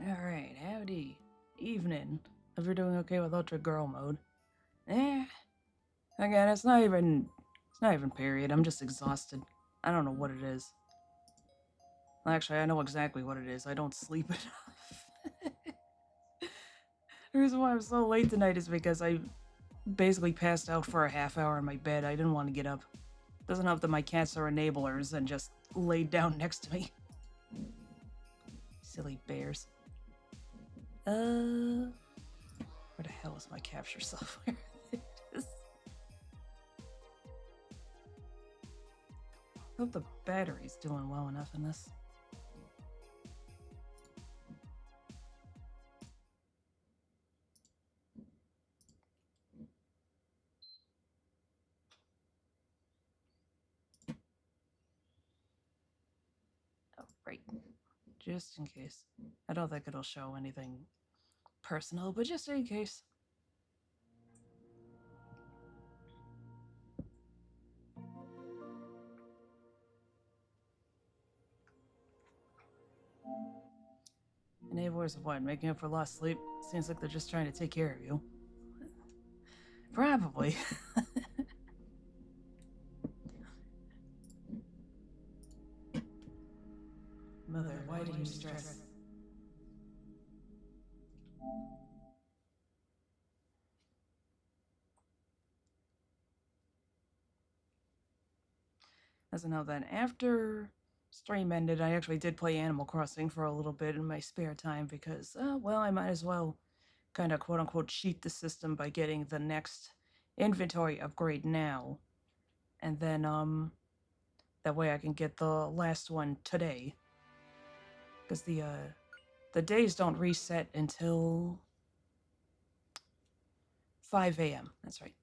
Alright, howdy. Evening. If you're doing okay with Ultra Girl mode. Again, it's not even period. I'm just exhausted. I don't know what it is. Actually, I know exactly what it is. I don't sleep enough. The reason why I'm so late tonight is because I basically passed out for a half hour in my bed. I didn't want to get up. Doesn't help that my cats are enablers and just laid down next to me. Silly bears. Where the hell is my capture software? I hope the battery's doing well enough in this. Oh, right. Just in case. I don't think it'll show anything personal, but just in case. Enablers of what? Making up for lost sleep? Seems like they're just trying to take care of you. Probably. Mother, why do you stress? Doesn't know that after stream ended, I actually did play Animal Crossing for a little bit in my spare time because, well, I might as well kind of quote-unquote cheat the system by getting the next inventory upgrade now. And then, that way I can get the last one today. Because the days don't reset until 5 a.m. That's right.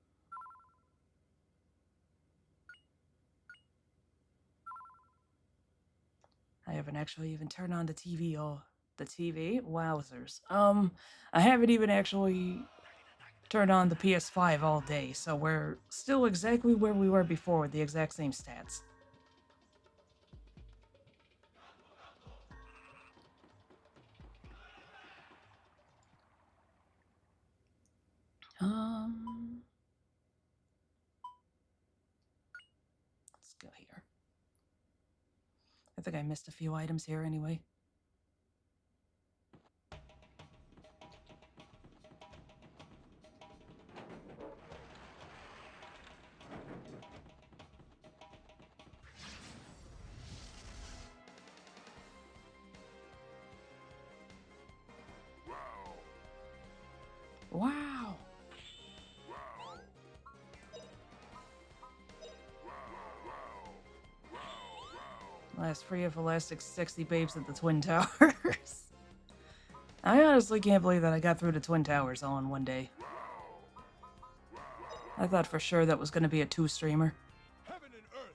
I haven't actually even turned on the TV or the TV. Wowzers. I haven't even actually turned on the PS5 all day, so we're still exactly where we were before with the exact same stats. Let's go here. I think I missed a few items here anyway. Wow! Last free of elastic sexy babes at the Twin Towers. I honestly can't believe that I got through the Twin Towers all in one day. I thought for sure that was going to be a 2-streamer. Heaven and earth.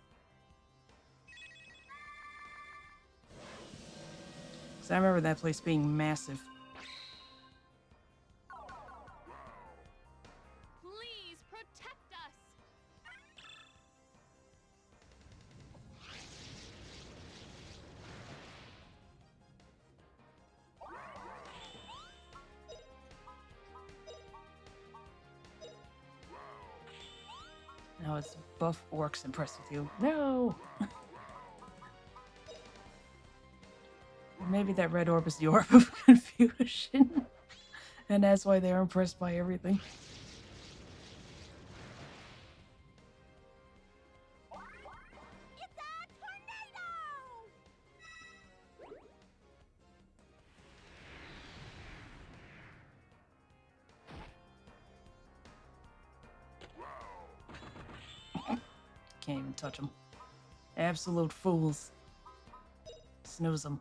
Because I remember that place being massive. Please protect us. Now it's buff orcs impressed with you. No! Maybe that red orb is the orb of confusion. And that's why they're impressed by everything. It's a tornado! Can't even touch them. Absolute fools. Snooze them.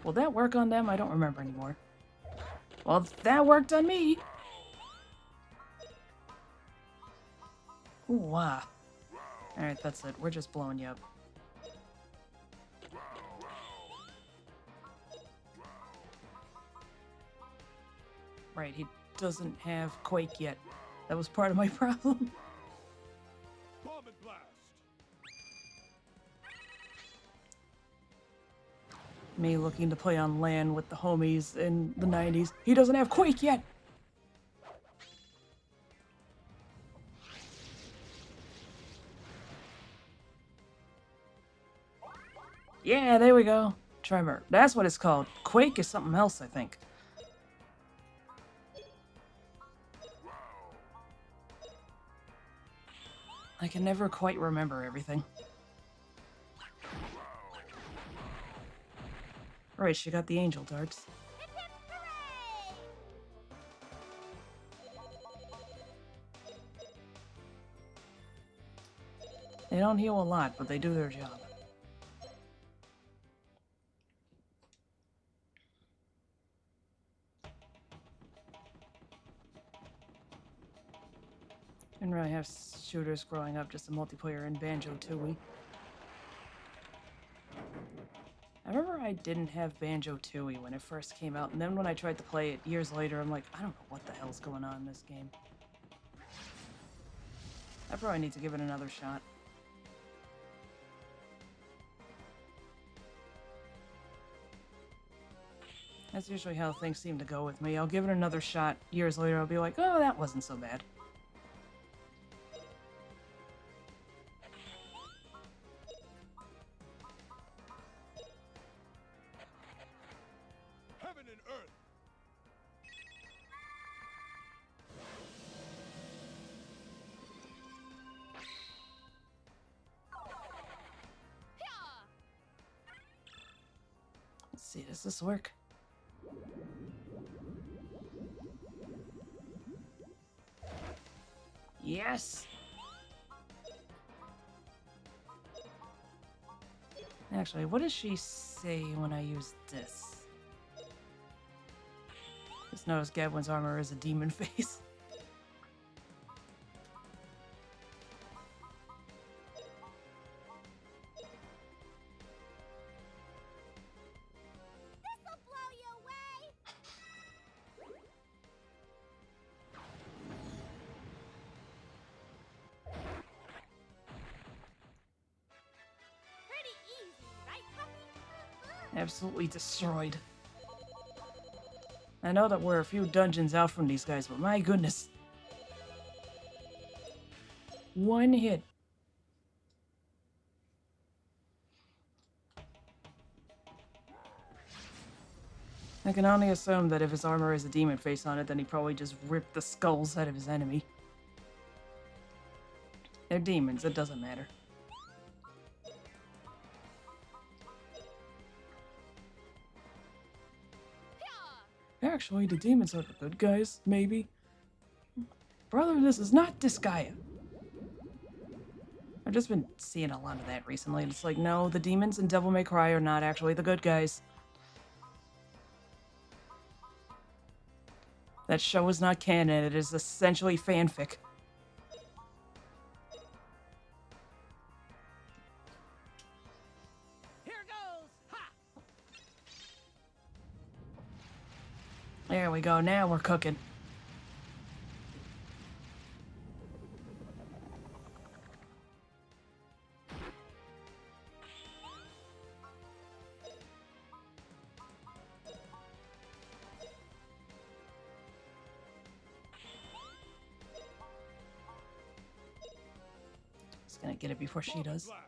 Will that work on them? I don't remember anymore. Well, that worked on me. Ooh, wow. Alright, that's it. We're just blowing you up. Right, he doesn't have Quake yet. That was part of my problem. Bomb and blast. Me looking to play on LAN with the homies in the 90s. He doesn't have Quake yet! Yeah, there we go. Tremor. That's what it's called. Quake is something else, I think. I can never quite remember everything. Right, she got the angel darts. Hip hip hooray! They don't heal a lot, but they do their job. Didn't really have shooters growing up, just a multiplayer in Banjo-Tooie. I remember I didn't have Banjo-Tooie when it first came out, and then when I tried to play it years later, I'm like, I don't know what the hell's going on in this game. I probably need to give it another shot. That's usually how things seem to go with me. I'll give it another shot. Years later, I'll be like, oh, that wasn't so bad. Heaven and earth. Hyah! Let's see, does this work? Yes! Actually, what does she say when I use this? Just notice Gadwin's armor is a demon face. This'll blow you away! Pretty easy, right, Puppy? Absolutely destroyed. I know that we're a few dungeons out from these guys, but my goodness. One hit. I can only assume that if his armor has a demon face on it, then he probably just ripped the skulls out of his enemy. They're demons, it doesn't matter. Hyah! Actually, the demons are the good guys, maybe. Brother, this is not Disgaea. I've just been seeing a lot of that recently, and it's like, no, the demons in Devil May Cry are not actually the good guys. That show is not canon, it is essentially fanfic. Here goes! Ha! There we go, now we're cooking. Just gonna get it before she does. Blast.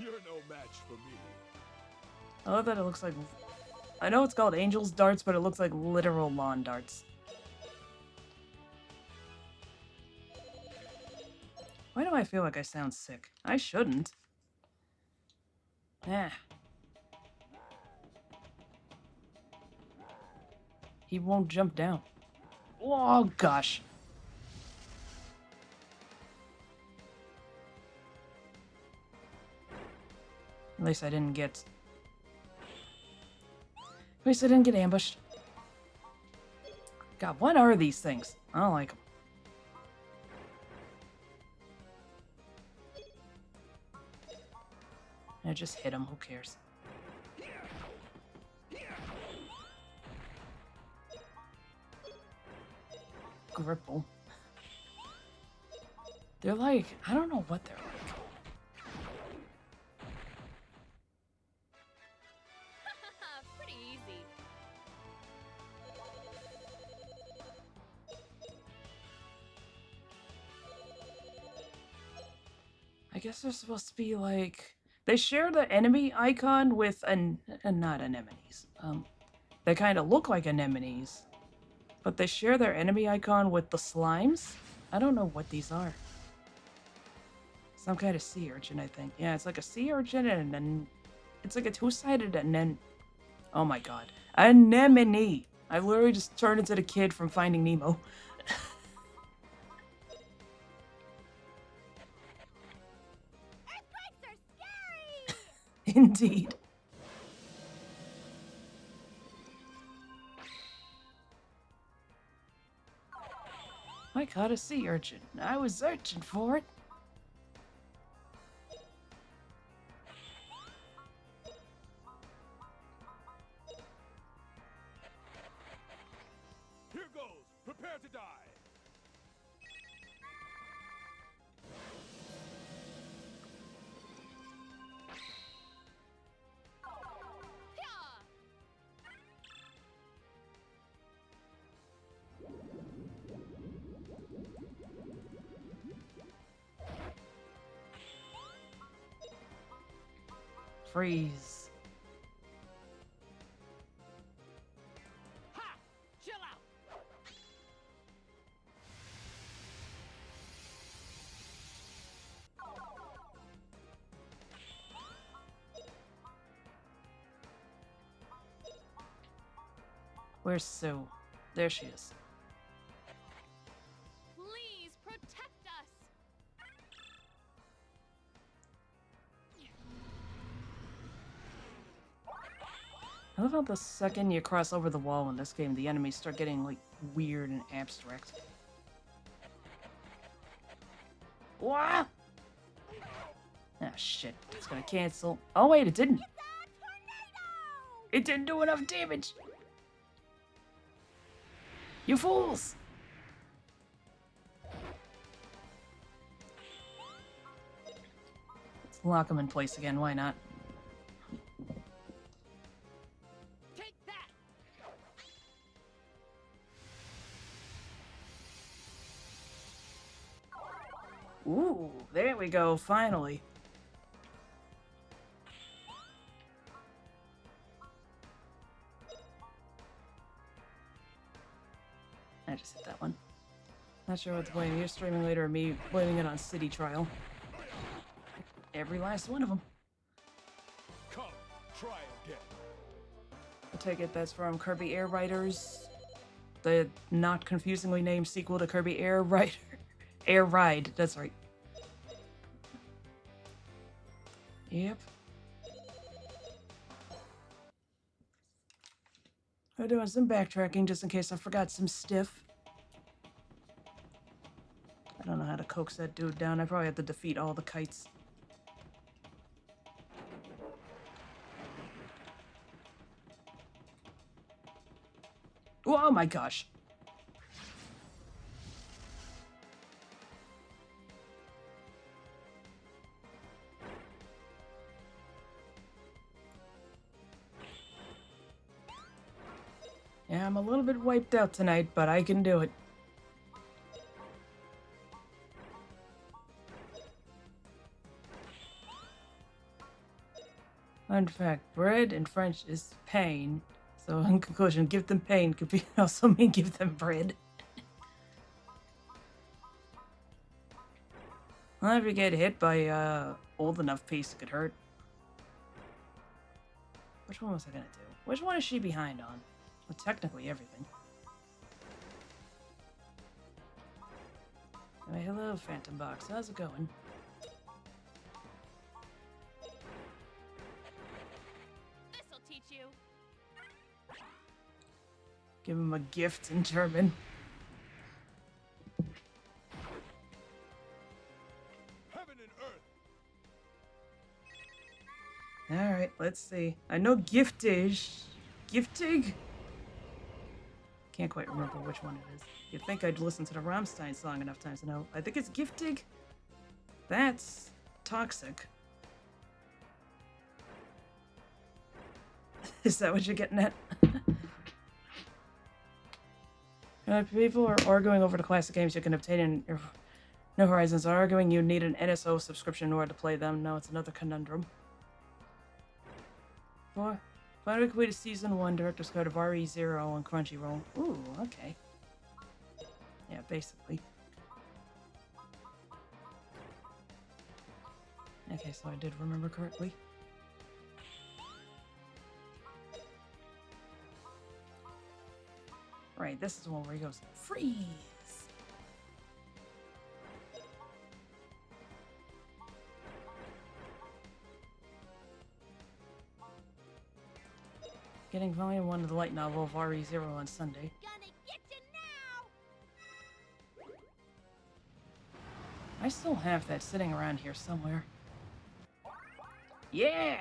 You're no match for me. I love that it looks like... I know it's called Angel's Darts, but it looks like literal lawn darts. Why do I feel like I sound sick? I shouldn't. Ah. He won't jump down. Oh, gosh. At least I didn't get... At least I didn't get ambushed. God, what are these things? I don't like them. I just hit him, who cares? Gripple. They're like, I don't know what they're like. Pretty easy. I guess they're supposed to be like... They share the enemy icon with not anemones. They kind of look like anemones, but they share their enemy icon with the slimes. I don't know what these are. Some kind of sea urchin, I think. Yeah, it's like a sea urchin and then it's like a two-sided oh my god. Anemone! I literally just turned into the kid from Finding Nemo. Earthquakes are scary! Indeed. I caught a sea urchin. I was searching for it. Here goes. Prepare to die. Hyah! Freeze. Ha! Chill out! Where's Sue? There she is. Please protect us! I love how the second you cross over the wall in this game, the enemies start getting, like, weird and abstract. Wah! Ah, shit. It's gonna cancel. Oh, wait, it didn't. It's a tornado! It didn't do enough damage. You fools! Let's lock them in place again. Why not? Take that! Ooh, there we go, finally. I just hit that one. Not sure what to blame. You're streaming later or me blaming it on City Trial. Every last one of them. Come, try again. I take it that's from Kirby Air Riders, the not confusingly named sequel to Kirby Air Rider. Air Ride, that's right. Yep. I'm doing some backtracking just in case I forgot some stiff. I don't know how to coax that dude down. I probably have to defeat all the kites. Oh my gosh. Yeah, I'm a little bit wiped out tonight, but I can do it. Fun fact, bread in French is pain. So in conclusion, give them pain could be also mean give them bread. Well, if you get hit by old enough piece, it could hurt. Which one was I gonna do? Which one is she behind on? Well, technically everything. Anyway, hello, Phantom Box. How's it going? This'll teach you. Give him a gift in German. Heaven and earth. Alright, let's see. I know giftig. Giftig? Can't quite remember which one it is. You'd think I'd listen to the Rammstein song enough times to know. I think it's Giftig. That's toxic. Is that what you're getting at? People are arguing over the classic games you can obtain in New Horizons are arguing you need an NSO subscription in order to play them. No, it's another conundrum. Finally completed Season 1 Director's Cut of RE0 on Crunchyroll. Ooh, okay. Yeah, basically. Okay, so I did remember correctly. Right, this is the one where he goes, freeze! Getting Volume 1 of the light novel of RE0 on Sunday. Gonna get you now! I still have that sitting around here somewhere. Yeah!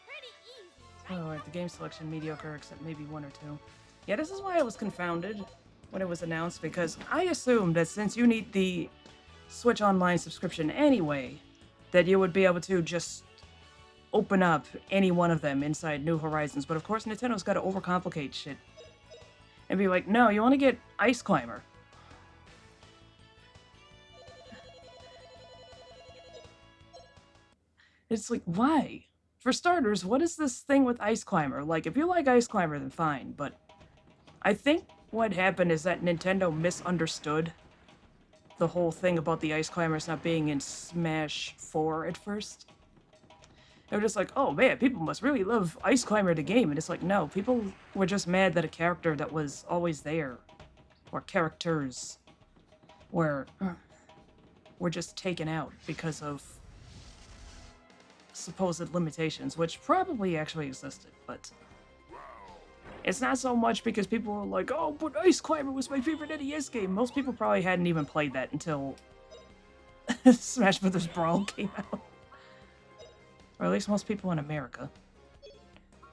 Pretty easy, right? Oh, right, the game selection mediocre, except maybe one or two. Yeah, this is why I was confounded when it was announced, because I assumed that since you need the Switch Online subscription anyway, that you would be able to just open up any one of them inside New Horizons. But of course, Nintendo's got to overcomplicate shit and be like, no, you want to get Ice Climber. It's like, why? For starters, what is this thing with Ice Climber? Like, if you like Ice Climber, then fine, but I think what happened is that Nintendo misunderstood the whole thing about the Ice Climbers not being in Smash 4 at first. They were just like, oh man, people must really love Ice Climber the game. And it's like, no, people were just mad that a character that was always there, or characters, were just taken out because of supposed limitations, which probably actually existed, but it's not so much because people were like, oh, but Ice Climber was my favorite NES game. Most people probably hadn't even played that until Smash Bros. Brawl came out. Or at least most people in America.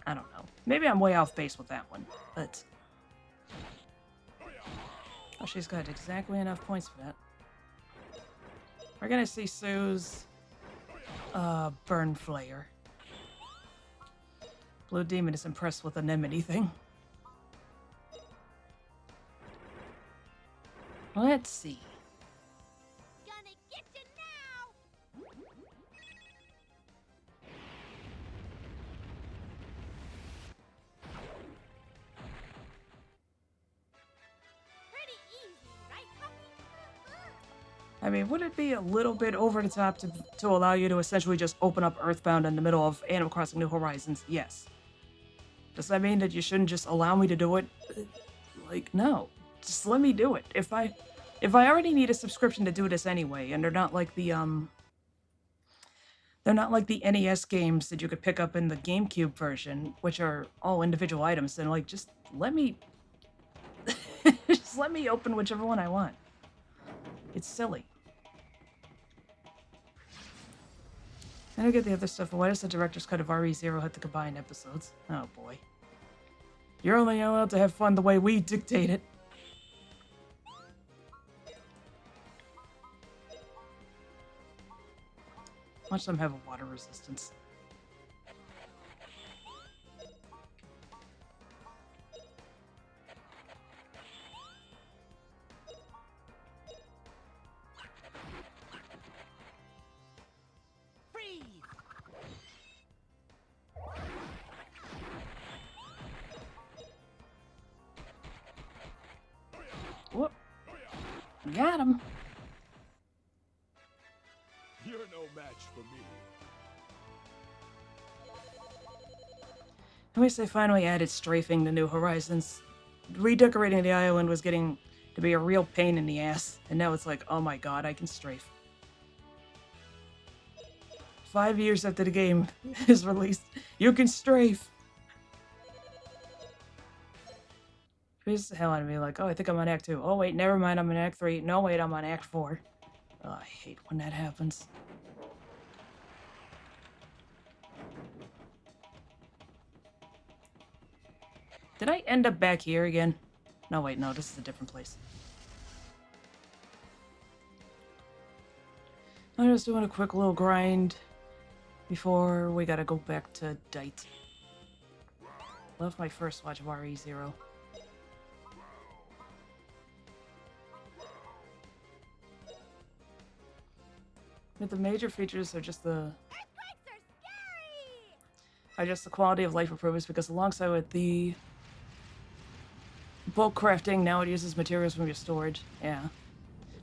I don't know. Maybe I'm way off base with that one, but... Oh, she's got exactly enough points for that. We're gonna see Sue's... Burn Flare. Blue Demon is impressed with Anemone thing. Let's see. Gonna get you now! Pretty easy, right, puppy? I mean, would it be a little bit over the top to allow you to essentially just open up Earthbound in the middle of Animal Crossing New Horizons? Yes. Does that mean that you shouldn't just allow me to do it? Like, no. Just let me do it. If I already need a subscription to do this anyway, and they're not like the NES games that you could pick up in the GameCube version, which are all individual items, then like just let me just let me open whichever one I want. It's silly. I don't get the other stuff, but why does the director's cut of RE0 have to combine episodes? Oh boy. You're only allowed to have fun the way we dictate it. Watch them have a water resistance. Freeze! Whoop. Got him. You're no match for me. At least they finally added strafing to New Horizons. Redecorating the island was getting to be a real pain in the ass, and now it's like, oh my god, I can strafe. 5 years after the game is released, you can strafe. Freezes the hell out of me, like, oh, I think I'm on Act 2. Oh, wait, never mind, I'm on Act 3. No, wait, I'm on Act 4. Oh, I hate when that happens. Did I end up back here again? No, wait, no, this is a different place. I'm just doing a quick little grind before we gotta go back to Dight. Love my first watch of RE0. But the major features are just the Earthquakes are scary! quality of life improvements, because alongside with the bulk crafting, now it uses materials from your storage. Yeah.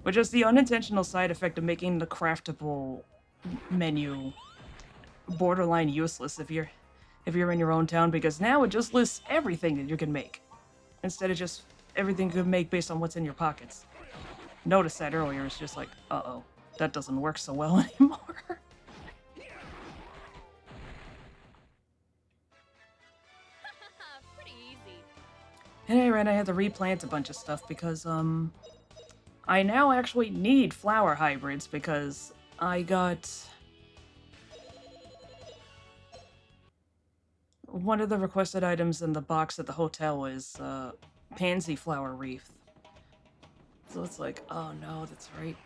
But just the unintentional side effect of making the craftable menu borderline useless if you're in your own town, because now it just lists everything that you can make instead of just everything you can make based on what's in your pockets. Noticed that earlier. It's just like, uh-oh, that doesn't work so well anymore. Pretty easy. And I had to replant a bunch of stuff because I now actually need flower hybrids because I got one of the requested items in the box at the hotel is pansy flower wreath. So it's like, oh no, that's right.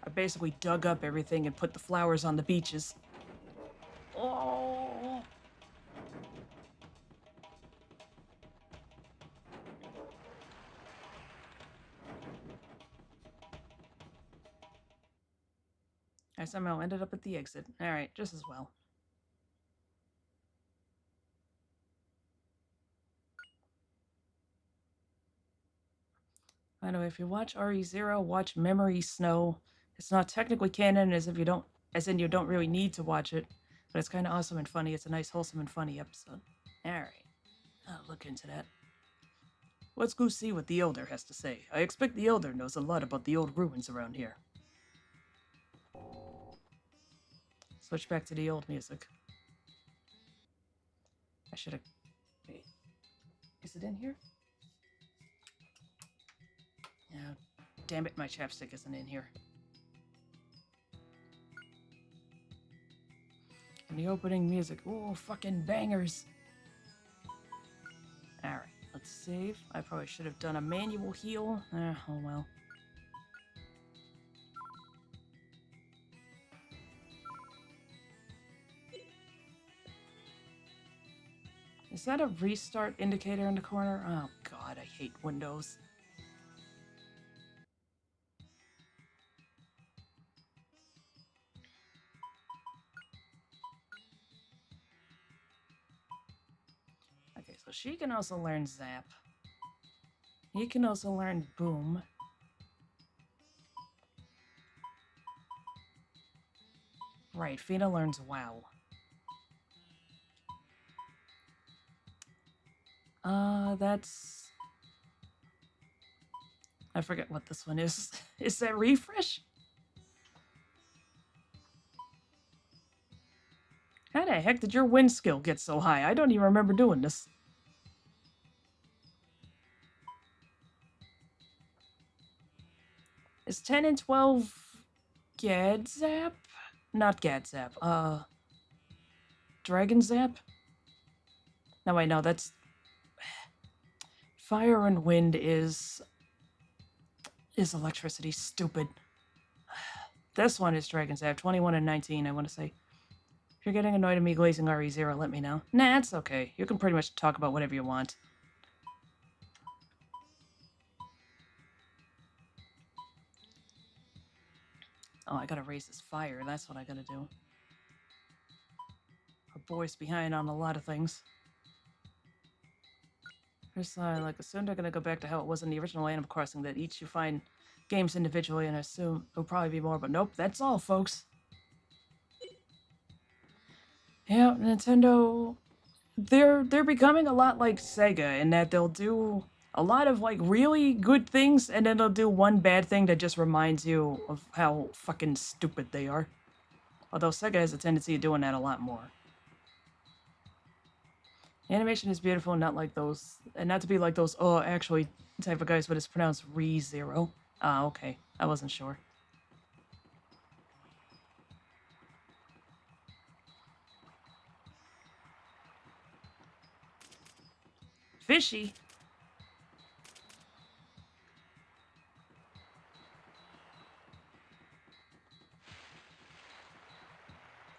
I basically dug up everything and put the flowers on the beaches. Oh. I somehow ended up at the exit. Alright, just as well. By the way, if you watch RE0, watch Memory Snow. It's not technically canon as in you don't really need to watch it, but it's kind of awesome and funny. It's a nice, wholesome and funny episode. Alright, I'll look into that. Let's go see what the Elder has to say. I expect the Elder knows a lot about the old ruins around here. Switch back to the old music. I should have... Wait. Is it in here? Yeah. Damn it, my chapstick isn't in here. And the opening music. Ooh, fucking bangers. Alright, let's save. I probably should have done a manual heal. Oh well. Is that a restart indicator in the corner? Oh god, I hate Windows. Okay, so she can also learn Zap. He can also learn Boom. Right, Fina learns Wow. That's... I forget what this one is. Is that Refresh? How the heck did your wind skill get so high? I don't even remember doing this. Is 10 and 12 Gadzap? Not Gadzap, Dragon Zap? No, wait, no, that's... Fire and Wind is electricity, stupid. This one is Dragon Zap, 21 and 19, I want to say. If you're getting annoyed at me glazing RE0, let me know. Nah, it's okay. You can pretty much talk about whatever you want. Oh, I gotta raise this fire. That's what I gotta do. Our boy's behind on a lot of things. There's like, assume they're gonna go back to how it was in the original Animal Crossing, that each you find games individually, and I assume there'll probably be more, but nope, that's all, folks. Yeah, Nintendo, they're becoming a lot like Sega in that they'll do a lot of like really good things, and then they'll do one bad thing that just reminds you of how fucking stupid they are. Although Sega has a tendency of doing that a lot more. Animation is beautiful, not like those, and not to be like those, oh, actually, type of guys, but it's pronounced Re-Zero. Ah, okay. I wasn't sure. fishy.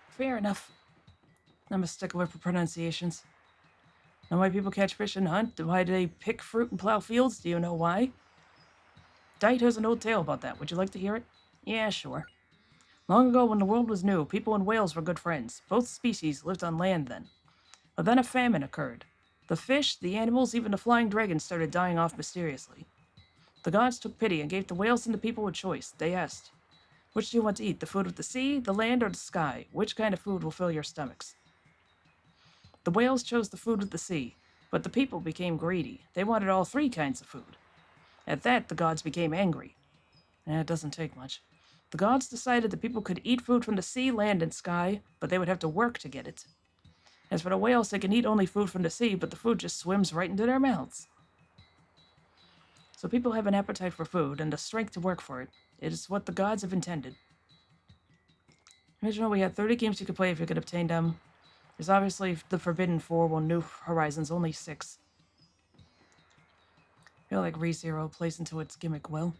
Fair enough. I'm a stickler for pronunciations. Know why people catch fish and hunt? Why do they pick fruit and plow fields? Do you know why? Dight has an old tale about that. Would you like to hear it? Yeah, sure. Long ago, when the world was new, people and whales were good friends. Both species lived on land then. But then a famine occurred. The fish, the animals, even the flying dragons started dying off mysteriously. The gods took pity and gave the whales and the people a choice. They asked, which do you want to eat, the food of the sea, the land, or the sky? Which kind of food will fill your stomachs? The whales chose the food of the sea, but the people became greedy. They wanted all three kinds of food. At that, the gods became angry. It doesn't take much. The gods decided that people could eat food from the sea, land, and sky, but they would have to work to get it. As for the whales, they can eat only food from the sea, but the food just swims right into their mouths. So people have an appetite for food and the strength to work for it. It is what the gods have intended. Originally, we had 30 games you could play if you could obtain them. There's obviously the Forbidden 4, while New Horizons only 6. I feel like ReZero plays into its gimmick well.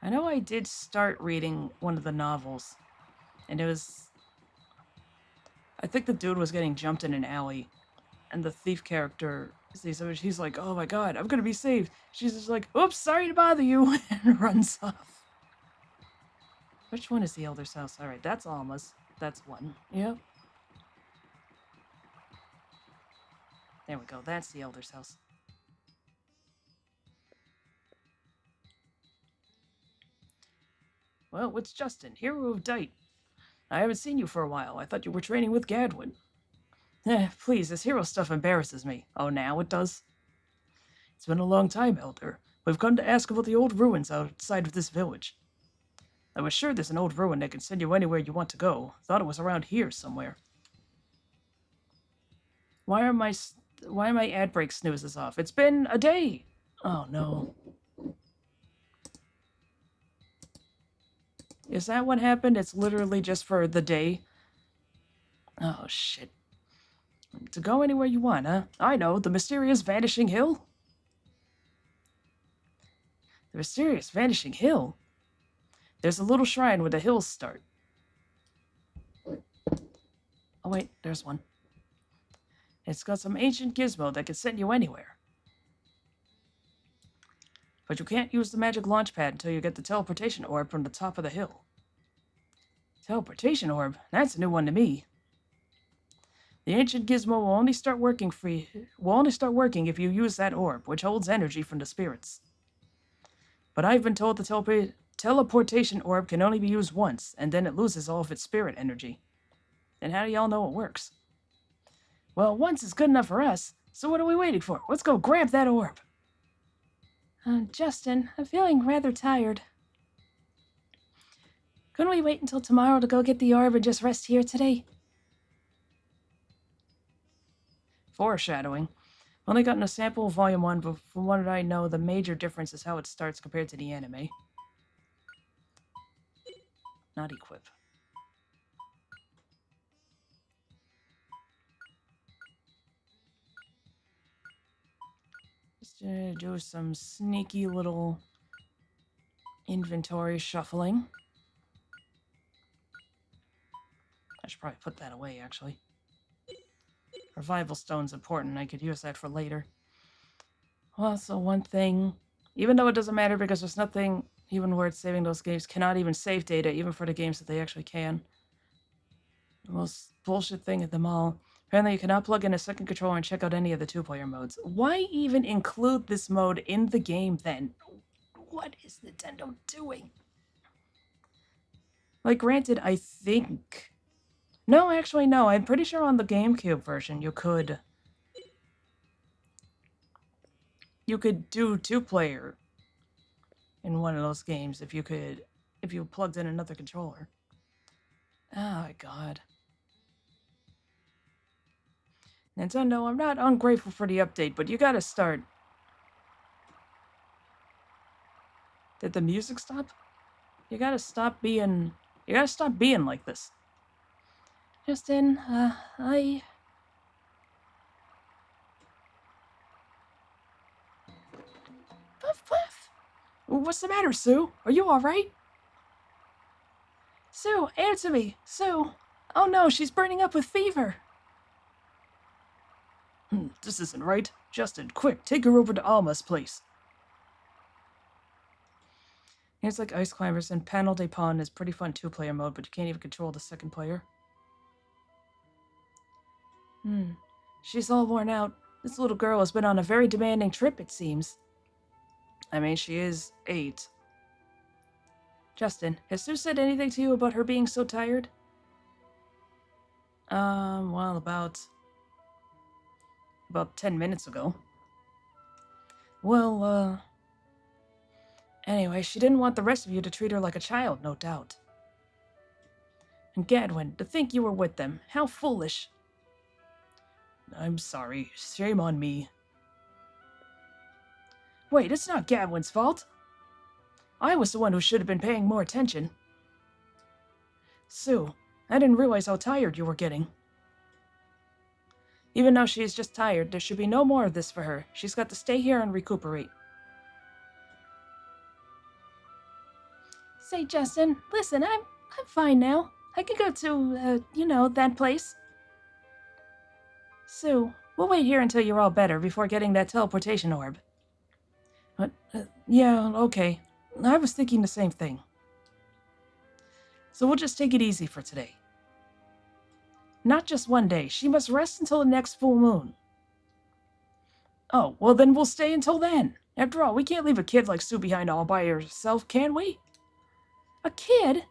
I know I did start reading one of the novels, and it was... I think the dude was getting jumped in an alley, and the thief character sees her, he's like, oh my god, I'm gonna be saved. She's just like, oops, sorry to bother you, and runs off. Which one is the Elder's house? Alright, that's Alma's. That's one. Yep. There we go, that's the Elder's house. Well, it's Justin, hero of Dight. I haven't seen you for a while. I thought you were training with Gadwin. Please, this hero stuff embarrasses me. Oh, now it does? It's been a long time, Elder. We've come to ask about the old ruins outside of this village. I was sure there's an old ruin that can send you anywhere you want to go. Thought it was around here somewhere. Why are my ad break snoozes off? It's been a day! Oh, no. Is that what happened? It's literally just for the day? Oh, shit. To go anywhere you want, huh? I know, the mysterious Vanishing Hill? The mysterious Vanishing Hill? There's a little shrine where the hills start. Oh wait, there's one. It's got some ancient gizmo that can send you anywhere. But you can't use the magic launch pad until you get the teleportation orb from the top of the hill. Teleportation orb? That's a new one to me. The ancient gizmo will only start working if you use that orb, which holds energy from the spirits. But I've been told the teleportation orb can only be used once, and then it loses all of its spirit energy. Then how do y'all know it works? Well, once is good enough for us, so what are we waiting for? Let's go grab that orb! Justin, I'm feeling rather tired. Couldn't we wait until tomorrow to go get the orb and just rest here today? Foreshadowing. I've only gotten a sample of Volume 1, but from what I know, the major difference is how it starts compared to the anime. Not equip. Just do some sneaky little inventory shuffling. I should probably put that away, actually. Revival Stone's important. I could use that for later. Also, one thing, even though it doesn't matter because there's nothing even worth saving, those games cannot even save data, even for the games that they actually can. The most bullshit thing of them all. Apparently, you cannot plug in a second controller and check out any of the two-player modes. Why even include this mode in the game, then? What is Nintendo doing? Like, granted, I think... No, actually, no. I'm pretty sure on the GameCube version, you could do two-player in one of those games if you plugged in another controller. Oh my god. Nintendo, I'm not ungrateful for the update, but you gotta start. Did the music stop? You gotta stop being like this. Justin, Puff, puff. What's the matter, Sue? Are you alright? Sue, answer me! Sue! Oh no, she's burning up with fever! This isn't right. Justin, quick, take her over to Alma's place. It's like Ice Climbers, and Panel de Pon is pretty fun two-player mode, but you can't even control the second player. She's all worn out. This little girl has been on a very demanding trip, it seems. I mean, she is 8. Justin, has Sue said anything to you about her being so tired? Well, about 10 minutes ago. Well, anyway, she didn't want the rest of you to treat her like a child, no doubt. And Gadwin, to think you were with them. How foolish. I'm sorry. Shame on me. Wait, it's not Gadwin's fault. I was the one who should have been paying more attention. Sue, I didn't realize how tired you were getting. Even though she is just tired, there should be no more of this for her. She's got to stay here and recuperate. Say, Justin, listen, I'm fine now. I can go to, that place. Sue, we'll wait here until you're all better before getting that teleportation orb. What? Yeah, okay. I was thinking the same thing. So we'll just take it easy for today. Not just one day. She must rest until the next full moon. Oh, well then we'll stay until then. After all, we can't leave a kid like Sue behind all by herself, can we? A kid?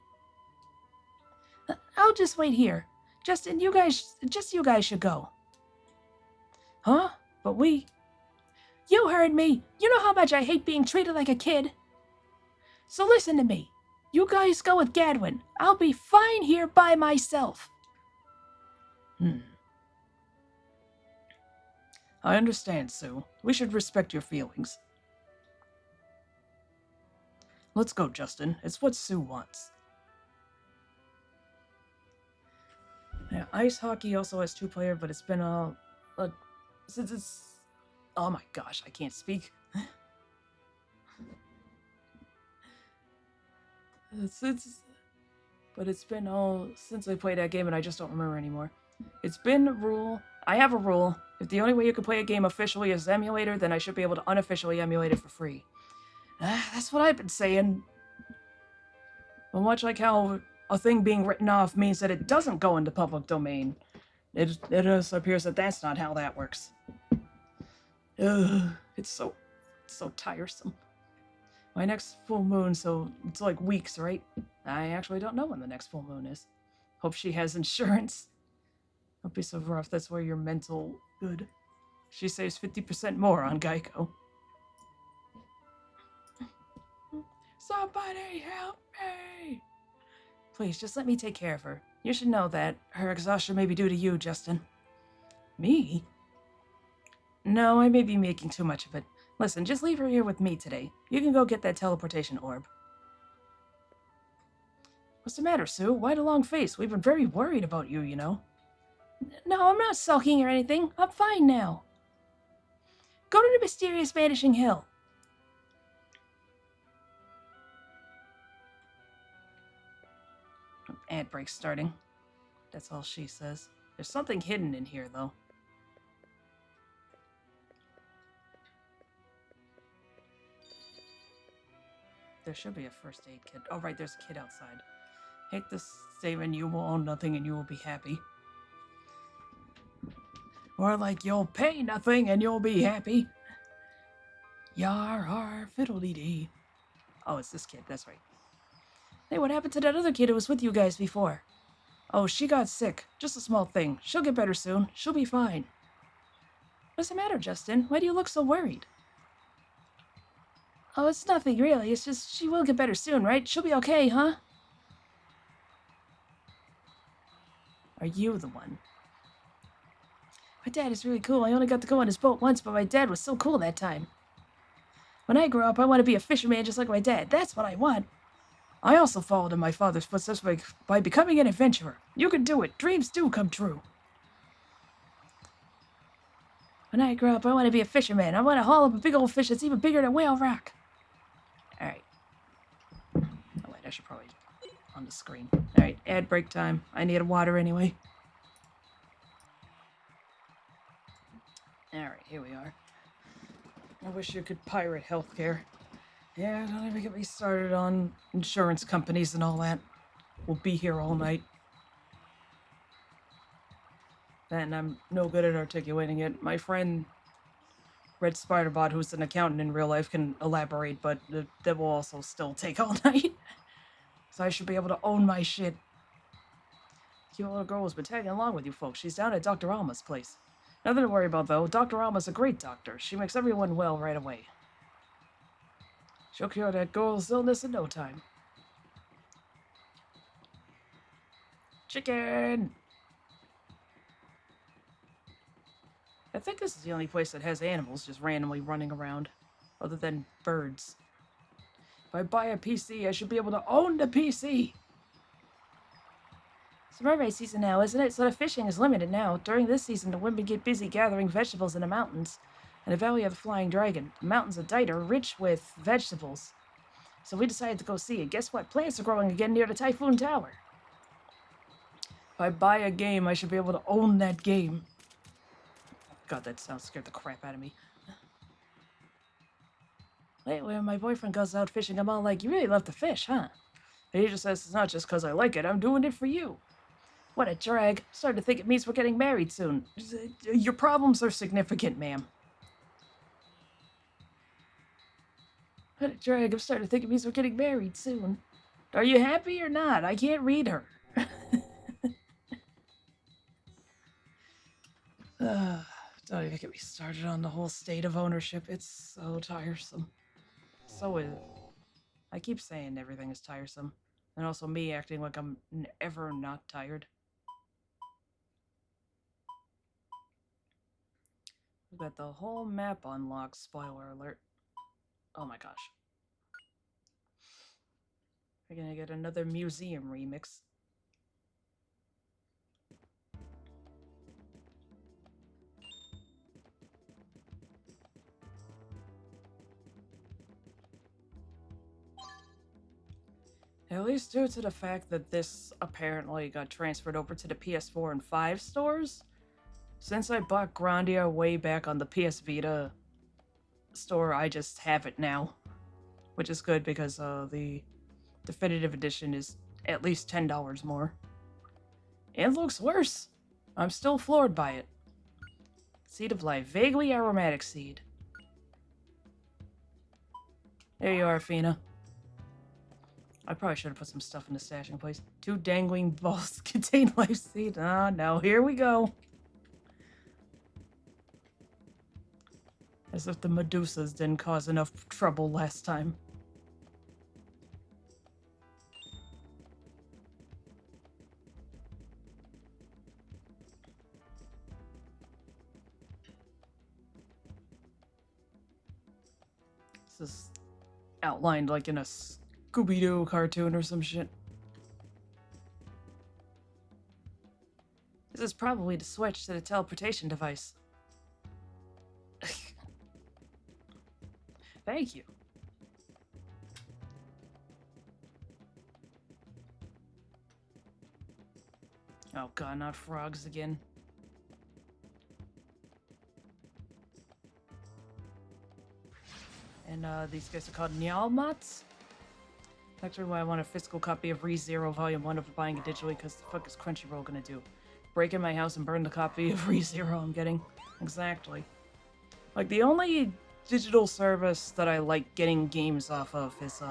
I'll just wait here. Justin, you guys should go. Huh? But we... You heard me. You know how much I hate being treated like a kid. So listen to me. You guys go with Gadwin. I'll be fine here by myself. I understand, Sue. We should respect your feelings. Let's go, Justin. It's what Sue wants. Yeah, ice hockey also has 2-player, but it's been since it's... Oh my gosh, I can't speak. But it's been since I played that game, and I just don't remember anymore. It's been a rule. I have a rule. If the only way you can play a game officially is emulator, then I should be able to unofficially emulate it for free. That's what I've been saying. But much like how a thing being written off means that it doesn't go into public domain, it appears that that's not how that works. It's so tiresome. My next full moon, so it's like weeks, right? I actually don't know when the next full moon is. Hope she has insurance. Don't be so rough, that's where your mental good. She saves 50% more on Geico. Somebody help me! Please, just let me take care of her. You should know that her exhaustion may be due to you, Justin. Me? No, I may be making too much of it. Listen, just leave her here with me today. You can go get that teleportation orb. What's the matter, Sue? Why the long face? We've been very worried about you, you know. No, I'm not sulking or anything. I'm fine now. Go to the mysterious Vanishing Hill. Ad break starting. That's all she says. There's something hidden in here, though. There should be a first aid kit. Oh, right, there's a kid outside. Hate this statement, you will own nothing and you will be happy. Or like, you'll pay nothing and you'll be happy. Yar har fiddle-dee-dee. Oh, it's this kid, that's right. Hey, what happened to that other kid who was with you guys before? Oh, she got sick. Just a small thing. She'll get better soon. She'll be fine. What's the matter, Justin? Why do you look so worried? Oh, it's nothing, really. It's just she will get better soon, right? She'll be okay, huh? Are you the one? My dad is really cool. I only got to go on his boat once, but my dad was so cool that time. When I grow up, I want to be a fisherman just like my dad. That's what I want. I also followed in my father's footsteps by becoming an adventurer. You can do it. Dreams do come true. When I grow up, I want to be a fisherman. I want to haul up a big old fish that's even bigger than Whale Rock. Alright. Oh, wait, I should probably on the screen. Alright, ad break time. I need water anyway. Alright, here we are. I wish you could pirate healthcare. Yeah, don't even get me started on insurance companies and all that. We'll be here all night. And I'm no good at articulating it. My friend Red Spiderbot, who's an accountant in real life, can elaborate, but that will also still take all night. So I should be able to own my shit. Cute little girl has been tagging along with you folks. She's down at Dr. Alma's place. Nothing to worry about, though. Dr. Alma's a great doctor. She makes everyone well right away. She'll cure that girl's illness in no time. Chicken! I think this is the only place that has animals just randomly running around, other than birds. If I buy a PC, I should be able to own the PC! It's mermaid season now, isn't it? So the fishing is limited now. During this season, the women get busy gathering vegetables in the mountains. In the Valley of the Flying Dragon, the mountains of Dight are rich with vegetables. So we decided to go see it. Guess what? Plants are growing again near the Typhoon Tower. If I buy a game, I should be able to own that game. God, that sound scared the crap out of me. Lately, when my boyfriend goes out fishing, I'm all like, you really love to fish, huh? And he just says, it's not just because I like it, I'm doing it for you. What a drag. Starting to think it means we're getting married soon. Your problems are significant, ma'am. What a drag. I'm starting to think it means we're getting married soon. Are you happy or not? I can't read her. Don't even get me started on the whole state of ownership. It's so tiresome. So is it. I keep saying everything is tiresome. And also me acting like I'm ever not tired. We've got the whole map unlocked, spoiler alert. Oh my gosh. We're gonna get another museum remix. At least due to the fact that this apparently got transferred over to the PS4 and 5 stores, since I bought Grandia way back on the PS Vita store, I just have it now. Which is good because the definitive edition is at least $10 more. And looks worse. I'm still floored by it. Seed of Life, vaguely aromatic seed. There you are, Fina. I probably should have put some stuff in the stashing place. 2 dangling balls contain life seed. Ah, no, here we go. As if the Medusas didn't cause enough trouble last time. This is outlined like in a Scooby-Doo cartoon or some shit. This is probably the switch to the teleportation device. Thank you. Oh god, not frogs again. And these guys are called Nyalmats. Actually, why I want a physical copy of ReZero Volume 1 over buying it digitally, because the fuck is Crunchyroll gonna do? Break in my house and burn the copy of ReZero I'm getting? Exactly. Like, the only digital service that I like getting games off of is,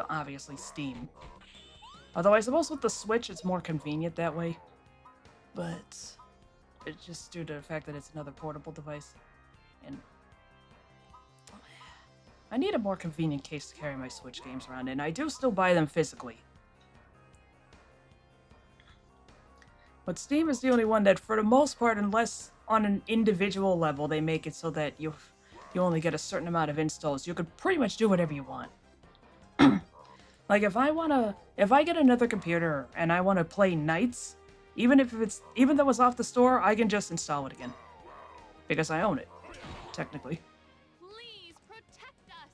obviously Steam. Although I suppose with the Switch, it's more convenient that way. But it's just due to the fact that it's another portable device. And I need a more convenient case to carry my Switch games around in. I do still buy them physically. But Steam is the only one that, for the most part, unless on an individual level, they make it so that you only get a certain amount of installs. You could pretty much do whatever you want. Like, if I get another computer and I wanna play Knights, even though it's off the store, I can just install it again. Because I own it, technically. Please protect us.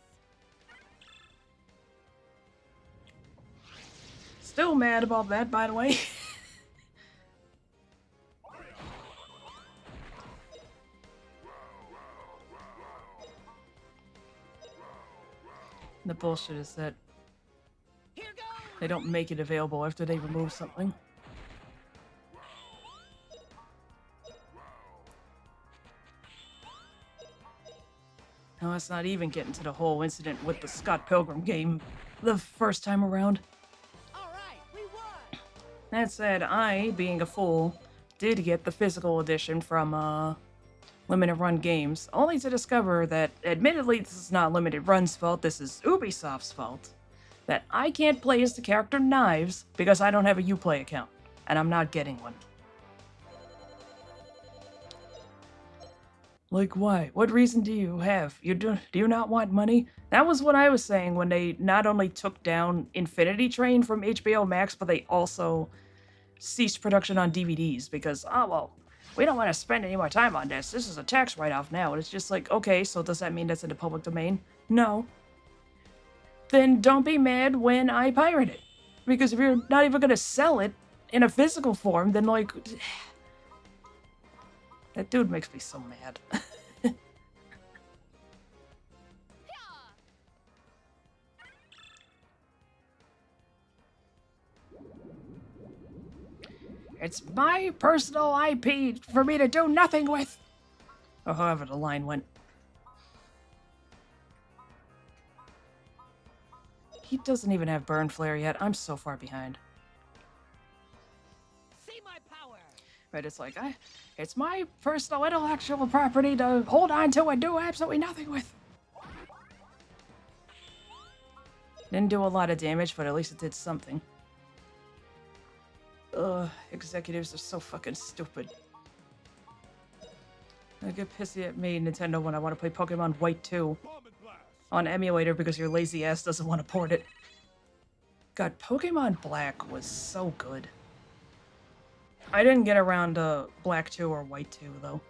Still mad about that, by the way. The bullshit is that Here goes. they don't make it available after they remove something. Now, let's not even get into the whole incident with the Scott Pilgrim game the first time around. All right, we won. That said, I, being a fool, did get the physical edition from, Limited Run Games, only to discover that, admittedly, this is not Limited Run's fault, this is Ubisoft's fault. That I can't play as the character Knives because I don't have a Uplay account, and I'm not getting one. Like, why? What reason do you have? Do you not want money? That was what I was saying when they not only took down Infinity Train from HBO Max, but they also ceased production on DVDs because, oh, well, we don't want to spend any more time on this. This is a tax write-off now. And it's just like, okay, so does that mean that's in the public domain? No. Then don't be mad when I pirate it. Because if you're not even going to sell it in a physical form, then, like... That dude makes me so mad. It's my personal IP for me to do nothing with. Or however the line went. He doesn't even have Burn Flare yet. I'm so far behind. See my power. Right, it's like, it's my personal intellectual property to hold on to and do absolutely nothing with. Didn't do a lot of damage, but at least it did something. Ugh, executives are so fucking stupid. They get pissy at me, Nintendo, when I want to play Pokemon White 2 on emulator because your lazy ass doesn't want to port it. God, Pokemon Black was so good. I didn't get around to Black 2 or White 2, though.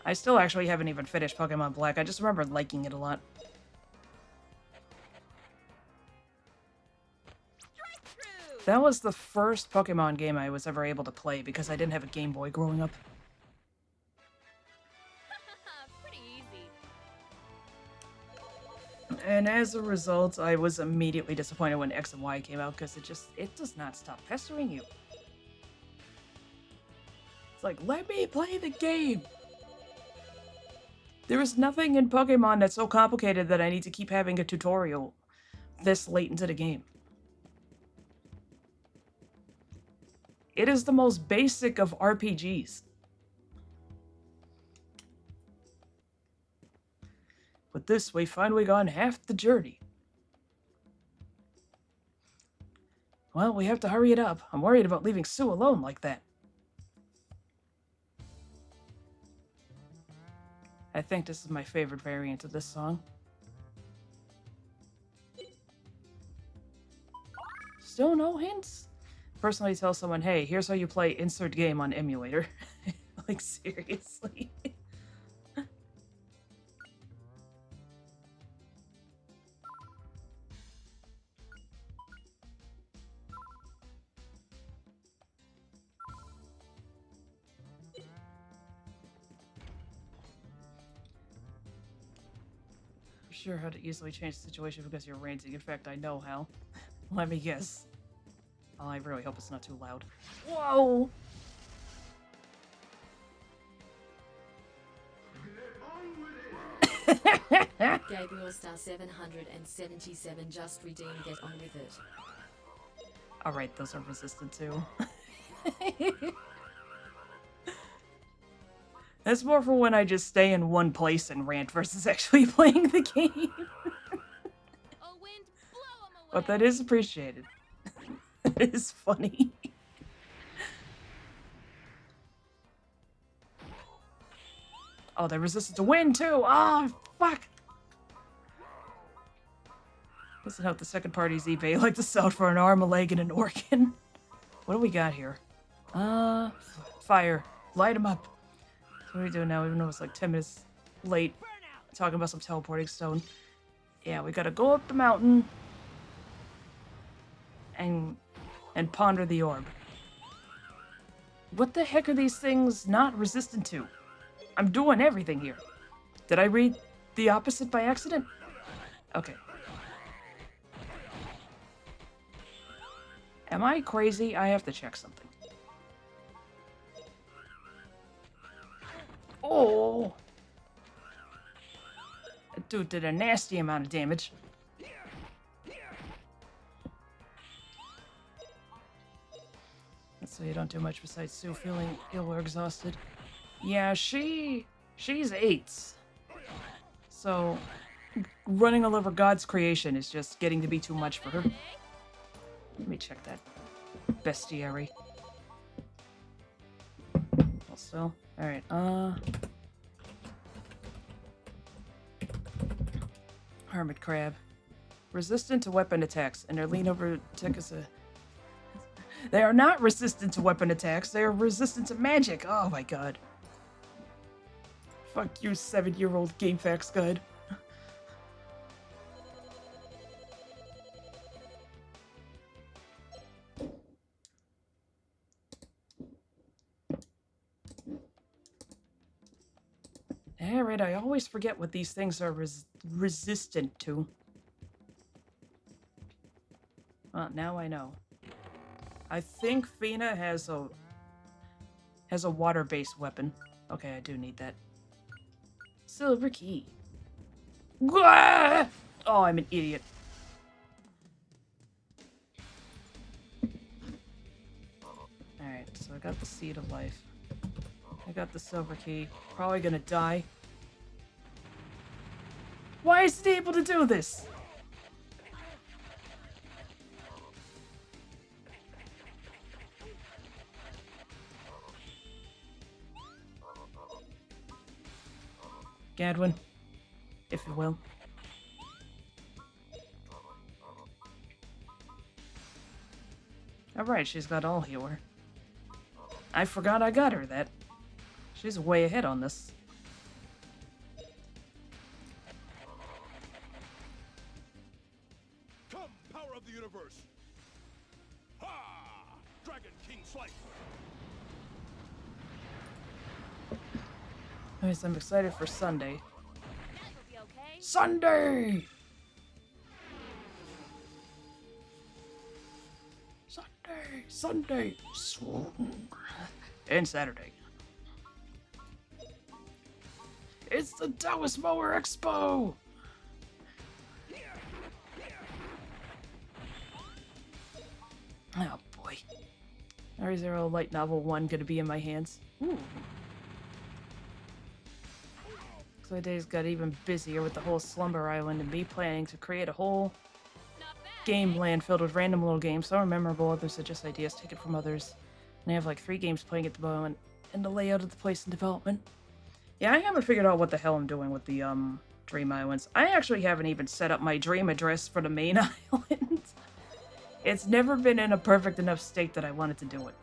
I still actually haven't even finished Pokemon Black. I just remember liking it a lot. That was the first Pokemon game I was ever able to play because I didn't have a Game Boy growing up. Pretty easy. And as a result, I was immediately disappointed when X and Y came out because it does not stop pestering you. It's like, let me play the game! There is nothing in Pokemon that's so complicated that I need to keep having a tutorial this late into the game. It is the most basic of RPGs. With this, we finally gone half the journey. Well, we have to hurry it up. I'm worried about leaving Sue alone like that. I think this is my favorite variant of this song. Still no hints? Personally tell someone, hey, here's how you play insert game on emulator. Like, seriously. I'm sure how to easily change the situation because you're ranting. In fact, I know how. Let me guess. Oh, I really hope it's not too loud. Whoa! Gabriel Star 777 just redeemed Get On With It. Alright, those are resistant too. That's more for when I just stay in one place and rant versus actually playing the game. Oh, wind, blow 'em away. But that is appreciated. It is funny. Oh, they're resistant to wind too! Oh, fuck! Doesn't help the second party's eBay like to sell it for an arm, a leg, and an organ. What do we got here? Fire. Light him up. So what are we doing now? Even though it's like 10 minutes late. Talking about some teleporting stone. Yeah, we gotta go up the mountain and ponder the orb. What the heck are these things not resistant to? I'm doing everything here. Did I read the opposite by accident? Okay. Am I crazy? I have to check something. Oh! That dude did a nasty amount of damage. So you don't do much besides Sue feeling ill or exhausted. Yeah, she's 8. So running all over God's creation is just getting to be too much for her. Let me check that bestiary. Also, alright, Hermit crab. Resistant to weapon attacks, and their lean over tick is a... They are not resistant to weapon attacks, they are resistant to magic. Oh my god. Fuck you, 7-year-old GameFAQs guide. Alright, I always forget what these things are resistant to. Well, now I know. I think Fina has a water-based weapon. Okay, I do need that. Silver key. Gah! Oh, I'm an idiot. Alright, so I got the Seed of Life. I got the silver key. Probably gonna die. Why is it able to do this? Gadwin, if you will. Alright, she's got all healer. I forgot I got her that. She's way ahead on this. Come, power of the universe! Ha! Dragon King Slice! Anyways, I'm excited for Sunday. That will be okay. Sunday! Sunday! And Saturday. It's the Taoist Mower Expo! Oh boy. Re:Zero Light Novel 1 gonna be in my hands. Ooh. So my days got even busier with the whole Slumber Island and me planning to create a whole Not bad. game land filled with random little games. Some are memorable, others are just ideas taken from others. And I have like 3 games playing at the moment, and the layout of the place in development. Yeah, I haven't figured out what the hell I'm doing with the Dream Islands. I actually haven't even set up my dream address for the main island. It's never been in a perfect enough state that I wanted to do it.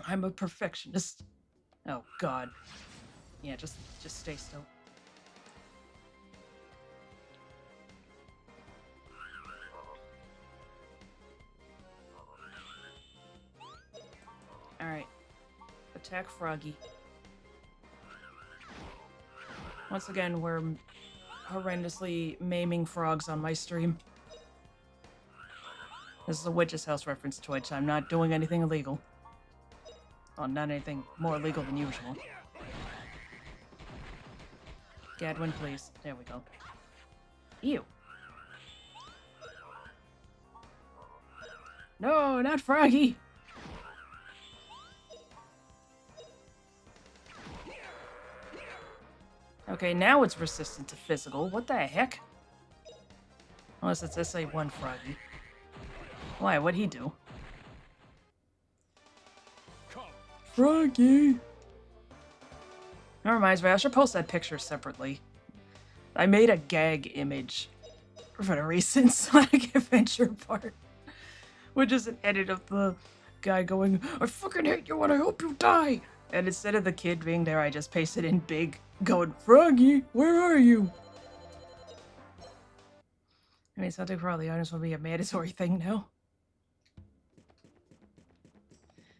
I'm a perfectionist. Oh god. Yeah, just stay still. Alright. Attack Froggy. Once again, we're horrendously maiming frogs on my stream. This is a Witch's House reference, Twitch. I'm not doing anything illegal. Well, not anything more illegal than usual. Gadwin, please. There we go. Ew. No, not Froggy! Okay, now it's resistant to physical. What the heck? Unless it's SA1 Froggy. Why? What'd he do? Come! Froggy! That reminds me, I should post that picture separately. I made a gag image for the recent Sonic Adventure part, which is an edit of the guy going, "I fucking hate you and I hope you die." And instead of the kid being there, I just pasted in big, going, "Froggy, where are you?" I mean, something for all the items will be a mandatory thing now.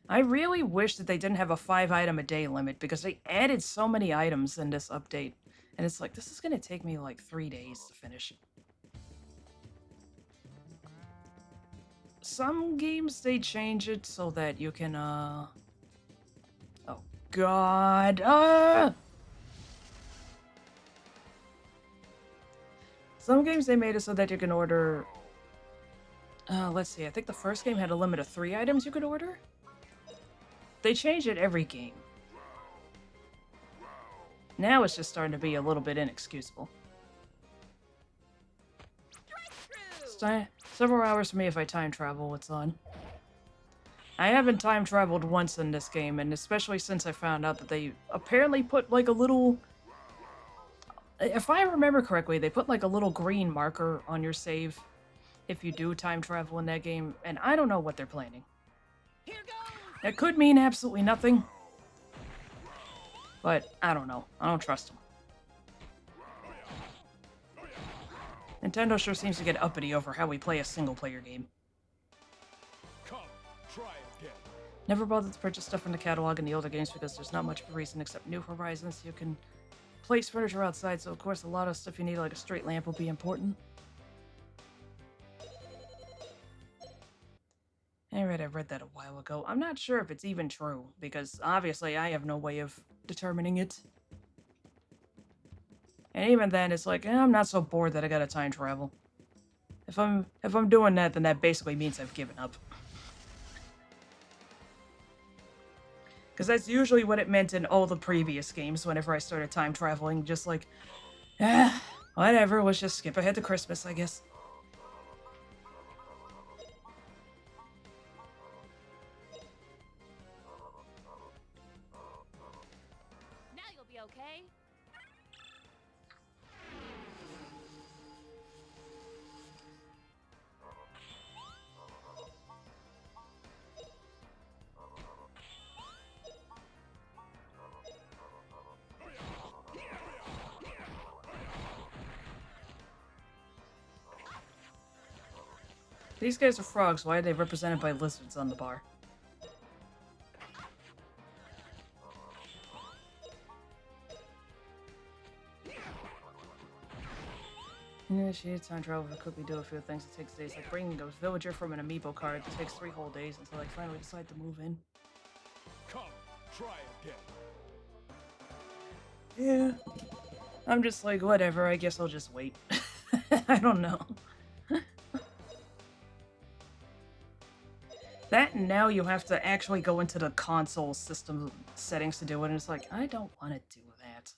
I really wish that they didn't have a 5-item-a-day limit, because they added so many items in this update. And it's like, this is gonna take me like 3 days to finish. Some games, they change it so that you can, Oh, God! Some games, they made it so that you can order... let's see, I think the first game had a limit of 3 items you could order? They change it every game. Now it's just starting to be a little bit inexcusable. Several hours for me if I time travel, it's on. I haven't time traveled once in this game, and especially since I found out that they apparently put like a little... If I remember correctly, they put like a little green marker on your save if you do time travel in that game, and I don't know what they're planning. That could mean absolutely nothing, but I don't know. I don't trust them. Nintendo sure seems to get uppity over how we play a single-player game. Come, try again. Never bothered to purchase stuff from the catalog in the older games because there's not much of a reason except New Horizons. You can place furniture outside, so of course a lot of stuff you need, like a straight lamp, will be important. Alright, I read that a while ago. I'm not sure if it's even true, because obviously I have no way of determining it. And even then, it's like, I'm not so bored that I gotta time travel. If I'm doing that, then that basically means I've given up. Because that's usually what it meant in all the previous games whenever I started time traveling. Just like, whatever, let's just skip ahead to Christmas, I guess. Now you'll be okay. These guys are frogs. Why are they represented by lizards on the bar? Initiate time travel to quickly do a few things. It takes days, like bringing a villager from an amiibo card. It takes 3 whole days until I finally decide to move in. Come, try again. Yeah. I'm just like, whatever, I guess I'll just wait. I don't know. That and now you have to actually go into the console system settings to do it, and it's like, I don't want to do that.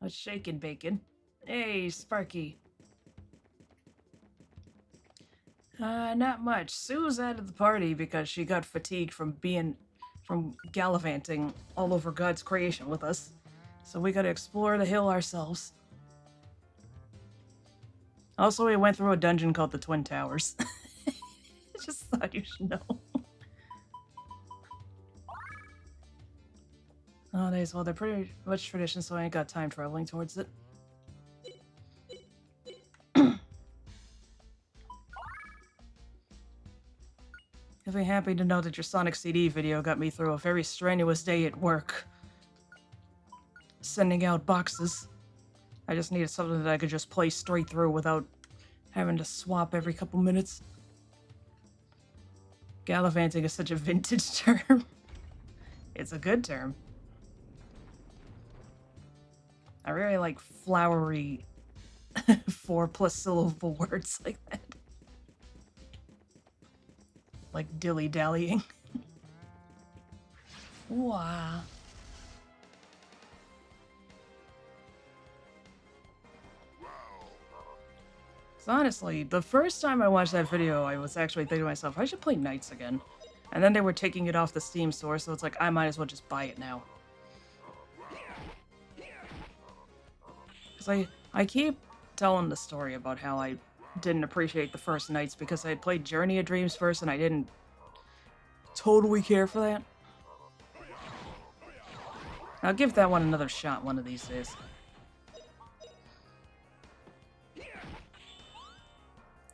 A shaken bacon. Hey, Sparky. Not much. Sue's out of the party because she got fatigued from gallivanting all over God's creation with us. So we gotta explore the hill ourselves. Also, we went through a dungeon called the Twin Towers. I just thought you should know. Oh, well, they're pretty much tradition, so I ain't got time traveling towards it. You'll be happy to know that your Sonic CD video got me through a very strenuous day at work. Sending out boxes. I just needed something that I could just play straight through without having to swap every couple minutes. Gallivanting is such a vintage term. It's a good term. I really like flowery 4+ syllable words like that. Like dilly-dallying. Wow. So honestly, the first time I watched that video, I was actually thinking to myself, I should play Knights again. And then they were taking it off the Steam store, so it's like, I might as well just buy it now. Because I keep telling the story about how I didn't appreciate the first nights because I had played Journey of Dreams first and I didn't totally care for that. I'll give that one another shot one of these days.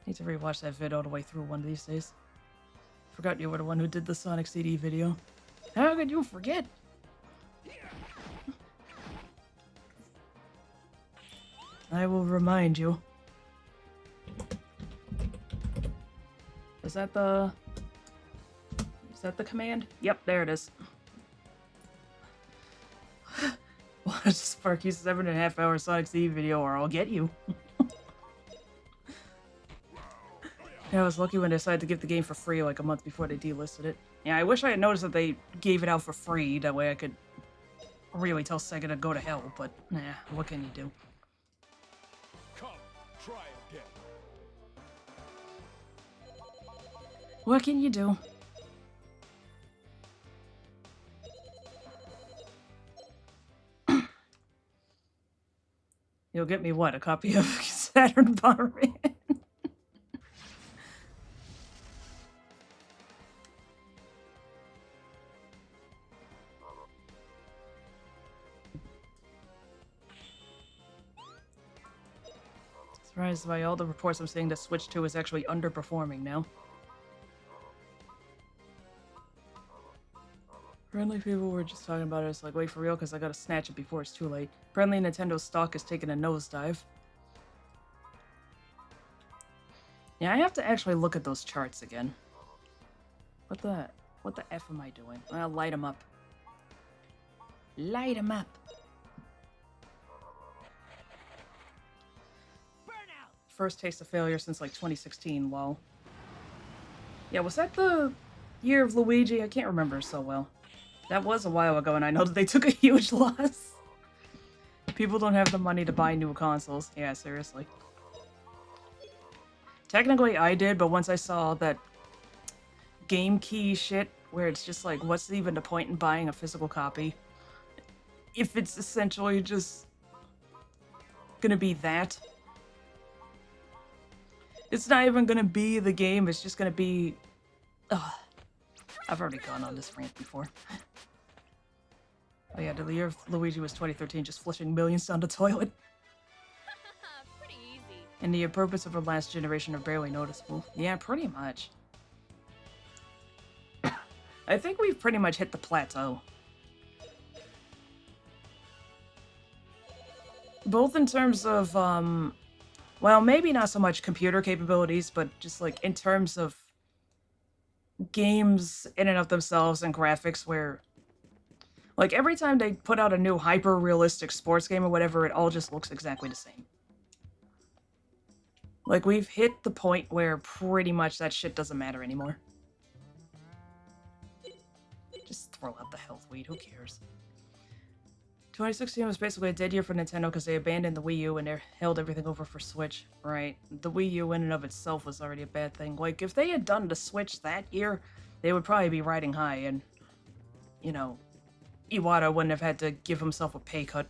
Need to rewatch that vid all the way through one of these days. Forgot you were the one who did the Sonic CD video. How could you forget? I will remind you. Is that the command? Yep, there it is. Watch Sparky's 7.5 hour Sonic CD video or I'll get you. Yeah, I was lucky when they decided to give the game for free like a month before they delisted it. Yeah, I wish I had noticed that they gave it out for free. That way I could really tell Sega to go to hell, but nah, what can you do? Come, try again. What can you do? You'll get me what? A copy of Saturn Bomberman? Surprised by all the reports I'm seeing that Switch 2 is actually underperforming now. Friendly people were just talking about it. It's like, wait, for real? Because I gotta snatch it before it's too late. Apparently Nintendo's stock is taking a nosedive. Yeah, I have to actually look at those charts again. What the F am I doing? Well, light them up. Light them up. First taste of failure since like 2016, lol. Yeah, was that the year of Luigi? I can't remember so well. That was a while ago, and I know that they took a huge loss. People don't have the money to buy new consoles. Yeah, seriously. Technically, I did, but once I saw that game key shit, where it's just like, what's even the point in buying a physical copy? If it's essentially just gonna be that. It's not even gonna be the game, it's just gonna be... Ugh. I've already gone on this rant before. Oh yeah, the year of Luigi was 2013, just flushing millions down the toilet. Pretty easy. And the improvements of our last generation are barely noticeable. Yeah, pretty much. I think we've pretty much hit the plateau. Both in terms of, well, maybe not so much computer capabilities, but just like in terms of games in and of themselves and graphics where, like, every time they put out a new hyper-realistic sports game or whatever, it all just looks exactly the same. Like, we've hit the point where pretty much that shit doesn't matter anymore. Just throw out the health weed, who cares? 2016 was basically a dead year for Nintendo because they abandoned the Wii U and they held everything over for Switch. Right. The Wii U in and of itself was already a bad thing. Like, if they had done the Switch that year, they would probably be riding high and, you know, Iwata wouldn't have had to give himself a pay cut.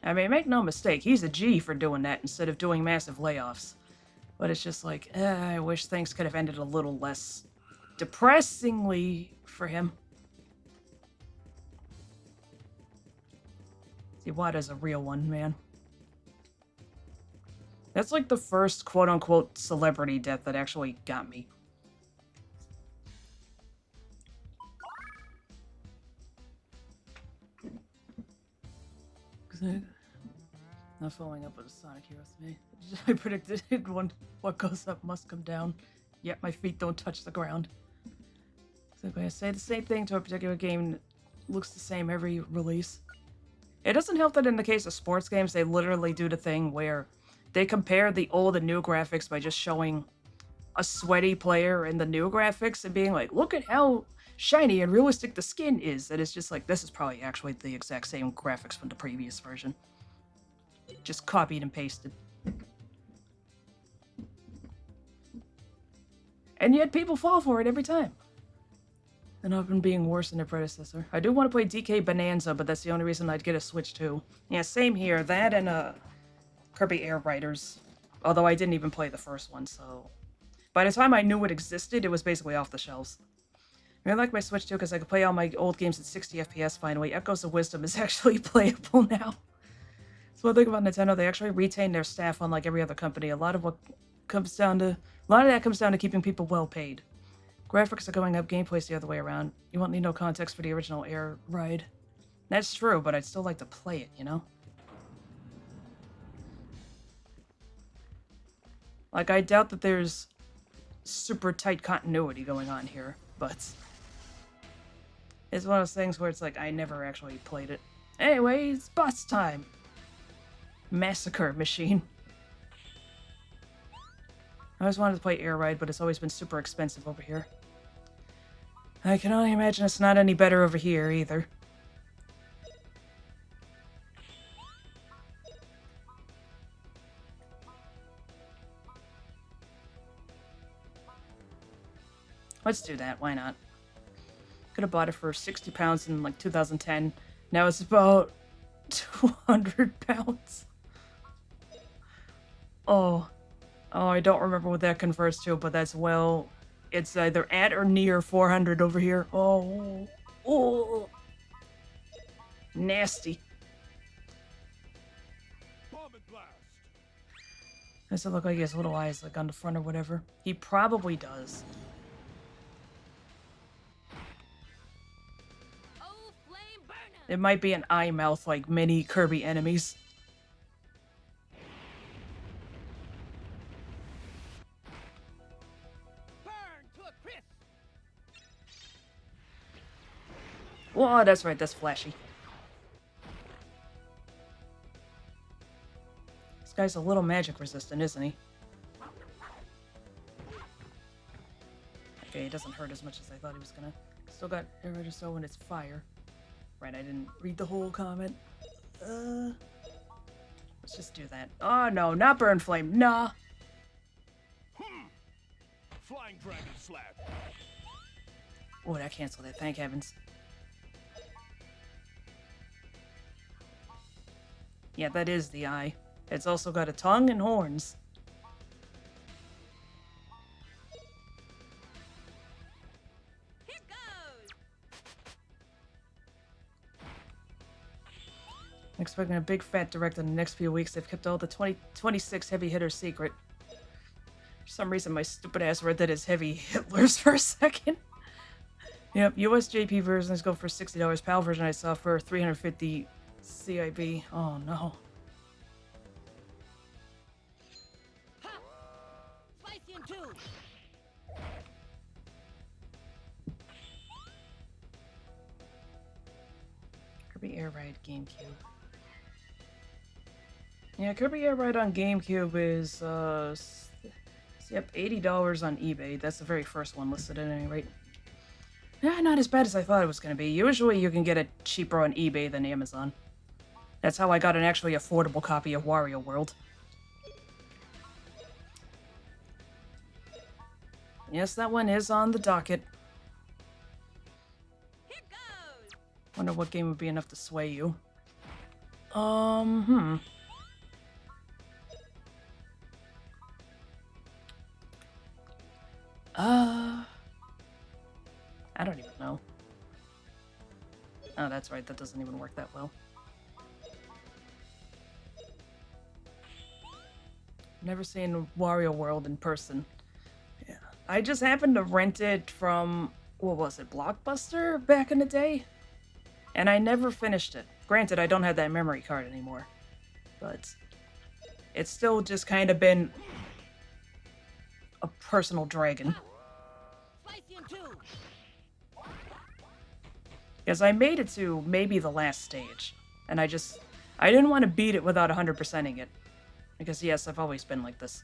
I mean, make no mistake, he's a G for doing that instead of doing massive layoffs. But it's just like, I wish things could have ended a little less depressingly for him. Iwata's a real one, man. That's like the first quote-unquote celebrity death that actually got me. Not following up with a Sonic Heroes to me. I predicted what goes up must come down, yet my feet don't touch the ground. Exactly, I say the same thing to a particular game, looks the same every release. It doesn't help that in the case of sports games, they literally do the thing where they compare the old and new graphics by just showing a sweaty player in the new graphics and being like, look at how shiny and realistic the skin is. And it's just like, this is probably actually the exact same graphics from the previous version. Just copied and pasted. And yet people fall for it every time. and often being worse than their predecessor. I do want to play DK Bonanza, but that's the only reason I'd get a Switch too. Yeah, same here. That and Kirby Air Riders. Although I didn't even play the first one, so... By the time I knew it existed, it was basically off the shelves. I really like my Switch too, because I can play all my old games at 60 FPS finally. Echoes of Wisdom is actually playable now. So one thing about Nintendo, they actually retain their staff unlike every other company. A lot of that comes down to keeping people well paid. Graphics are going up, gameplay's the other way around. You won't need no context for the original Air ride. That's true, but I'd still like to play it, you know? Like, I doubt that there's super tight continuity going on here, but... It's one of those things where it's like, I never actually played it. Anyway, it's boss time! Massacre Machine. I always wanted to play Air Ride, but it's always been super expensive over here. I can only imagine it's not any better over here, either. Let's do that, why not? Could have bought it for 60 pounds in, like, 2010. Now it's about 200 pounds. Oh, I don't remember what that converts to, but that's, well, it's either at or near 400 over here. Oh, nasty. Bomb and blast. Does it look like he has little eyes, like, on the front or whatever? He probably does. Oh, flame burner! It might be an eye mouth like many Kirby enemies. Burn to a crisp! Whoa, that's right, that's flashy. This guy's a little magic resistant, isn't he? Okay, he doesn't hurt as much as I thought he was gonna. Still got Air so when it's fire. Right, I didn't read the whole comment. Let's just do that. Oh no, not burn flame, nah. Flying dragon slap. Oh, that canceled it, thank heavens. Yeah, that is the eye. It's also got a tongue and horns. Here goes! I'm expecting a big fat direct in the next few weeks. They've kept all the 26 heavy hitters secret. For some reason, my stupid ass read that as heavy Hitlers for a second. Yep, US JP versions go for $60. PAL version I saw for 350 CIB. Oh no. Ha! Slice you in two! Kirby Air Ride GameCube. Yeah, Kirby Air Ride on GameCube is, yep, $80 on eBay. That's the very first one listed at any rate. Yeah, not as bad as I thought it was going to be. Usually you can get it cheaper on eBay than Amazon. That's how I got an actually affordable copy of Wario World. Yes, that one is on the docket. Here goes! Wonder what game would be enough to sway you. I don't even know. Oh, that's right, that doesn't even work that well. Never seen Wario World in person. Yeah. I just happened to rent it from, what was it, Blockbuster back in the day? And I never finished it. Granted, I don't have that memory card anymore. But it's still just kind of been a personal dragon. Slice you in two! Because I made it to maybe the last stage. And I didn't want to beat it without 100%ing it. Because yes, I've always been like this.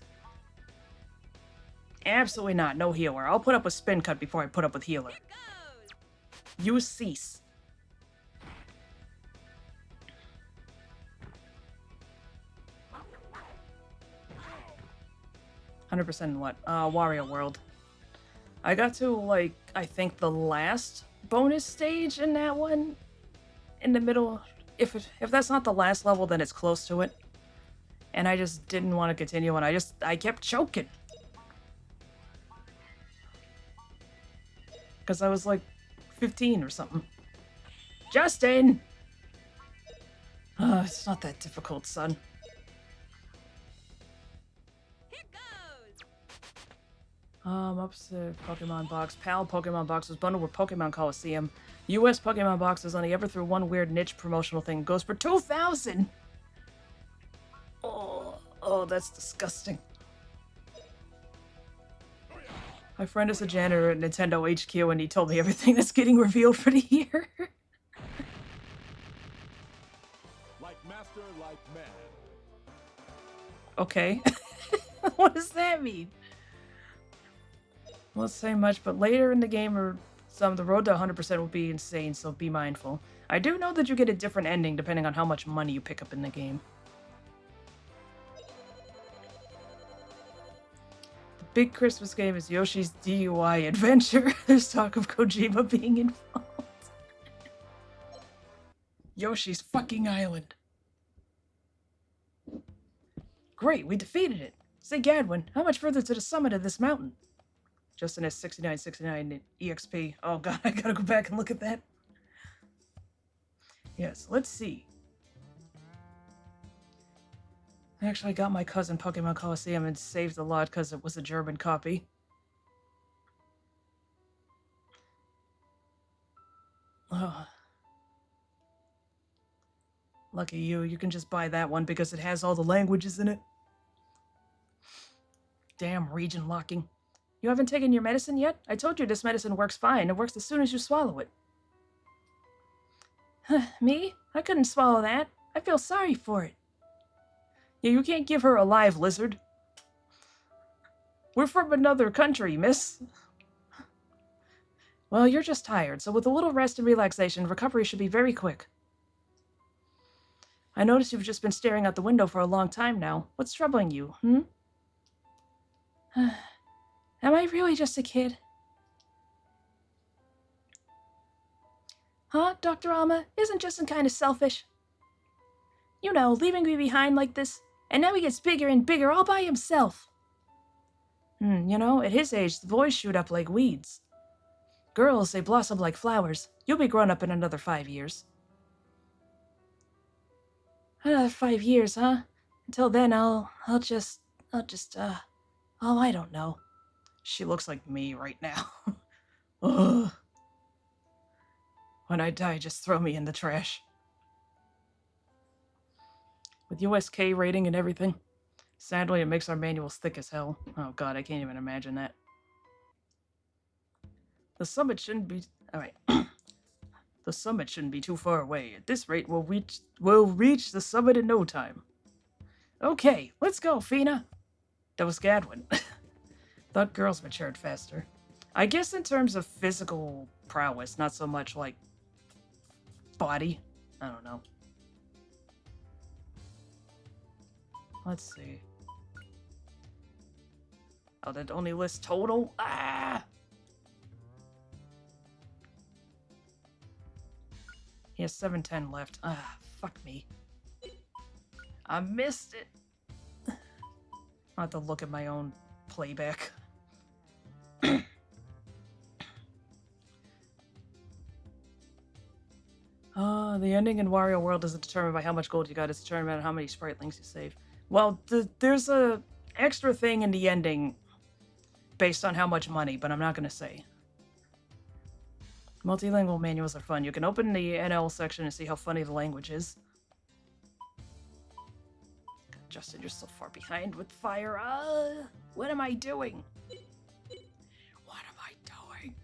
Absolutely not, no healer. I'll put up with spin cut before I put up with healer. Here goes! You cease. $100% in what? Wario World. I got to, like, I think the last bonus stage in that one. In the middle. If that's not the last level, then it's close to it. And I just didn't want to continue, and I kept choking. Because I was like 15 or something. Justin! It's not that difficult, son. Here goes. Opposite Pokemon Box. PAL Pokemon Box was bundled with Pokemon Coliseum. US Pokemon Box is only ever through one weird niche promotional thing. Goes for 2,000! Oh, that's disgusting. My friend is a janitor at Nintendo HQ, and he told me everything that's getting revealed for the year. Like master, like man. Okay. What does that mean? Won't say much, but later in the game or the road to 100% will be insane, so be mindful. I do know that you get a different ending depending on how much money you pick up in the game. The big Christmas game is Yoshi's DUI Adventure. There's talk of Kojima being involved. Yoshi's fucking island. Great, we defeated it. Say, Gadwin, how much further to the summit of this mountain? Justin has 6969 EXP. Oh god, I gotta go back and look at that. Yes, let's see. Actually, I got my cousin Pokemon Coliseum and saved a lot because it was a German copy. Oh. Lucky you, you can just buy that one because it has all the languages in it. Damn, region locking. You haven't taken your medicine yet? I told you this medicine works fine. It works as soon as you swallow it. Me? I couldn't swallow that. I feel sorry for it. Yeah, you can't give her a live lizard. We're from another country, miss. Well, you're just tired, so with a little rest and relaxation, recovery should be very quick. I noticed you've just been staring out the window for a long time now. What's troubling you, Am I really just a kid? Huh, Dr. Alma? Isn't Justin kind of selfish? You know, leaving me behind like this, and now he gets bigger and bigger all by himself. You know, at his age, the boys shoot up like weeds. Girls, they blossom like flowers. You'll be grown up in another 5 years. Another 5 years, huh? Until then, oh, I don't know. She looks like me right now. Ugh. When I die, just throw me in the trash. With USK rating and everything. Sadly, it makes our manuals thick as hell. Oh god, I can't even imagine that. The summit shouldn't be... Alright. The summit shouldn't be too far away. At this rate, we'll reach the summit in no time. Okay, let's go, Fina. That was Gadwin. Thought girls matured faster. I guess in terms of physical prowess, not so much like body. I don't know. Let's see. Oh, that only lists total? Ah! He has 710 left. Ah, fuck me. I missed it. I'll have to look at my own playback. The ending in Wario World isn't determined by how much gold you got, it's determined by how many Spritelings you saved. Well, there's a extra thing in the ending based on how much money, but I'm not going to say. Multilingual manuals are fun. You can open the NL section and see how funny the language is. God, Justin, you're so far behind with fire. What am I doing? What am I doing?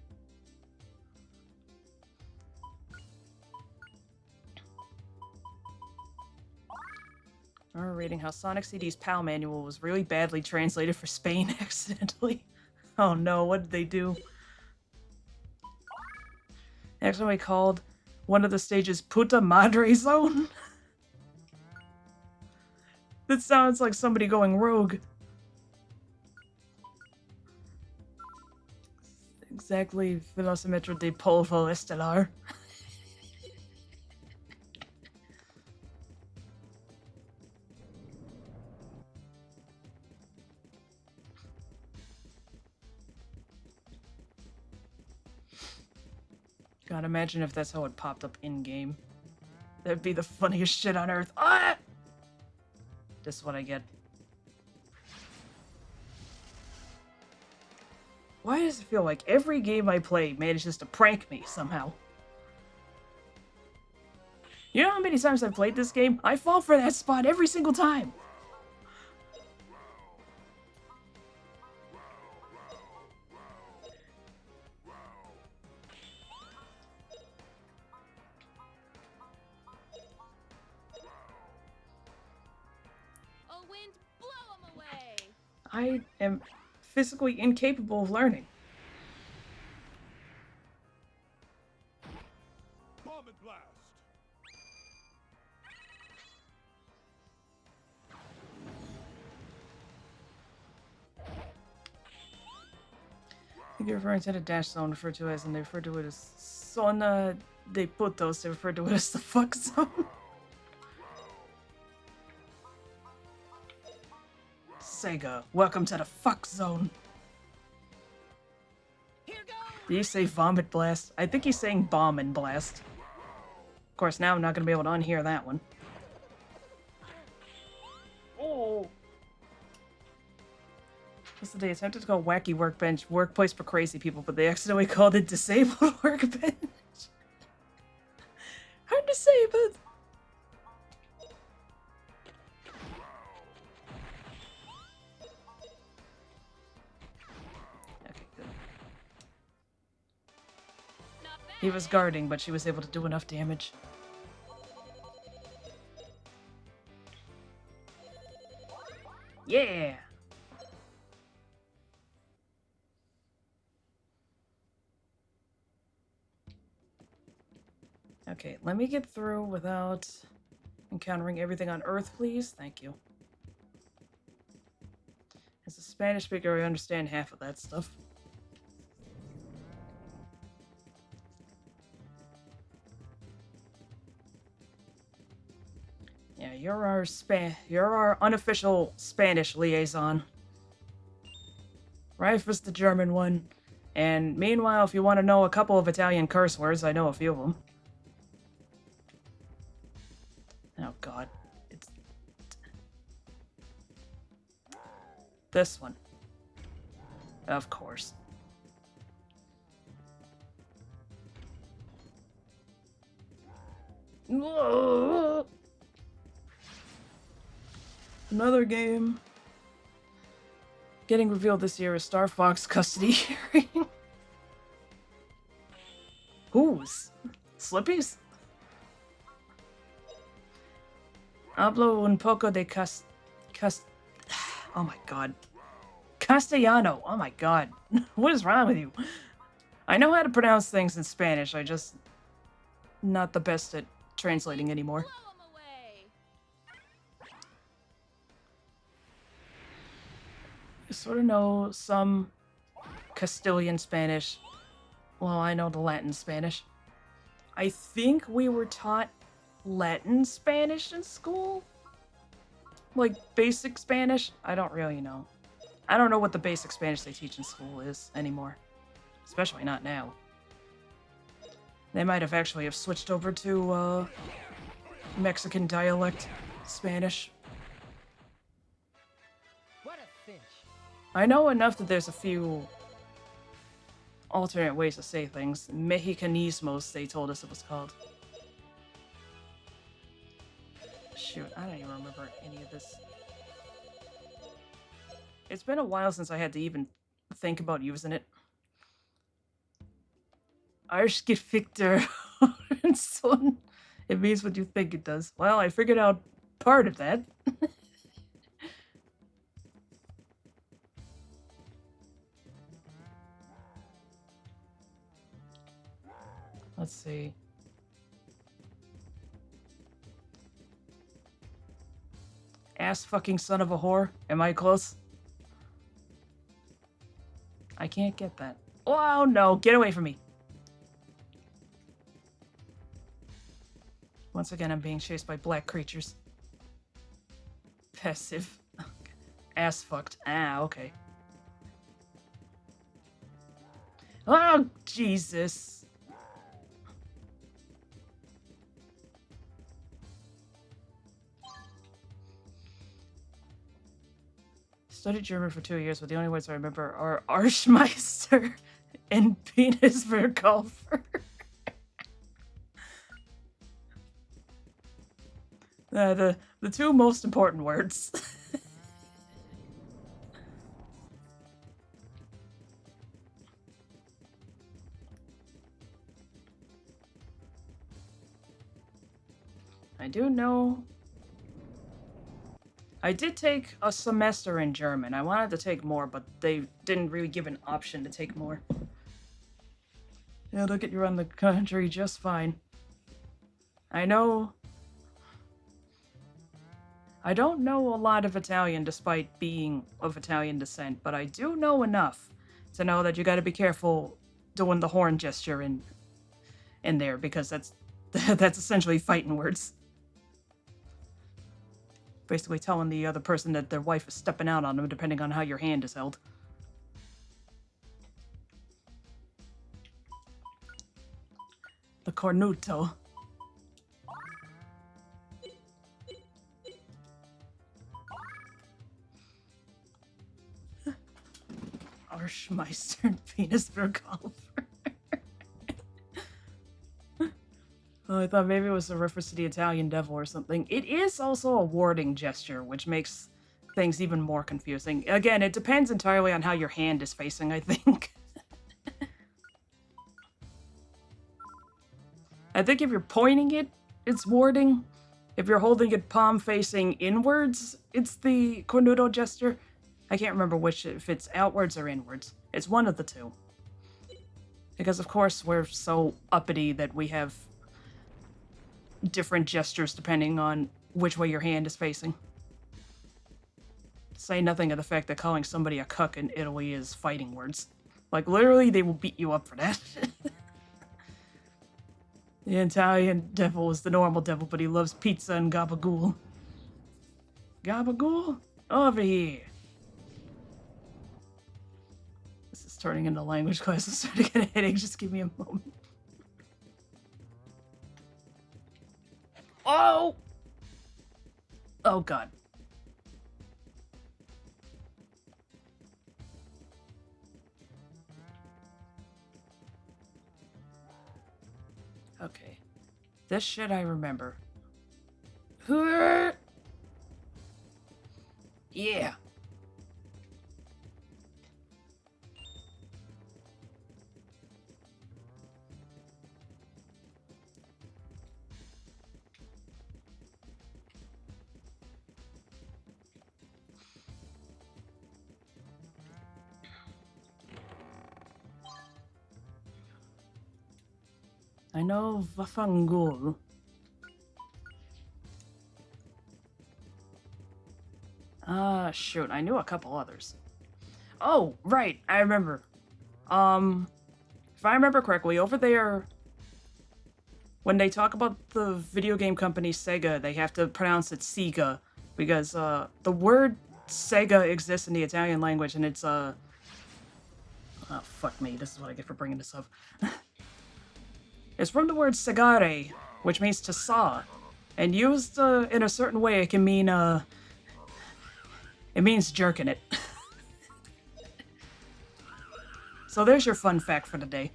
I remember reading how Sonic CD's PAL manual was really badly translated for Spain accidentally. Oh no, what did they do? Next one we called one of the stages Puta Madre Zone. That sounds like somebody going rogue. exactly Velocimeter de Polvo Estelar. God, imagine if that's how it popped up in-game. That'd be the funniest shit on earth. Ah! This is what I get. Why does it feel like every game I play manages to prank me somehow? You know how many times I've played this game? I fall for that spot every single time. Oh, wind, blow 'em away! I am physically incapable of learning. Bomb and blast. I think you're referring to the dash zone referred to as, and they refer to it as Zona de Putos. They refer to it as the fuck zone. Sega, welcome to the fuck zone. Here goes! Did you say vomit blast? I think he's saying bomb and blast. Of course, now I'm not going to be able to unhear that one. Oh! They attempted to call Wacky Workbench Workplace for Crazy People, but they accidentally called it Disabled Workbench. Hard to say, but... Okay, good. Not bad. He was guarding, but she was able to do enough damage. Yeah! Okay, let me get through without encountering everything on Earth, please. Thank you. As a Spanish speaker, I understand half of that stuff. Yeah, you're our unofficial Spanish liaison. Rife is the German one. And meanwhile, if you want to know a couple of Italian curse words, I know a few of them. Oh god. It's... this one. Of course. Another game. Getting revealed this year is Star Fox Custody Hearing. Whose? Slippy's? Hablo un poco de oh my god. Castellano. Oh my god. What is wrong with you? I know how to pronounce things in Spanish. I just not the best at translating anymore. Blow 'em away! I sort of know some Castilian Spanish. Well, I know the Latin Spanish. I think we were taught Latin Spanish in school? Like, basic Spanish? I don't really know. I don't know what the basic Spanish they teach in school is anymore. Especially not now. They might have actually have switched over to, Mexican dialect Spanish. What a cinch! I know enough that there's a few alternate ways to say things. Mexicanismos, they told us it was called. Shoot, I don't even remember any of this. It's been a while since I had to even think about using it. Arschgefickter son. It means what you think it does. Well, I figured out part of that. Let's see. Ass fucking son of a whore. Am I close? I can't get that. Oh no, get away from me. Once again, I'm being chased by black creatures. Passive. Ass fucked. Ah, okay. Oh, Jesus. Studied German for 2 years, but the only words I remember are Arschmeister and Penisverkäufer. The two most important words. I do know. I did take a semester in German. I wanted to take more, but they didn't really give an option to take more. Yeah, they'll get you around the country just fine. I know. I don't know a lot of Italian despite being of Italian descent, but I do know enough to know that you gotta be careful doing the horn gesture in there, because that's that's essentially fighting words. Basically telling the other person that their wife is stepping out on them depending on how your hand is held. The cornuto. Arschmeister and Penisverkäufer. Oh, I thought maybe it was a reference to the Italian devil or something. It is also a warding gesture, which makes things even more confusing. Again, it depends entirely on how your hand is facing, I think. I think if you're pointing it, it's warding. If you're holding it palm facing inwards, it's the cornuto gesture. I can't remember which, if it's outwards or inwards. It's one of the two. Because, of course, we're so uppity that we have different gestures depending on which way your hand is facing. Say nothing of the fact that calling somebody a cuck in Italy is fighting words. Like, literally, they will beat you up for that. The Italian devil is the normal devil, but he loves pizza and gabagool. Gabagool? Over here. This is turning into language class. I'm starting to get a headache. Just give me a moment. Oh! Oh, God. Okay. This shit I remember. Yeah. I know Vafangul. Shoot, I knew a couple others. Oh, right, I remember. If I remember correctly, over there, when they talk about the video game company Sega, they have to pronounce it Sega, because, the word Sega exists in the Italian language, and it's, oh, fuck me, this is what I get for bringing this up. It's from the word segare, which means to saw, and used, in a certain way, it can mean, it means jerking it. So there's your fun fact for the day.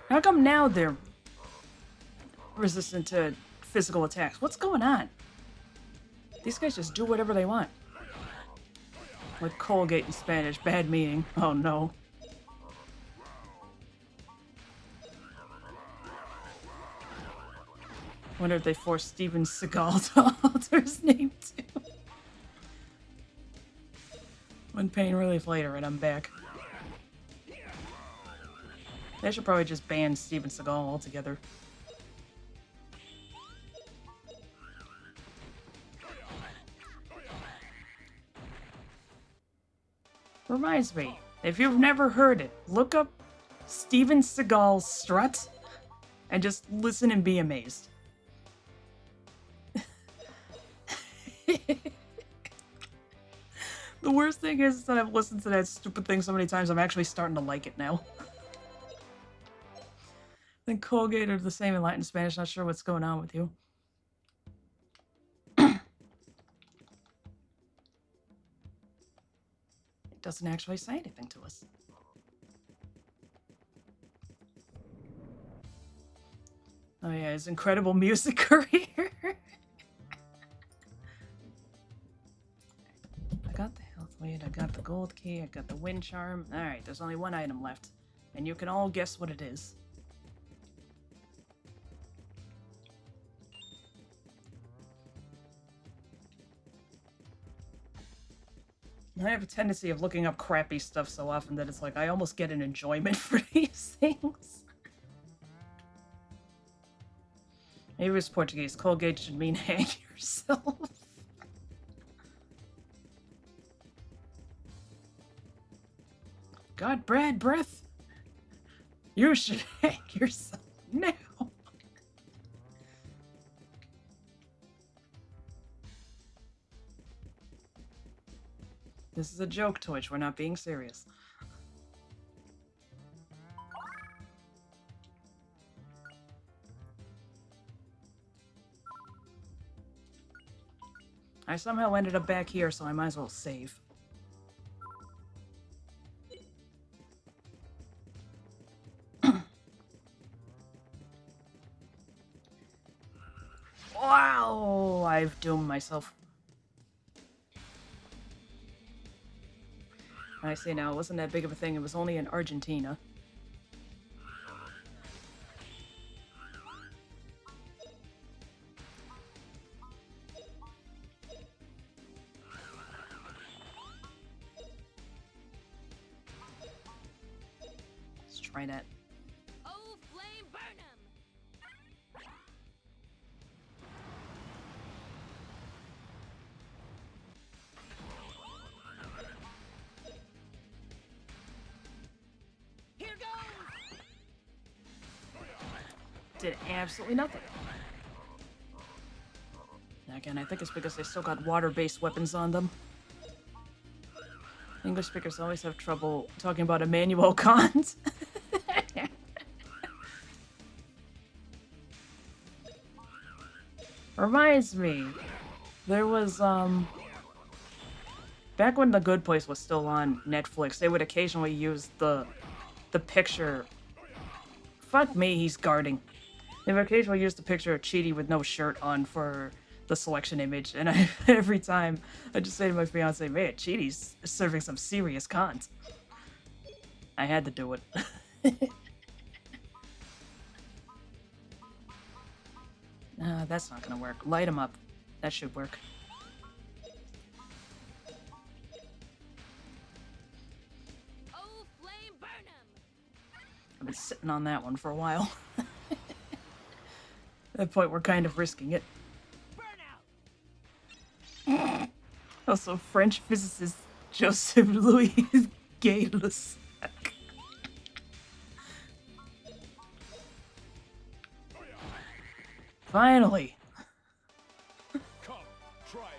How come now they're resistant to physical attacks? What's going on? These guys just do whatever they want. Like Colgate in Spanish, bad meaning. Oh no. Wonder if they forced Steven Seagal to alter his name too. One pain relief later and I'm back. They should probably just ban Steven Seagal altogether. Reminds me, if you've never heard it, look up Steven Seagal's strut and just listen and be amazed. The worst thing is that I've listened to that stupid thing so many times, I'm actually starting to like it now. I think Colgate are the same in Latin and Spanish, not sure what's going on with you. It doesn't actually say anything to us. Oh yeah, his incredible music career. I got the health weight, I got the gold key, I got the wind charm. Alright, there's only one item left. And you can all guess what it is. I have a tendency of looking up crappy stuff so often that it's like I almost get an enjoyment for these things. Maybe it's Portuguese. Colgate should mean hang yourself. God, Brad, breath. You should hang yourself now. This is a joke, Twitch. We're not being serious. I somehow ended up back here, so I might as well save. Wow! I've doomed myself. I say now, it wasn't that big of a thing. It was only in Argentina. Let's try that. Oh, flame burn 'em! Here goes! Did absolutely nothing. Again, I think it's because they still got water-based weapons on them. English speakers always have trouble talking about Immanuel Kant. Reminds me, there was, back when The Good Place was still on Netflix, they would occasionally use the picture. Fuck me, he's guarding. They would occasionally use the picture of Chidi with no shirt on for the selection image, and every time I just say to my fiance, man, Chidi's serving some serious cons. I had to do it. That's not gonna work. Light him up. That should work. Oh, flame burn 'em! I've been sitting on that one for a while. At that point, we're kind of risking it. Burn out! Also, French physicist Joseph Louis Gay-Lussac. Finally! Come, try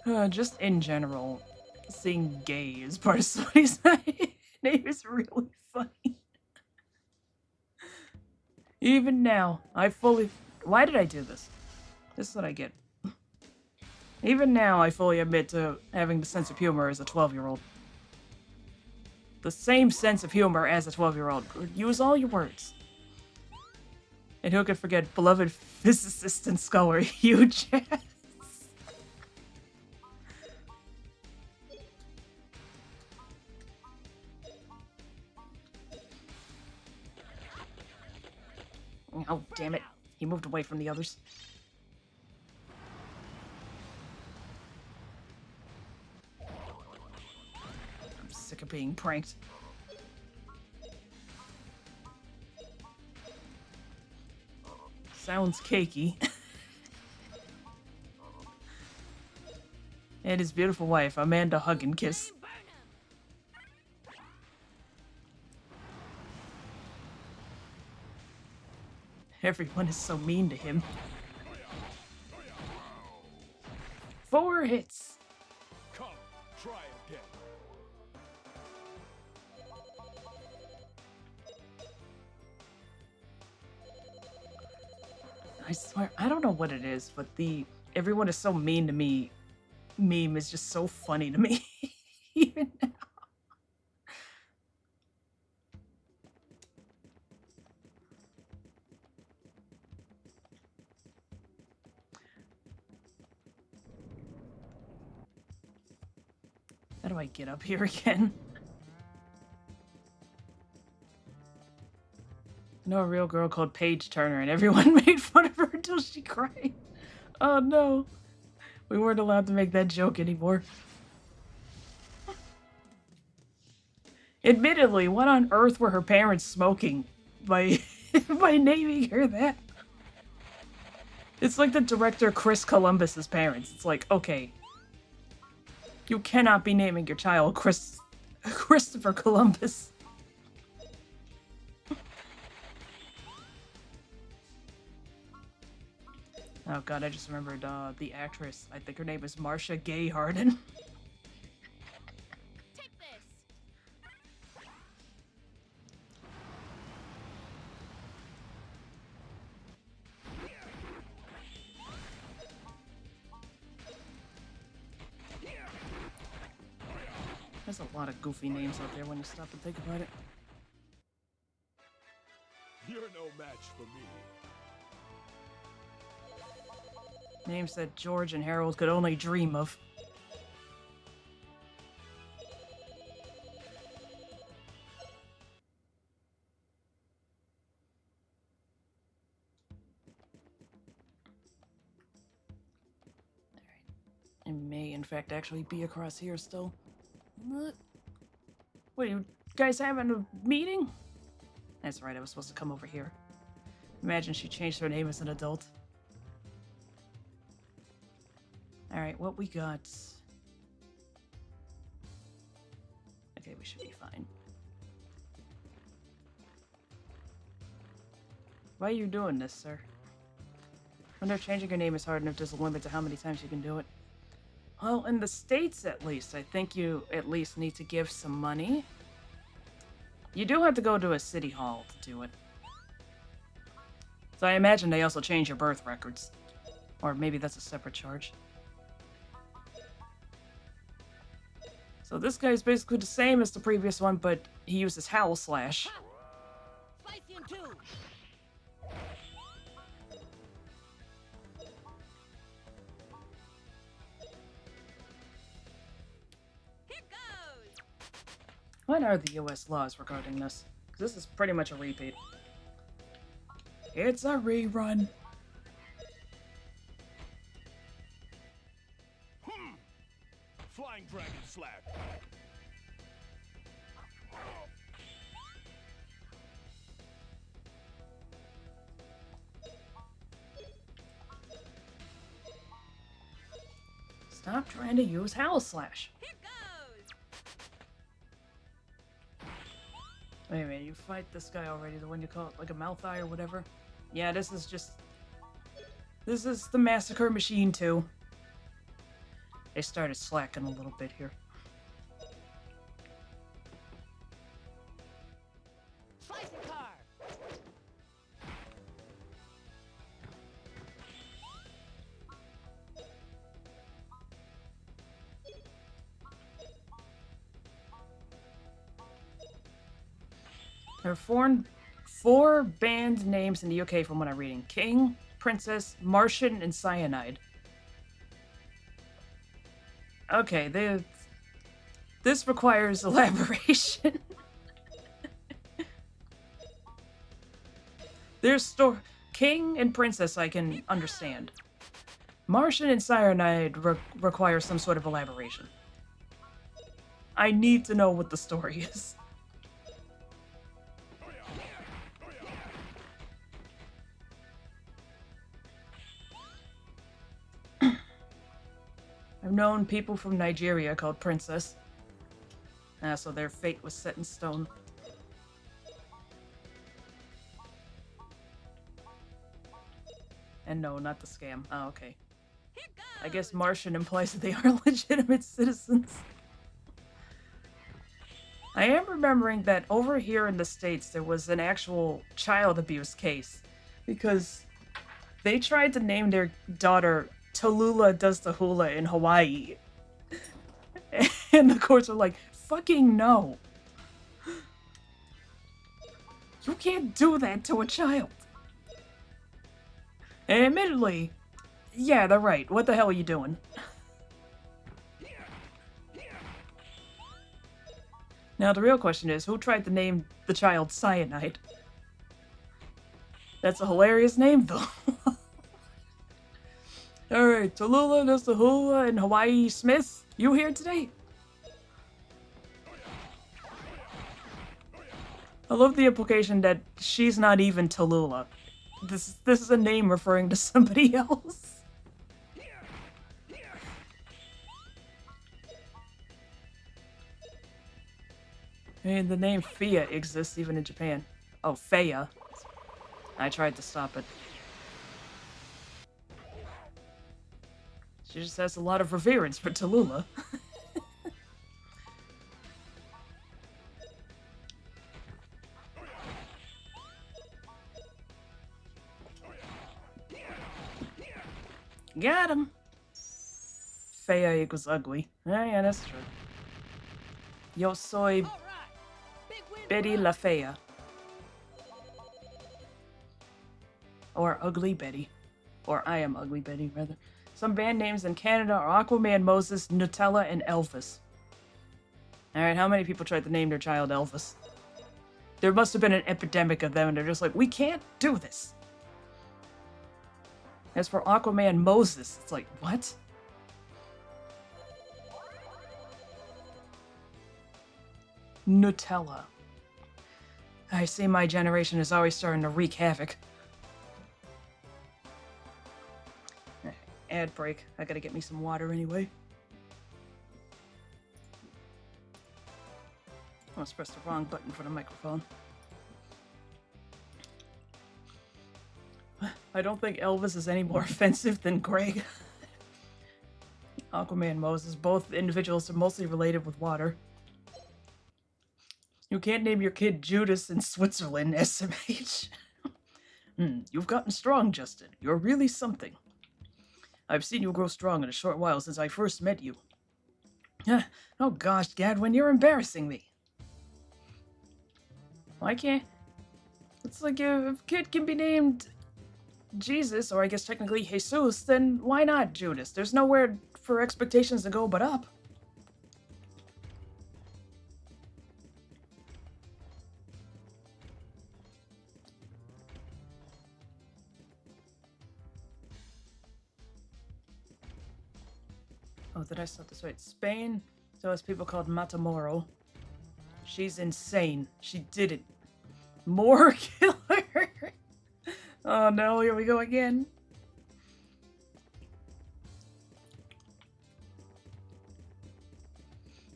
again. Just in general, seeing gay as part of somebody's name is really funny. Even now, I fully... Why did I do this? This is what I get. Even now, I fully admit to having the sense of humor as a 12-year-old. The same sense of humor as a 12-year-old. Use all your words. And who could forget beloved physicist and scholar Hugh Jass? Oh, damn it. He moved away from the others. sick of being pranked. Sounds cakey. And his beautiful wife, Amanda hug and kiss. Everyone is so mean to him. 4 hits. Come, try again. I swear, I don't know what it is, but the everyone is so mean to me meme is just so funny to me. Even now. How do I get up here again? I know a real girl called Paige Turner, and everyone made fun of her until she cried. Oh no. We weren't allowed to make that joke anymore. Admittedly, what on earth were her parents smoking by by naming her that? It's like the director Chris Columbus's parents. It's like, okay, you cannot be naming your child Christopher Columbus. Oh god, I just remembered the actress. I think her name is Marcia Gay Harden. Take this. There's a lot of goofy names out there when you stop and think about it. You're no match for me. Names that George and Harold could only dream of. Alright. I may, in fact, actually be across here still. What? What, are you guys having a meeting? That's right, I was supposed to come over here. Imagine she changed her name as an adult. Alright, what we got? Okay, we should be fine. Why are you doing this, sir? Wonder if changing your name is hard enough there's a limit to how many times you can do it. Well, in the States at least, I think you at least need to give some money. You do have to go to a city hall to do it. So I imagine they also change your birth records. Or maybe that's a separate charge. So this guy is basically the same as the previous one, but he uses Howl Slash. Slice you in two. Here goes. What are the US laws regarding this? 'Cause this is pretty much a repeat. It's a rerun. Flying Dragon Slap. Stop trying to use Howl Slash. Here goes. Wait a minute, you fight this guy already, the one you call it like a mouth eye or whatever? Yeah, this is the Massacre Machine too. They started slacking a little bit here. Slice the car. There are four band names in the UK from what I'm reading. King, Princess, Martian, and Cyanide. Okay, this requires elaboration. There's King and Princess I can understand. Martian and Cyanide require some sort of elaboration. I need to know what the story is. I've known people from Nigeria called Princess. So their fate was set in stone. And no, not the scam. Oh, okay. I guess Martian implies that they are legitimate citizens. I am remembering that over here in the States there was an actual child abuse case because they tried to name their daughter Tallulah Does the Hula in Hawaii. And the courts are like, fucking no. You can't do that to a child. And admittedly, yeah, they're right. What the hell are you doing? Now the real question is, who tried to name the child Cyanide? That's a hilarious name, though. Alright, Tallulah Does the Hula and Hawaii Smith, you here today? I love the implication that she's not even Tallulah. This is a name referring to somebody else. And the name Fia exists even in Japan. Oh, Feya. I tried to stop it. She just has a lot of reverence for Tallulah. Got him! Feya equals ugly. Yeah, that's true. Yo soy Betty La Fea. Or Ugly Betty. Or I am Ugly Betty, rather. Some band names in Canada are Aquaman, Moses, Nutella, and Elvis. Alright, how many people tried to name their child Elvis? There must have been an epidemic of them, and they're just like, we can't do this. As for Aquaman Moses, it's like, what? Nutella. I see my generation is always starting to wreak havoc. Ad break. I gotta get me some water anyway. I almost pressed the wrong button for the microphone. I don't think Elvis is any more offensive than Greg. Aquaman and Moses, both individuals are mostly related with water. You can't name your kid Judas in Switzerland, SMH. You've gotten strong, Justin. You're really something. I've seen you grow strong in a short while since I first met you. Oh gosh, Gadwin, you're embarrassing me. Why can't... It's like if a kid can be named Jesus, or I guess technically Jesus, then why not Judas? There's nowhere for expectations to go but up. Oh, did I start this right? Spain, so has people called Matamoro. She's insane. She did it. More killer. Oh no, here we go again.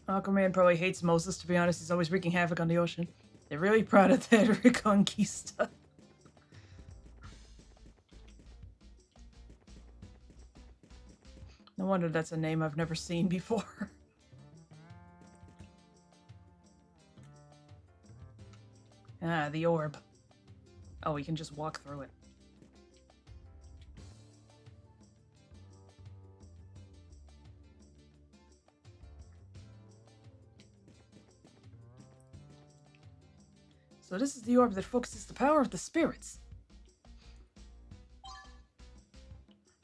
Aquaman probably hates Moses, to be honest. He's always wreaking havoc on the ocean. They're really proud of that Reconquista. No wonder that's a name I've never seen before. Ah, the orb. Oh, we can just walk through it. So this is the orb that focuses the power of the spirits.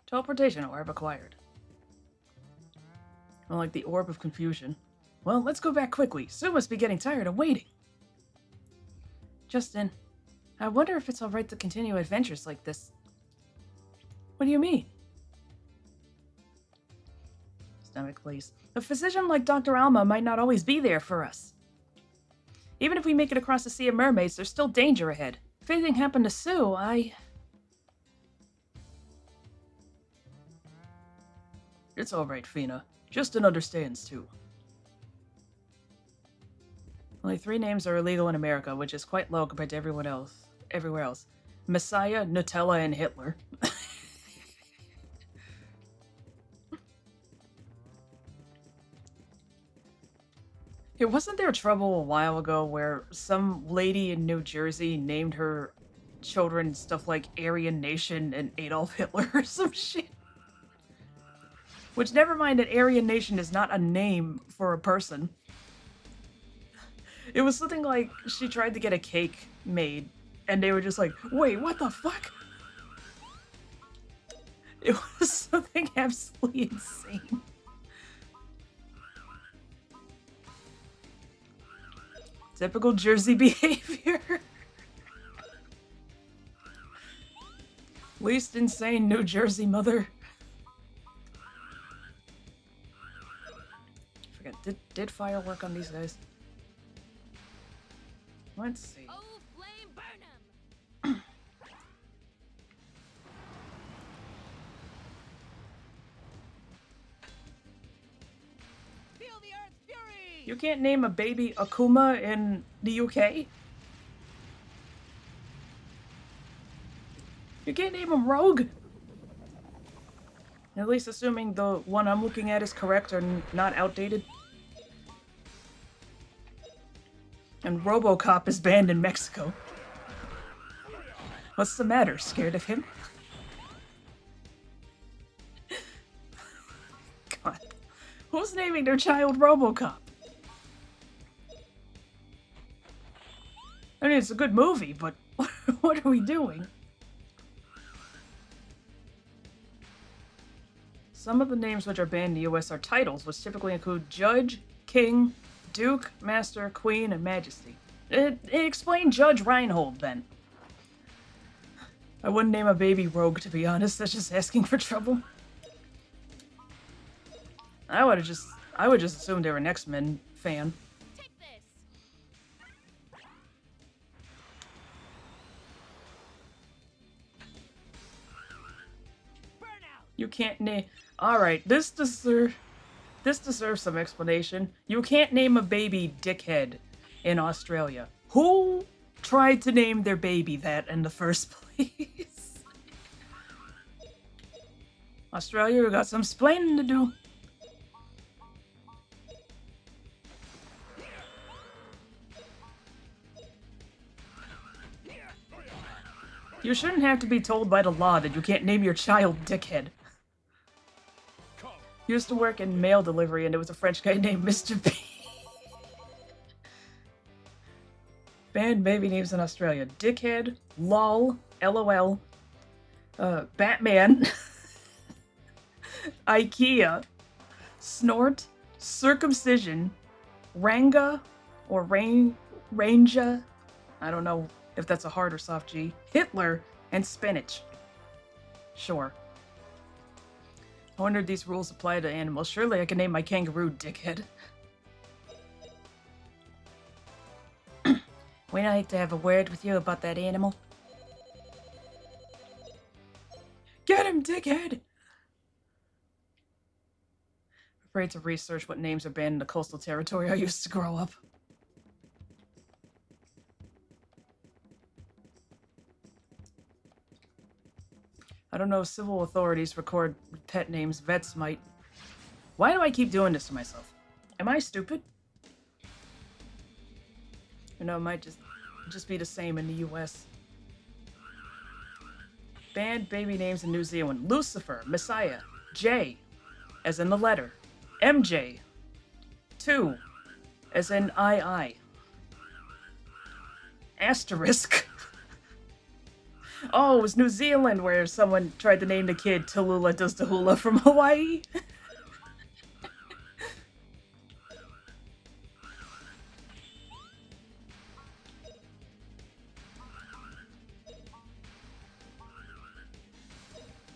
Teleportation orb acquired. Unlike the orb of confusion. Well, let's go back quickly. Sue must be getting tired of waiting. Justin, I wonder if it's alright to continue adventures like this. What do you mean? academic place. A physician like Dr. Alma might not always be there for us. Even if we make it across the Sea of Mermaids, there's still danger ahead. If anything happened to Sue, It's alright, Fina. Justin understands, too. Only 3 names are illegal in America, which is quite low compared to everywhere else. Messiah, Nutella, and Hitler. Here, wasn't there trouble a while ago where some lady in New Jersey named her children stuff like Aryan Nation and Adolf Hitler or some shit? Which, never mind that Aryan Nation is not a name for a person. It was something like she tried to get a cake made, and they were just like, wait, what the fuck? It was something absolutely insane. Typical Jersey behavior. Least insane New Jersey mother. I forget, did fire work on these guys? Let's see. Oh, flame burn 'em! Feel the earth's fury! You can't name a baby Akuma in the UK? You can't name him Rogue? At least assuming the one I'm looking at is correct or not outdated. And RoboCop is banned in Mexico. What's the matter? Scared of him? God. Who's naming their child RoboCop? I mean, it's a good movie, but what are we doing? Some of the names which are banned in the US are titles, which typically include Judge, King, Duke, Master, Queen, and Majesty. Explain Judge Reinhold, then. I wouldn't name a baby Rogue, to be honest. That's just asking for trouble. I would just assume they were an X-Men fan. Take this! Burnout! You can't name... Alright, this deserves some explanation. You can't name a baby Dickhead in Australia. Who tried to name their baby that in the first place? Australia, we got some splaining to do. You shouldn't have to be told by the law that you can't name your child Dickhead. Used to work in mail delivery, and there was a French guy named Mr. B. Banned baby names in Australia. Dickhead, LOL, LOL, Batman, IKEA, Snort, Circumcision, Ranga, or Ranga, I don't know if that's a hard or soft G, Hitler, and Spinach. Sure. I wonder if these rules apply to animals. Surely I can name my kangaroo Dickhead. We'd like to have a word with you about that animal. Get him, Dickhead! Afraid to research what names are banned in the coastal territory I used to grow up. I don't know if civil authorities record pet names. Vets might. Why do I keep doing this to myself? Am I stupid? You know, it might just be the same in the US. Banned baby names in New Zealand. Lucifer, Messiah, J, as in the letter. MJ, 2, as in II. Asterisk. Oh, it was New Zealand where someone tried to name the kid Tallulah Does the Hula from Hawaii.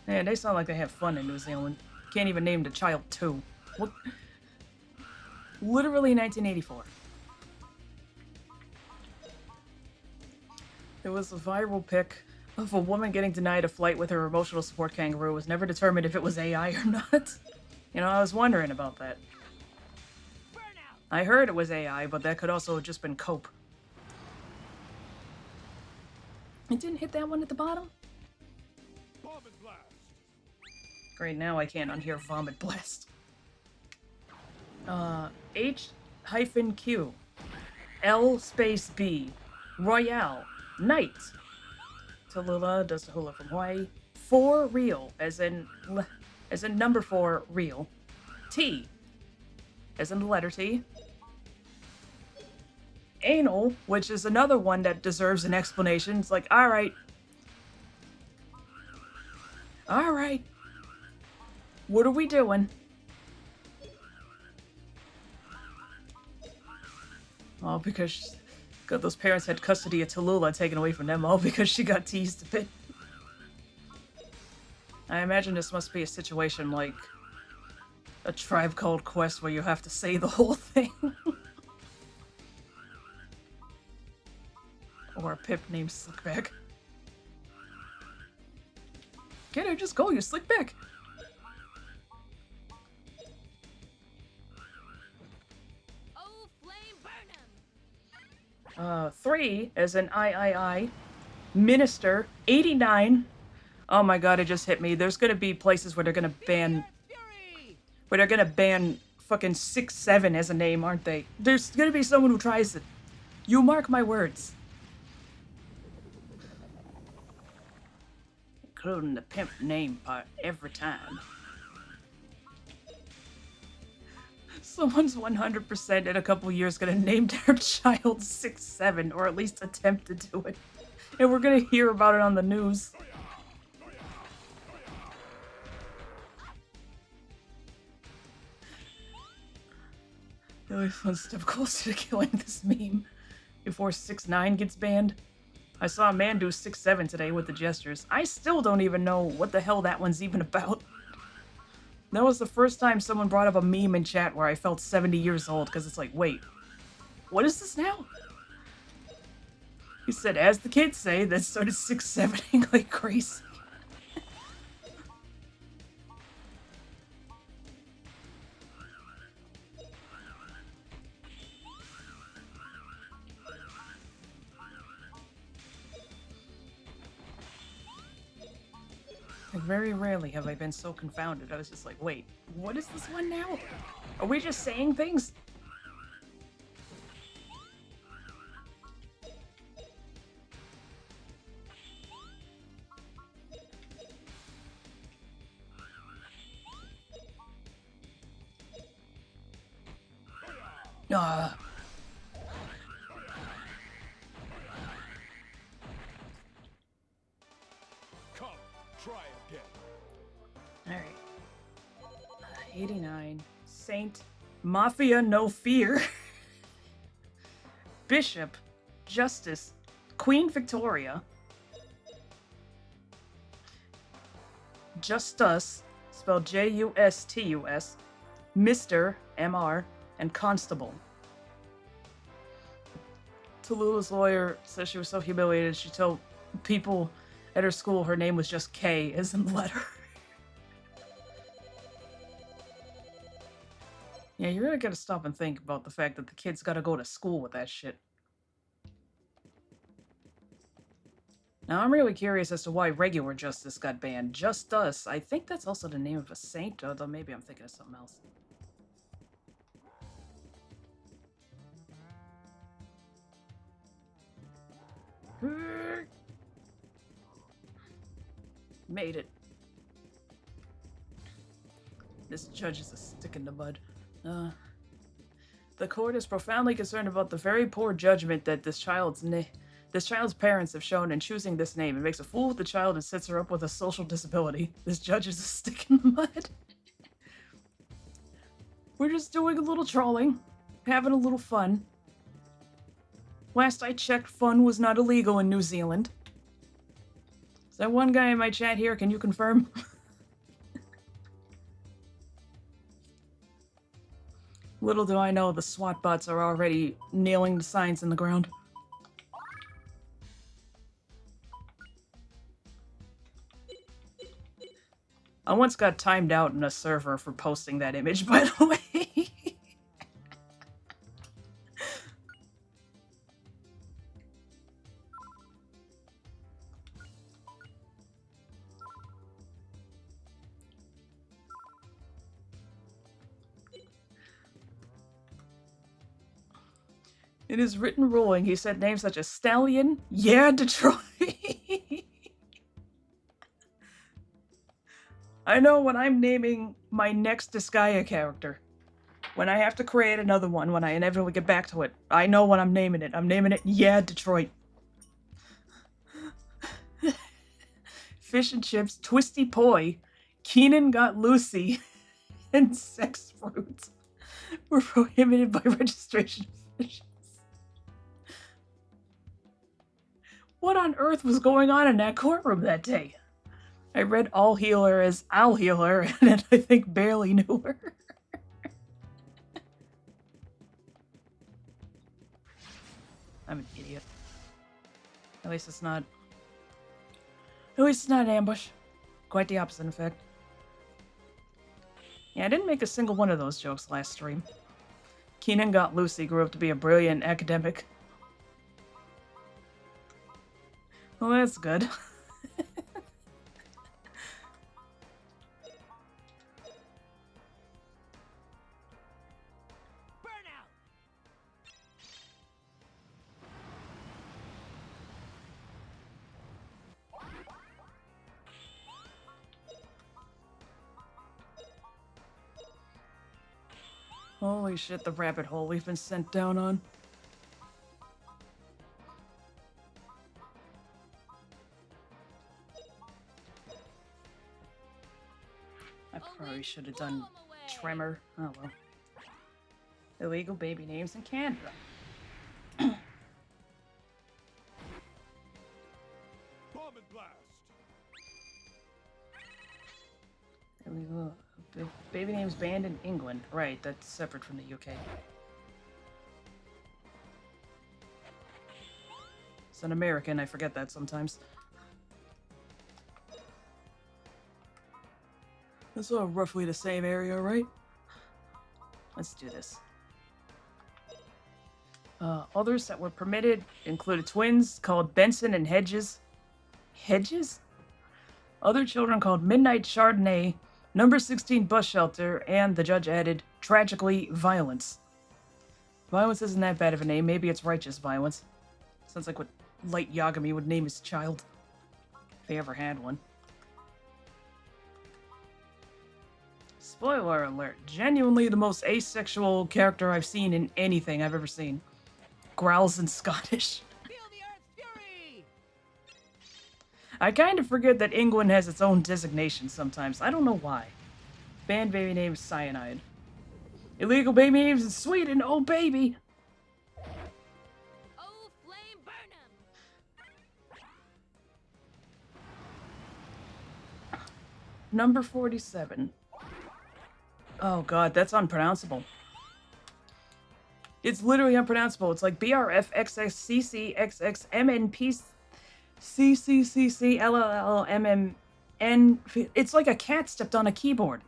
Man, they sound like they have fun in New Zealand. Can't even name the child 2. What? Literally 1984. There was a viral pic of a woman getting denied a flight with her emotional support kangaroo. It was never determined if it was AI or not. You know, I was wondering about that. I heard it was AI, but that could also have just been cope. It didn't hit that one at the bottom? Bomb and blast. Great, now I can't unhear Vomit Blast. H-Q. L space B. Royale. Knight. Tallulah does the hula from Hawaii. 4 real, as in number 4 real. T, as in the letter T. Anal, which is another one that deserves an explanation. It's like, alright. Alright. What are we doing? All because those parents had custody of Tallulah taken away from them all because she got teased a bit. I imagine this must be a situation like a Tribe Called Quest where you have to say the whole thing. Or a pimp named Slickback. Get her, just go, you Slickback! Oh, flame burn 'em! 3, as in I. Minister, 89. Oh my god, it just hit me. There's gonna be places where they're gonna ban... Where they're gonna ban fucking 6-7 as a name, aren't they? There's gonna be someone who tries it. You mark my words. Including the pimp name part every time. Someone's 100% in a couple years gonna name their child 6-7, or at least attempt to do it. And we're gonna hear about it on the news. They're always one step closer to killing this meme before 6-9 gets banned. I saw a man do 6-7 today with the gestures. I still don't even know what the hell that one's even about. That was the first time someone brought up a meme in chat where I felt 70 years old, because it's like, wait, what is this now? He said, as the kids say, that started 6-7ing like crazy. Like, very rarely have I been so confounded. I was just like, wait, what is this one now? Are we just saying things? Ah. Come, try again. Alright. 89. Saint. Mafia No Fear. Bishop. Justice. Queen Victoria. Justus. Spelled Justus. Mr. Mr. And Constable. Tallulah's lawyer says she was so humiliated she told people at her school her name was just K as in the letter. Yeah, you really gotta stop and think about the fact that the kids gotta go to school with that shit. Now, I'm really curious as to why regular Justice got banned. Justus, I think that's also the name of a saint, although maybe I'm thinking of something else. Made it. This judge is a stick in the mud. The court is profoundly concerned about the very poor judgment that this child's parents have shown in choosing this name. It makes a fool of the child and sets her up with a social disability. This judge is a stick in the mud. We're just doing a little trolling, having a little fun. Last I checked, fun was not illegal in New Zealand. Is that one guy in my chat here? Can you confirm? Little do I know, the SWAT bots are already nailing the signs in the ground. I once got timed out in a server for posting that image, by the way. In his written ruling, he said names such as Stallion, yeah, Detroit. I know when I'm naming my next Disgaea character, when I have to create another one, when I inevitably get back to it, I know what I'm naming it. I'm naming it, yeah, Detroit. Fish and Chips, Twisty Poi, Keenan Got Lucy, and Sex Fruit were prohibited by registration officials. What on earth was going on in that courtroom that day? I read All Healer as I'll Heal Her, and I think barely knew her. I'm an idiot. At least it's not... At least it's not an ambush. Quite the opposite, in fact. Yeah, I didn't make a single one of those jokes last stream. Keenan Got Lucy grew up to be a brilliant academic. Well, that's good. Holy shit, the rabbit hole we've been sent down on. I probably should have done Tremor. Oh well. Illegal baby names in Canada. Bomb and blast. Illegal baby names banned in England. Right, that's separate from the UK. It's an American, I forget that sometimes. That's all roughly the same area, right? Let's do this. Others that were permitted included twins called Benson and Hedges. Hedges? Other children called Midnight Chardonnay, Number 16 Bus Shelter, and the judge added, tragically, Violence. Violence isn't that bad of a name. Maybe it's righteous violence. Sounds like what Light Yagami would name his child. If he ever had one. Spoiler alert. Genuinely the most asexual character I've seen in anything I've ever seen. Growls in Scottish. Feel the earth's fury! I kind of forget that England has its own designation sometimes. I don't know why. Banned baby names Cyanide. Illegal baby names in Sweden. Oh, baby. Oh, flame burn 'em! Number 47. Oh god, that's unpronounceable. It's literally unpronounceable. It's like BRFXXCCXXMNPCCCCLLLMMN. It's like a cat stepped on a keyboard.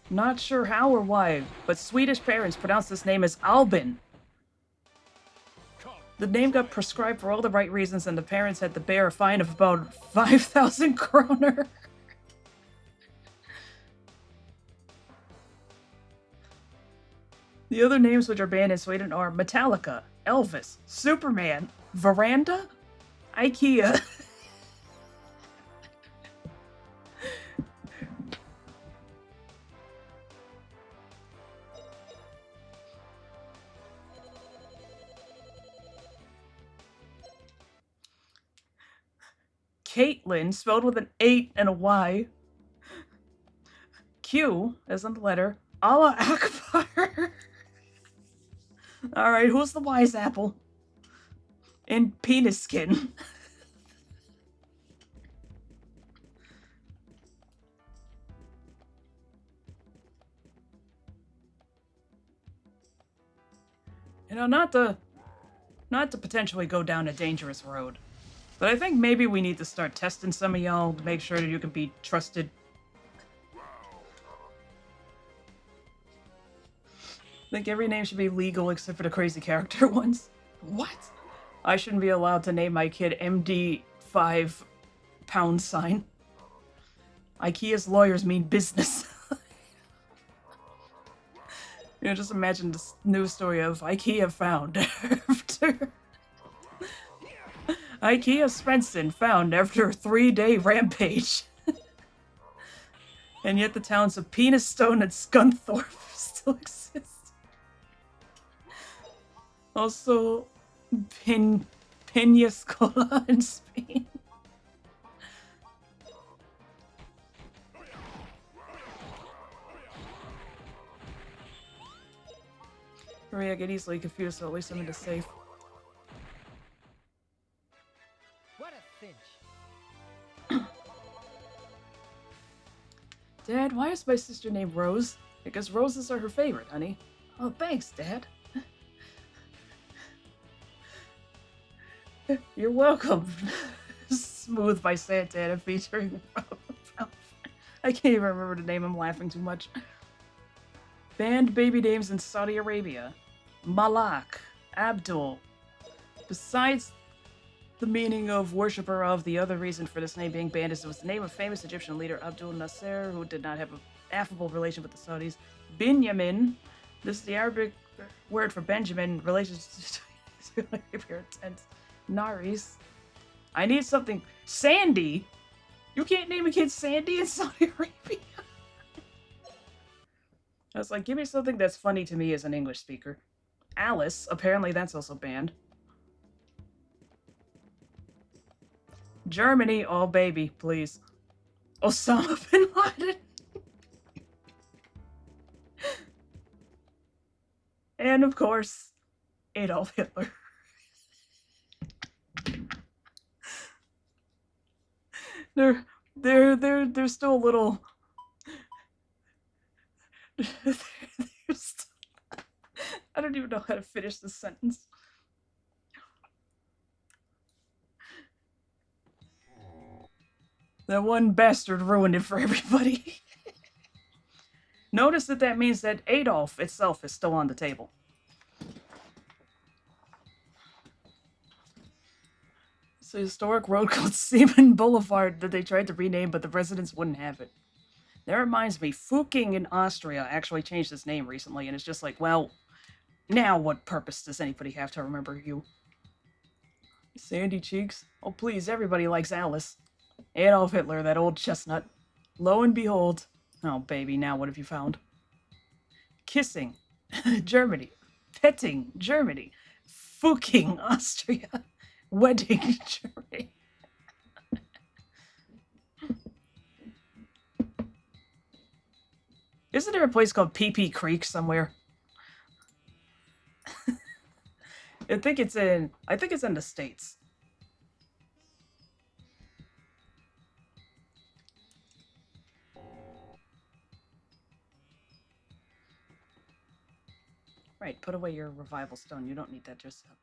Not sure how or why, but Swedish parents pronounce this name as Albin. The name got prescribed for all the right reasons, and the parents had to bear a fine of about 5,000 kroner. The other names which are banned in Sweden are Metallica, Elvis, Superman, Veranda, IKEA. Caitlin, spelled with an 8 and a Y. Q, as in the letter. Allah Akbar. Alright, who's the wise apple? And penis skin. You know, not to potentially go down a dangerous road, but I think maybe we need to start testing some of y'all to make sure that you can be trusted. I think every name should be legal except for the crazy character ones. What? I shouldn't be allowed to name my kid MD5 pound sign. IKEA's lawyers mean business. You know, just imagine this news story of IKEA found after... IKEA Svensson found after a 3-day rampage. And yet the towns of Penistone and Scunthorpe still exist. Also, Peñascola in Spain. Hurry, I get easily confused, so at least I'm in the safe. What a cinch. Dad, why is my sister named Rose? Because roses are her favorite, honey. Oh, thanks, Dad. You're welcome. Smooth by Santana featuring I can't even remember the name, I'm laughing too much. Banned baby names in Saudi Arabia. Malak. Abdul. Besides the meaning of worshipper of, the other reason for this name being banned is it was the name of famous Egyptian leader Abdul Nasser, who did not have an affable relation with the Saudis. Binyamin. This is the Arabic word for Benjamin, relations to your tense. Naris. I need something. Sandy? You can't name a kid Sandy in Saudi Arabia? I was like, give me something that's funny to me as an English speaker. Alice. Apparently that's also banned. Germany. Oh, baby, please. Osama bin Laden. And, of course, Adolf Hitler. They're still a little... I don't even know how to finish this sentence. That one bastard ruined it for everybody. Notice that means that Adolf itself is still on the table. It's a historic road called Seaman Boulevard that they tried to rename, but the residents wouldn't have it. That reminds me, Fuking in Austria actually changed its name recently, and it's just like, well, now what purpose does anybody have to remember you? Sandy Cheeks? Oh, please, everybody likes Alice. Adolf Hitler, that old chestnut. Lo and behold. Oh, baby, now what have you found? Kissing. Germany. Petting. Germany. Fuking. Austria. Wedding. Germany. Isn't there a place called Pee Creek somewhere? I think it's in the States. Right, put away your revival stone. You don't need that just yet.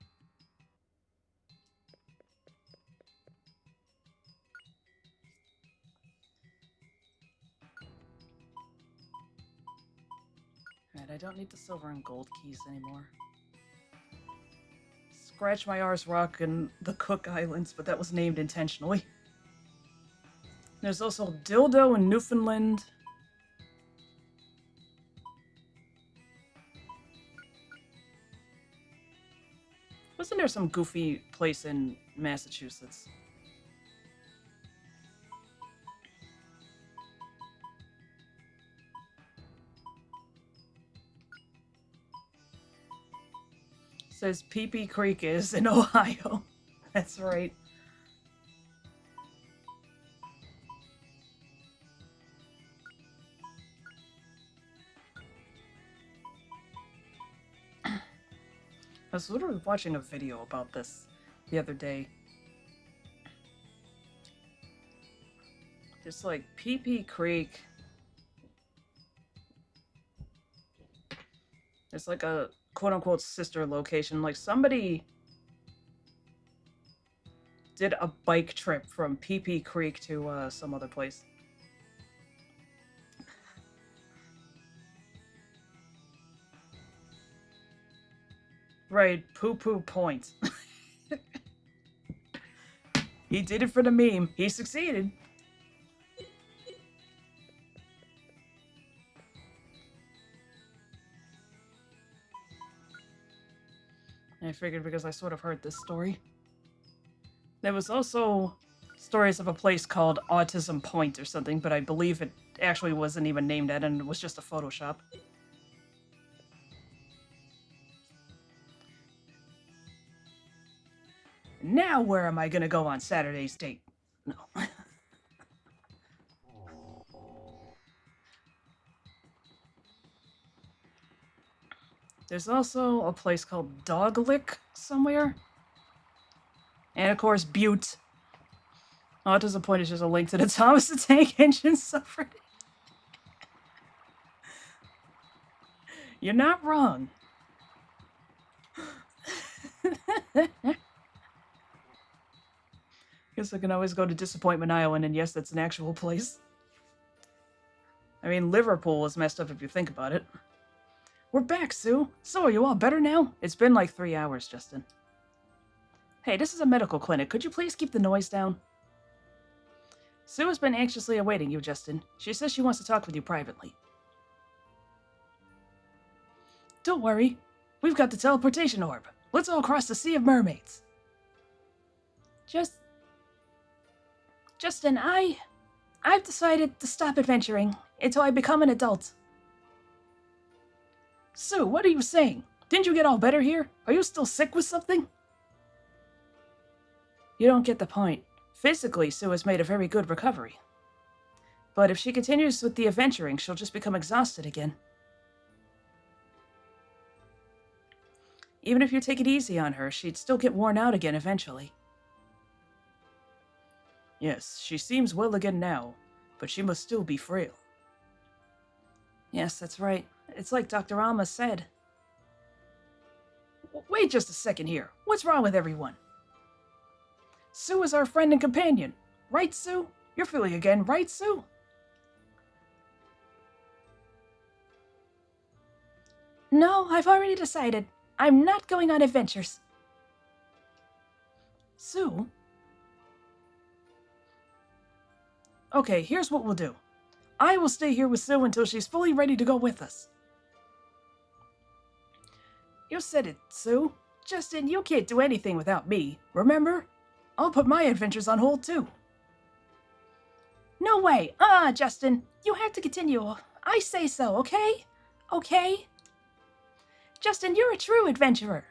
Alright, I don't need the silver and gold keys anymore. Scratch my R's Rock and the Cook Islands, but that was named intentionally. There's also Dildo in Newfoundland. Wasn't there some goofy place in Massachusetts? Says Pee Creek is in Ohio. That's right. I was literally watching a video about this the other day. It's like Pee Creek. There's like a quote-unquote sister location. Like, somebody did a bike trip from PP Creek to some other place. Right, poo-poo point. He did it for the meme. He succeeded. I figured because I sort of heard this story. There was also stories of a place called Autism Point or something, but I believe it actually wasn't even named that and it was just a Photoshop. Now where am I gonna go on Saturday's date? No. There's also a place called Doglick somewhere. And of course, Butte. Autism Point is just a link to the Thomas the Tank Engine subreddit. You're not wrong. Guess I can always go to Disappointment Island, and yes, that's an actual place. I mean, Liverpool is messed up if you think about it. We're back, Sue. So are you all better now? It's been like 3 hours, Justin. Hey, this is a medical clinic. Could you please keep the noise down? Sue has been anxiously awaiting you, Justin. She says she wants to talk with you privately. Don't worry. We've got the teleportation orb. Let's all cross the Sea of Mermaids. Justin, I've decided to stop adventuring until I become an adult. Sue, what are you saying? Didn't you get all better here? Are you still sick with something? You don't get the point. Physically, Sue has made a very good recovery. But if she continues with the adventuring, she'll just become exhausted again. Even if you take it easy on her, she'd still get worn out again eventually. Yes, she seems well again now, but she must still be frail. Yes, that's right. It's like Dr. Alma said. Wait just a second here. What's wrong with everyone? Sue is our friend and companion. Right, Sue? You're feeling again, right, Sue? No, I've already decided. I'm not going on adventures. Sue? Okay, here's what we'll do. I will stay here with Sue until she's fully ready to go with us. You said it, Sue. Justin, you can't do anything without me, remember? I'll put my adventures on hold, too. No way! Justin, you have to continue. I say so, okay? Okay? Justin, you're a true adventurer.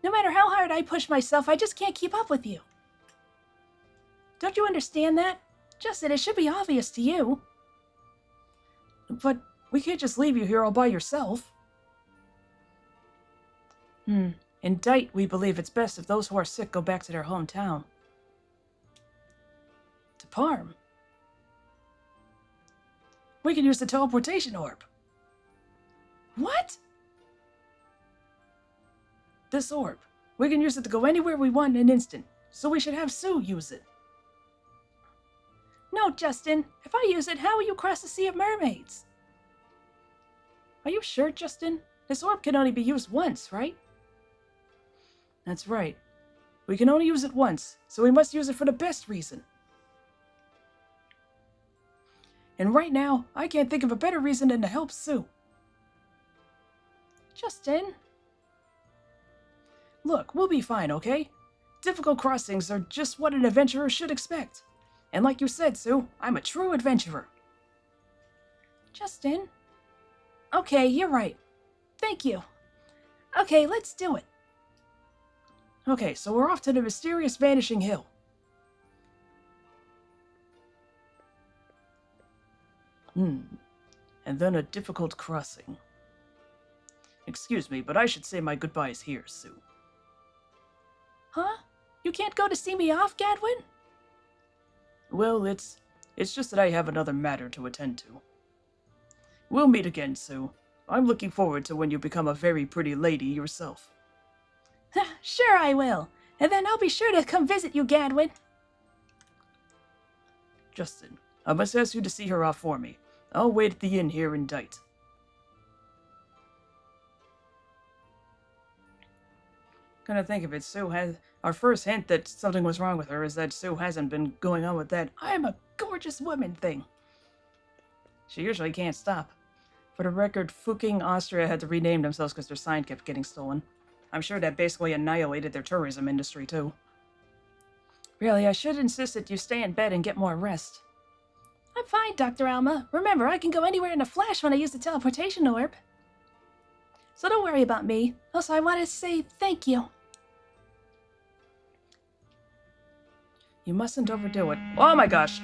No matter how hard I push myself, I just can't keep up with you. Don't you understand that? Justin, it should be obvious to you. But we can't just leave you here all by yourself. In Dight, we believe it's best if those who are sick go back to their hometown. To Parm. We can use the teleportation orb. What? This orb. We can use it to go anywhere we want in an instant, so we should have Sue use it. No, Justin. If I use it, how will you cross the Sea of Mermaids? Are you sure, Justin? This orb can only be used once, right? That's right. We can only use it once, so we must use it for the best reason. And right now, I can't think of a better reason than to help Sue. Justin? Look, we'll be fine, okay? Difficult crossings are just what an adventurer should expect. And like you said, Sue, I'm a true adventurer. Justin? Okay, you're right. Thank you. Okay, let's do it. Okay, so we're off to the mysterious Vanishing Hill. And then a difficult crossing. Excuse me, but I should say my goodbyes here, Sue. Huh? You can't go to see me off, Gadwin? Well, it's just that I have another matter to attend to. We'll meet again, Sue. I'm looking forward to when you become a very pretty lady yourself. Sure I will. And then I'll be sure to come visit you, Gadwin. Justin, I must ask you to see her off for me. I'll wait at the inn here in Dight. Gonna think of it, Sue has... Our first hint that something was wrong with her is that Sue hasn't been going on with that "I'm a gorgeous woman" thing. She usually can't stop. For the record, Fuking Austria had to rename themselves because their sign kept getting stolen. I'm sure that basically annihilated their tourism industry, too. Really, I should insist that you stay in bed and get more rest. I'm fine, Dr. Alma. Remember, I can go anywhere in a flash when I use the teleportation orb. So don't worry about me. Also, I wanted to say thank you. You mustn't overdo it. Oh my gosh.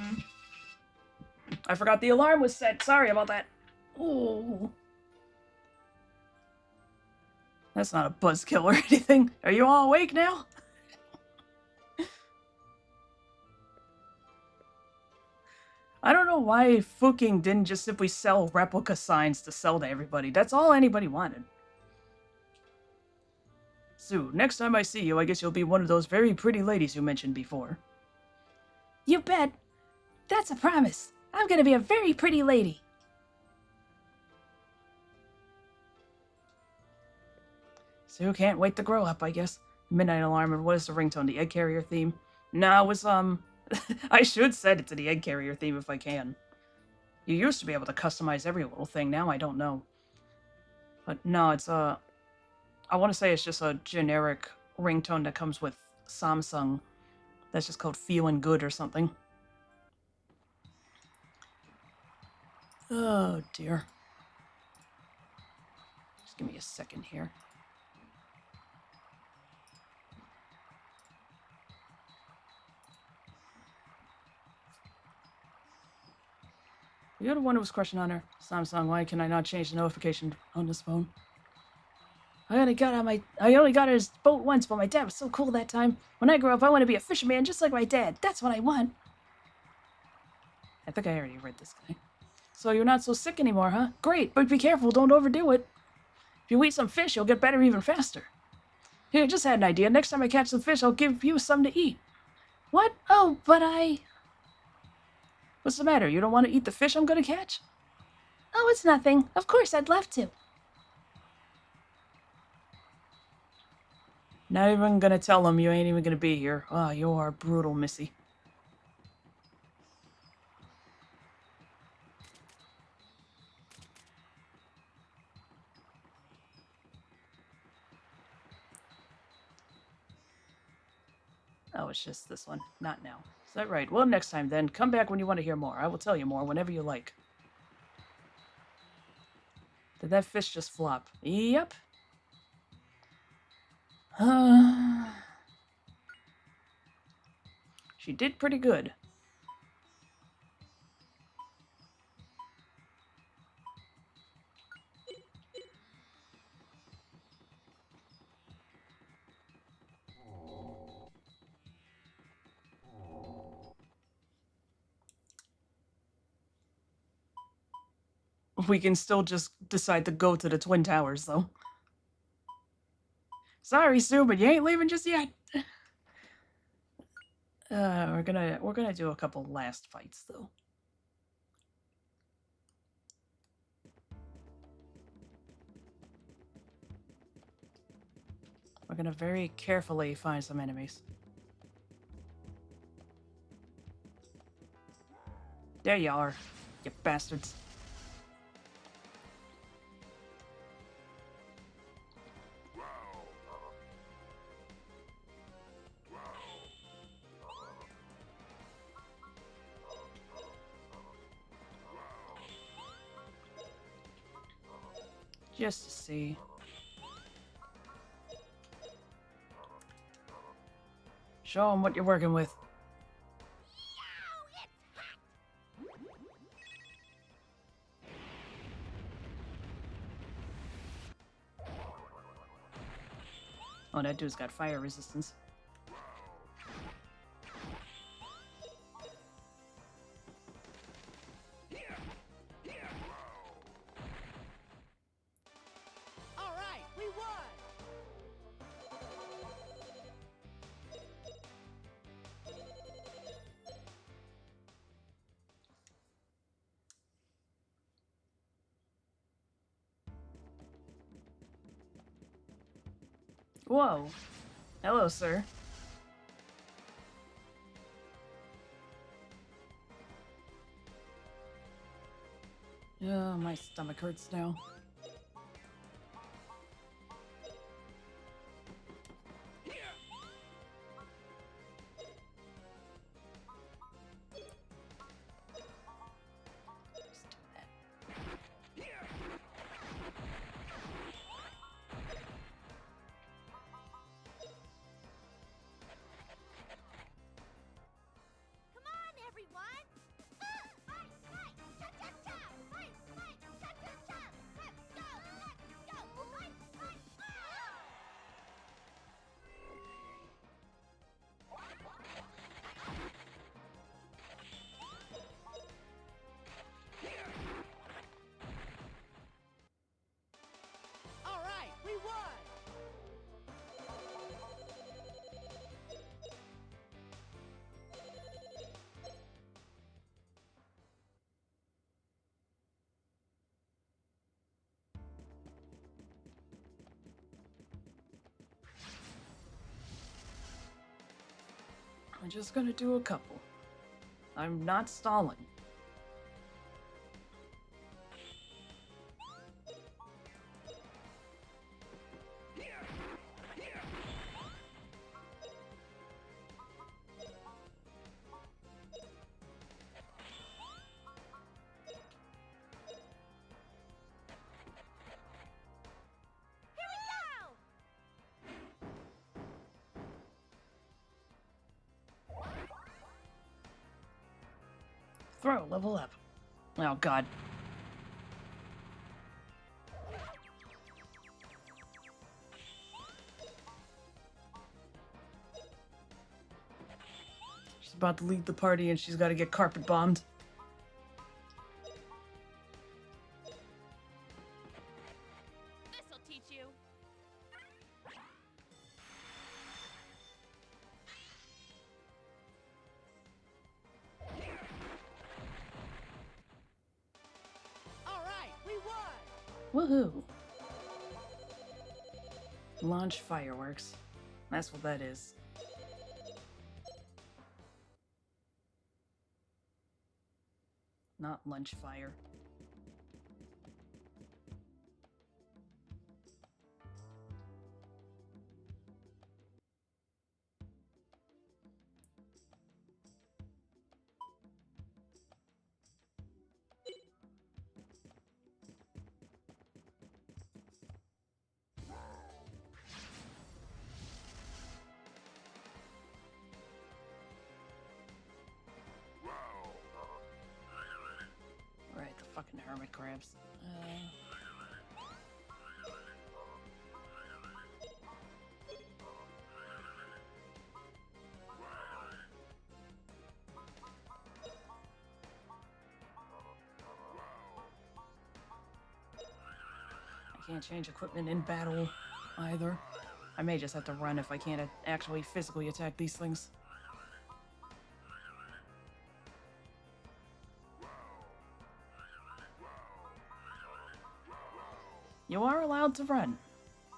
I forgot the alarm was set. Sorry about that. Ooh. That's not a buzzkill or anything. Are you all awake now? I don't know why Fuking didn't just simply sell replica signs to sell to everybody. That's all anybody wanted. Sue, next time I see you, I guess you'll be one of those very pretty ladies you mentioned before. You bet. That's a promise. I'm gonna be a very pretty lady. Sue can't wait to grow up, I guess. Midnight alarm, and what is the ringtone? The egg carrier theme? No, it was, I should set it to the egg carrier theme if I can. You used to be able to customize every little thing, now I don't know. But no, it's, I want to say it's just a generic ringtone that comes with Samsung. That's just called Feeling Good or something. Oh, dear. Just give me a second here. You're the one who was crushing on her. Samsung, why can I not change the notification on this phone? I only got on his boat once, but my dad was so cool that time. When I grow up, I want to be a fisherman just like my dad. That's what I want. I think I already read this guy. So you're not so sick anymore, huh? Great, but be careful, don't overdo it. If you eat some fish, you'll get better even faster. Here, I just had an idea. Next time I catch some fish, I'll give you some to eat. What? Oh, but I... What's the matter? You don't want to eat the fish I'm gonna catch? Oh, it's nothing. Of course, I'd love to. Not even gonna tell him you ain't even gonna be here. Oh, you are brutal, Missy. Oh, it's just this one. Not now. Is that right? Well, next time then. Come back when you want to hear more. I will tell you more whenever you like. Did that fish just flop? Yep. She did pretty good. We can still just decide to go to the Twin Towers, though. Sorry, Sue, but you ain't leaving just yet. We're gonna do a couple last fights, though. We're gonna very carefully find some enemies. There you are, you bastards. Just to see. Show them what you're working with. Oh, that dude's got fire resistance. Whoa. Hello, sir. My stomach hurts now. Come on, everyone! Fight, fight, cha-cha-cha! Fight, fight, cha-cha-cha! Let's go, fight, fight, All right, we won! I'm just gonna do a couple. I'm not stalling. Here we go! Throw, level up. Oh, God. She's about to lead the party and she's got to get carpet bombed. This'll teach you. All right, we won! Woohoo! Launch fireworks. That's what that is. Not lunch fire. Right, the fucking hermit crabs. I can't change equipment in battle either. I may just have to run if I can't actually physically attack these things. You are allowed to run.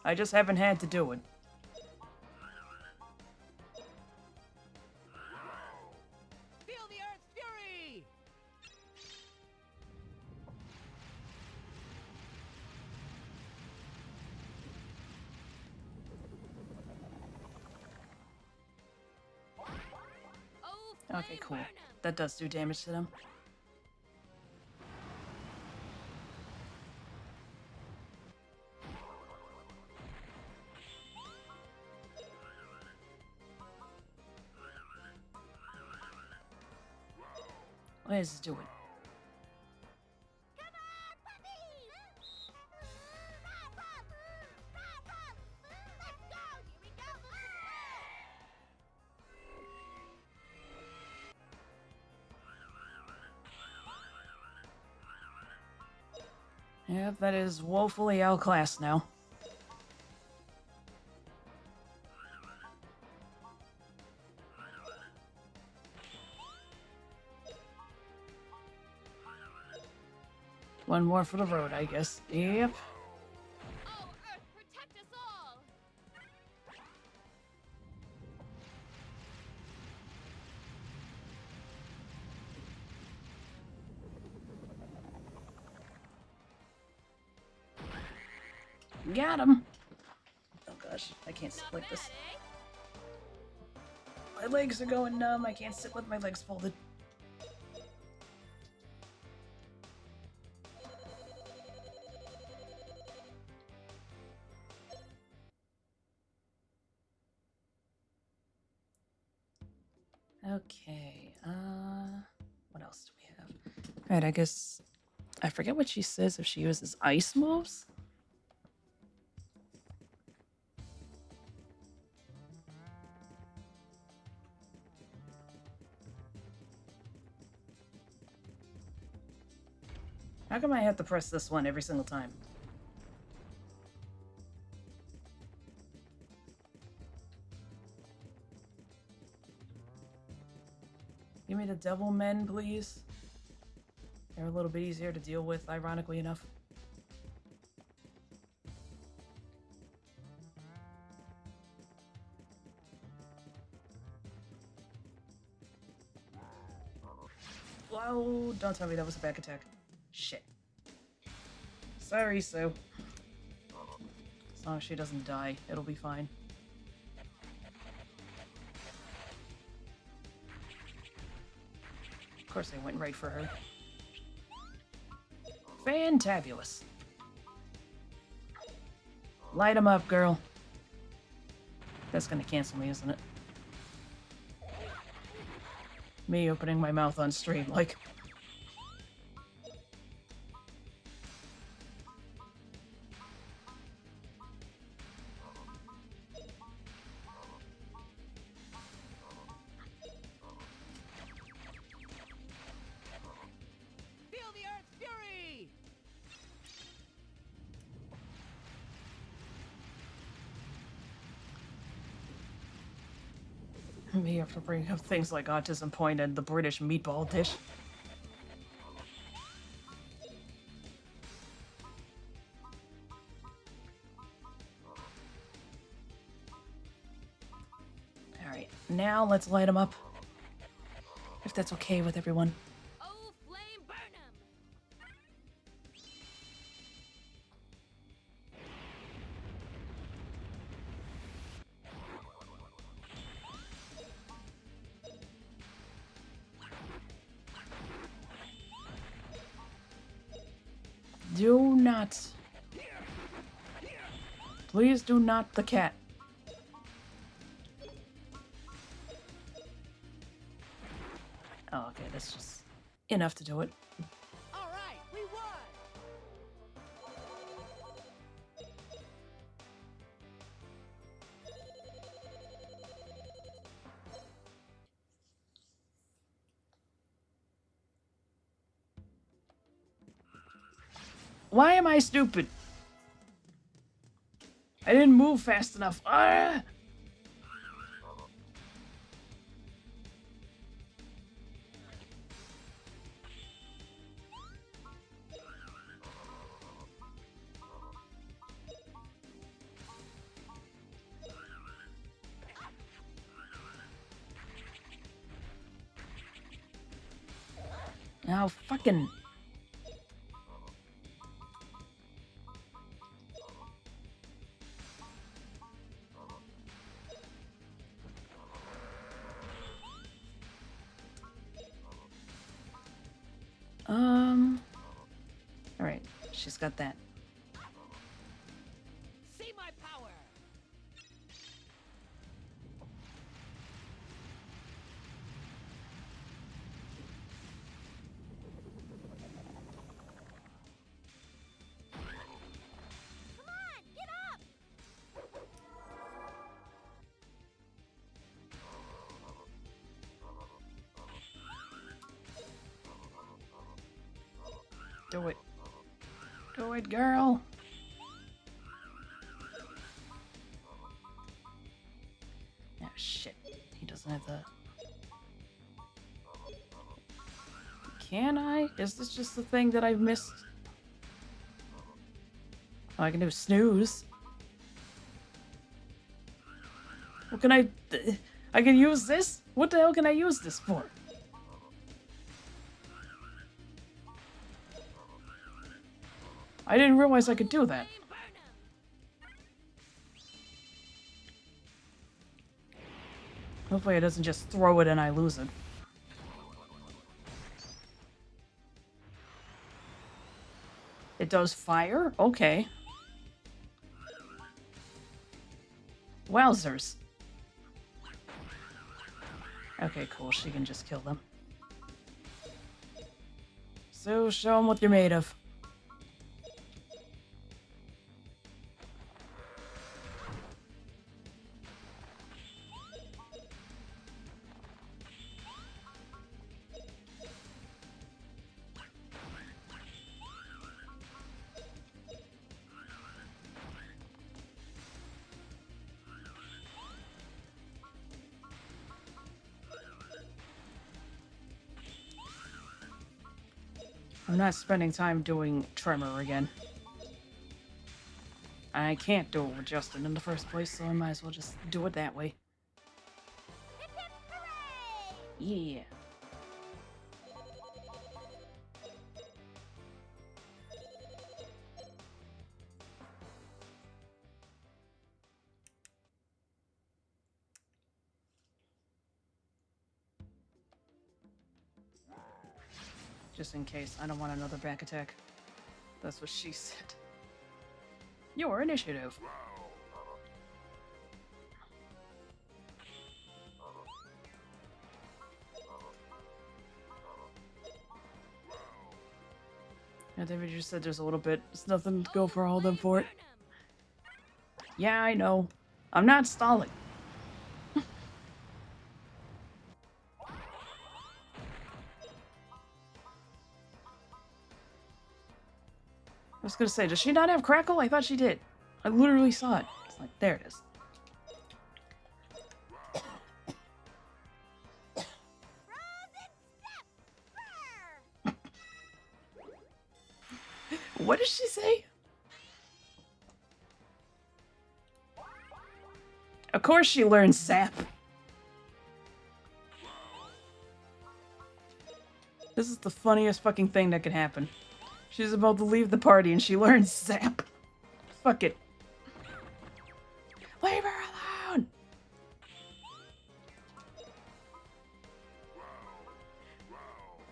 I just haven't had to do it. Feel the Earth's fury! Oh, Okay, cool. That does do damage to them. Let's do it. Come on, puppy! Let's go! Here we go! Yep, that is woefully outclassed now. One more for the road, I guess. Yep. Oh, Earth, protect us all! Got him. Oh gosh, I can't sit like this. My legs are going numb. I can't sit with my legs folded. Okay, what else do we have? Alright, I guess, I forget what she says if she uses ice moves. How come I have to press this one every single time? Give me the devil men, please. They're a little bit easier to deal with, ironically enough. Whoa, don't tell me that was a back attack. Shit. Sorry, Sue. As long as she doesn't die, it'll be fine. Of course, I went right for her. Fantabulous. Light 'em up, girl. That's gonna cancel me, isn't it? Me opening my mouth on stream, like... Feel the Earth's fury! Me have to bring up things like Autism Point and the British meatball dish. Alright, now let's light them up. If that's okay with everyone. Oh, flame burn 'em! Do not. Please do not the cat. Oh, okay, that's just enough to do it. All right, we won! Why am I stupid? I didn't move fast enough. Ah! Oh, fucking... Alright, she's got that. See my power! Come on, get up! Do it. Do it, girl. Oh, shit. He doesn't have the... Can I? Is this just the thing that I've missed? Oh, I can do snooze. What can I... I can use this? What the hell can I use this for? I didn't realize I could do that. Flame burn 'em! Hopefully it doesn't just throw it and I lose it. It does fire? Okay. Wowzers. Okay, cool. She can just kill them. So, show them what you're made of. I'm not spending time doing Tremor again. I can't do it with Justin in the first place, so I might as well just do it that way. Hip hip hooray! Yeah. Just in case, I don't want another back attack. That's what she said. Your initiative. Yeah, David just said there's a little bit. It's nothing to go for all of them for it. Yeah, I know. I'm not stalling. I was gonna say, does she not have Crackle? I thought she did. I literally saw it. It's like, there it is. What did she say? Of course she learns Zap. This is the funniest fucking thing that could happen. She's about to leave the party and she learns Zap. Fuck it. Leave her alone!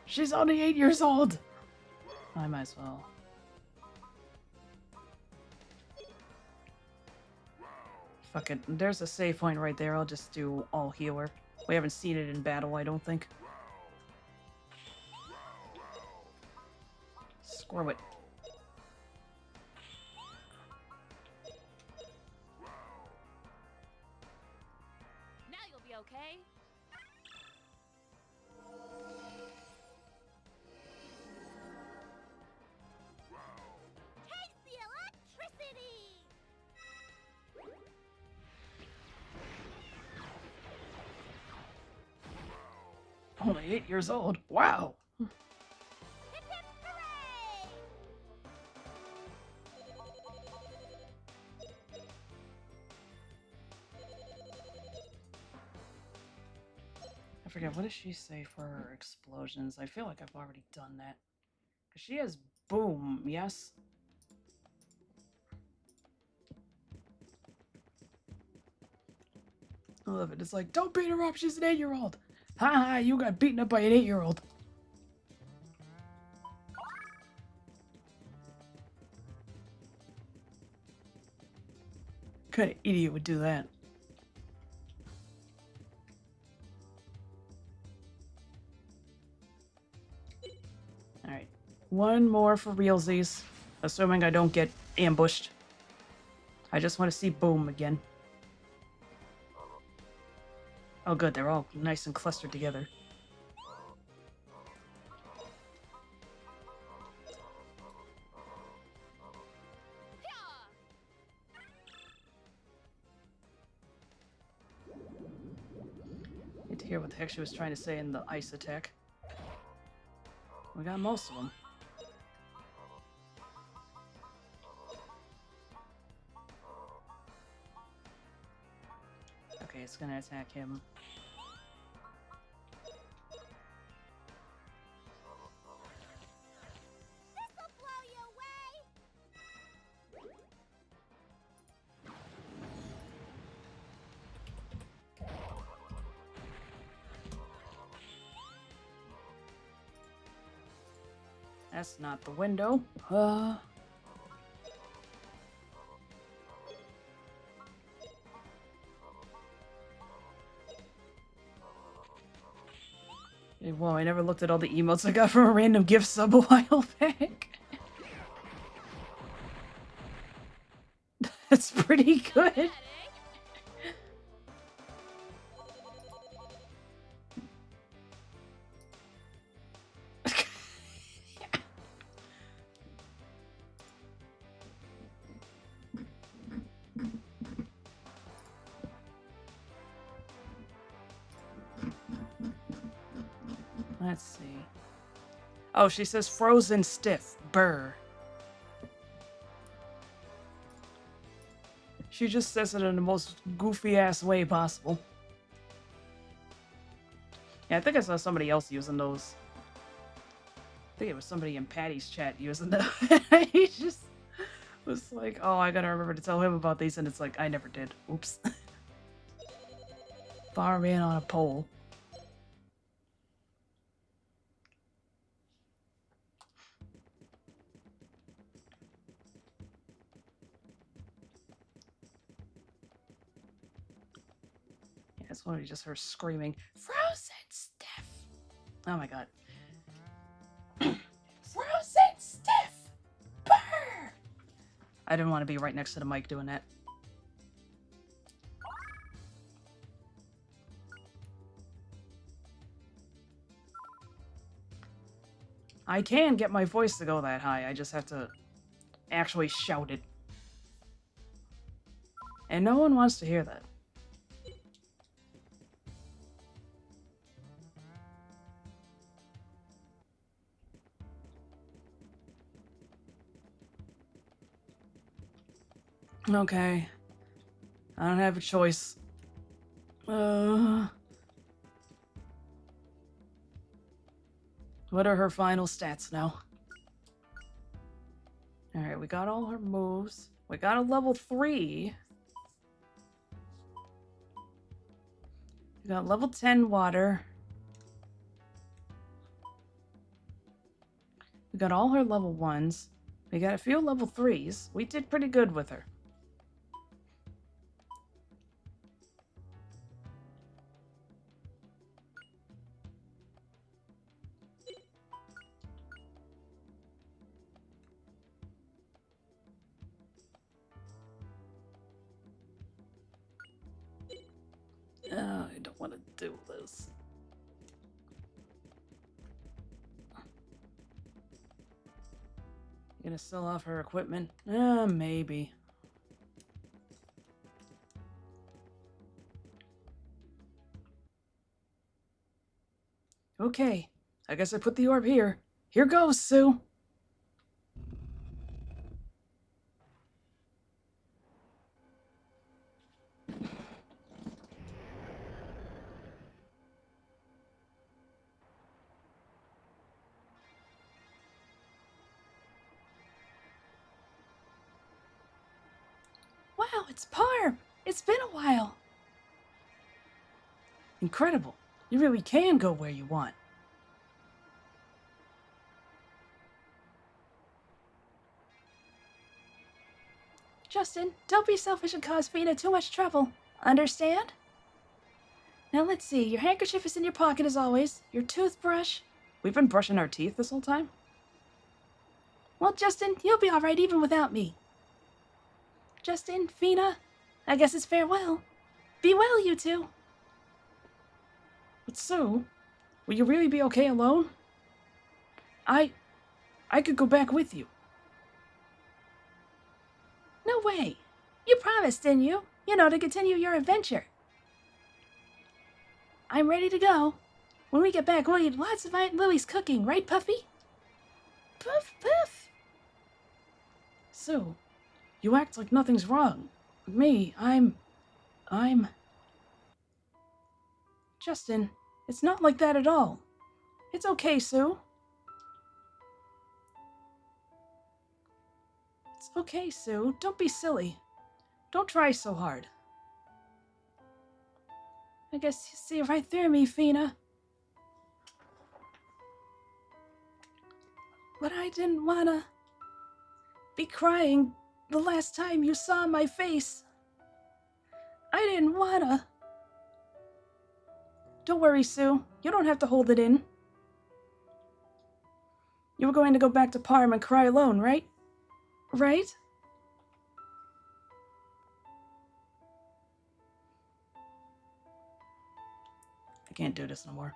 She's only 8 years old! I might as well. Fuck it. There's a save point right there. I'll just do all healer. We haven't seen it in battle, I don't think. Screw it. Now you'll be okay. Taste the electricity! Only 8 years old. Wow. Hip hip hooray! I forget, what does she say for her explosions? I feel like I've already done that. Because she has boom, yes? I love it. It's like, don't beat her up, she's an 8-year-old. Haha, you got beaten up by an 8-year-old. What kind of idiot would do that? Alright. One more for realsies. Assuming I don't get ambushed. I just want to see boom again. Oh good, they're all nice and clustered together. Need to hear what the heck she was trying to say in the ice attack. We got most of them. Okay, it's gonna attack him. This'll blow you away! That's not the window. Whoa, I never looked at all the emotes I got from a random gift sub a while back. That's pretty good. Let's see. Oh, she says frozen stiff. Burr. She just says it in the most goofy-ass way possible. Yeah, I think I saw somebody else using those. I think it was somebody in Patty's chat using them. He just was like, oh, I gotta remember to tell him about these, and it's like, I never did. Oops. Fireman on a pole. Yeah, it's literally just her screaming, frozen stiff. Oh my god. Frozen stiff! Burr! I didn't want to be right next to the mic doing that. I can get my voice to go that high, I just have to actually shout it. And no one wants to hear that. Okay. I don't have a choice. What are her final stats now? Alright, we got all her moves. We got a level 3. We got level 10 water. We got all her level 1s. We got a few level 3s. We did pretty good with her. I don't want to do this. Gonna sell off her equipment? Maybe. Okay, I guess I put the orb here. Here goes, Sue! Wow, it's Parm! It's been a while. Incredible. You really can go where you want. Justin, don't be selfish and cause Fina too much trouble. Understand? Now let's see. Your handkerchief is in your pocket as always. Your toothbrush. We've been brushing our teeth this whole time? Well, Justin, you'll be alright even without me. Justin, Fina, I guess it's farewell. Be well, you two. But Sue, will you really be okay alone? I could go back with you. No way. You promised, didn't you? You know, to continue your adventure. I'm ready to go. When we get back, we'll eat lots of Aunt Lily's cooking, right, Puffy? Puff, puff. Sue, you act like nothing's wrong. Me, I'm... Justin, it's not like that at all. It's okay, Sue. It's okay, Sue. Don't be silly. Don't try so hard. I guess you see right through me, Fina. But I didn't wanna be crying the last time you saw my face. I didn't wanna. Don't worry, Sue. You don't have to hold it in. You were going to go back to Parm and cry alone, right? Right? I can't do this no more.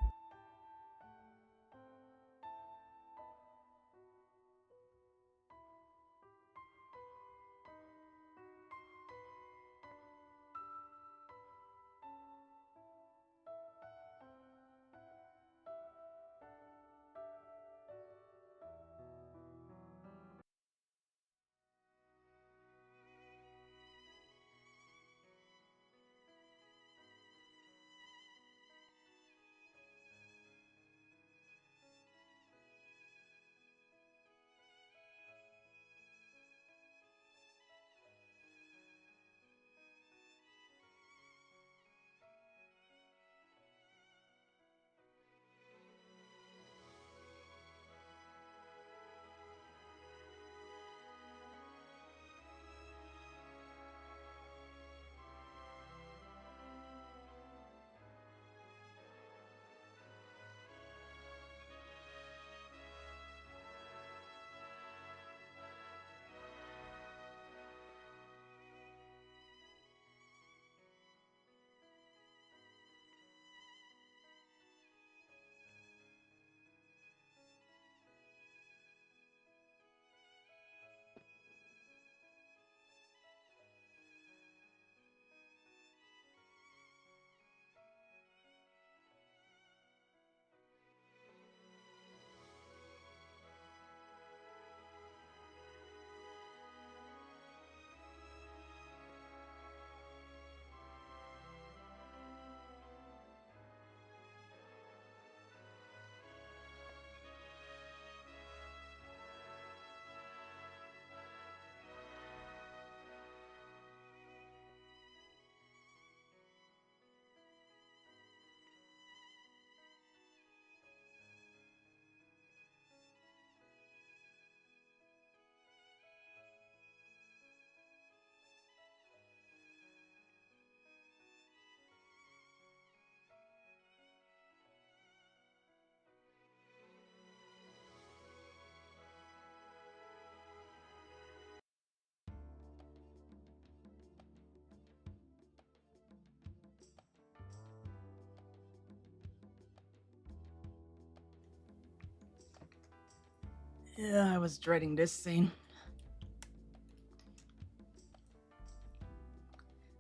Yeah, I was dreading this scene.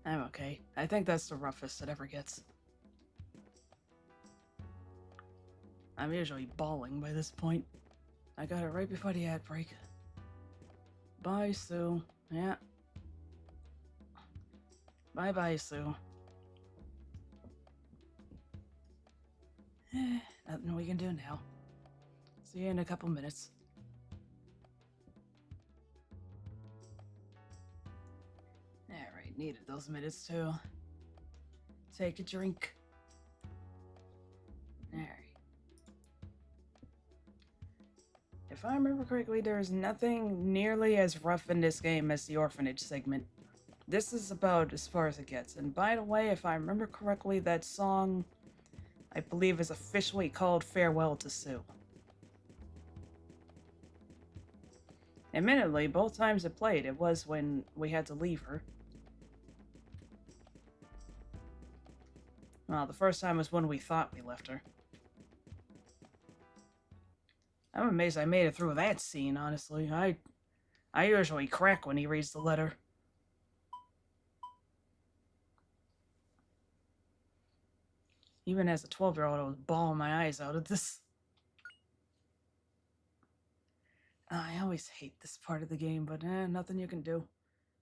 I'm okay. I think that's the roughest it ever gets. I'm usually bawling by this point. I got it right before the ad break. Bye, Sue. Yeah. Bye-bye, Sue. Nothing we can do now. See you in a couple minutes. Alright, needed those minutes too. Take a drink. Alright. If I remember correctly, there's nothing nearly as rough in this game as the orphanage segment. This is about as far as it gets. And by the way, if I remember correctly, that song, I believe, is officially called Farewell to Sue. Admittedly, both times it played, it was when we had to leave her. Well, the first time was when we thought we left her. I'm amazed I made it through that scene, honestly. I usually crack when he reads the letter. Even as a 12-year-old, I was bawling my eyes out at this. I always hate this part of the game, but nothing you can do.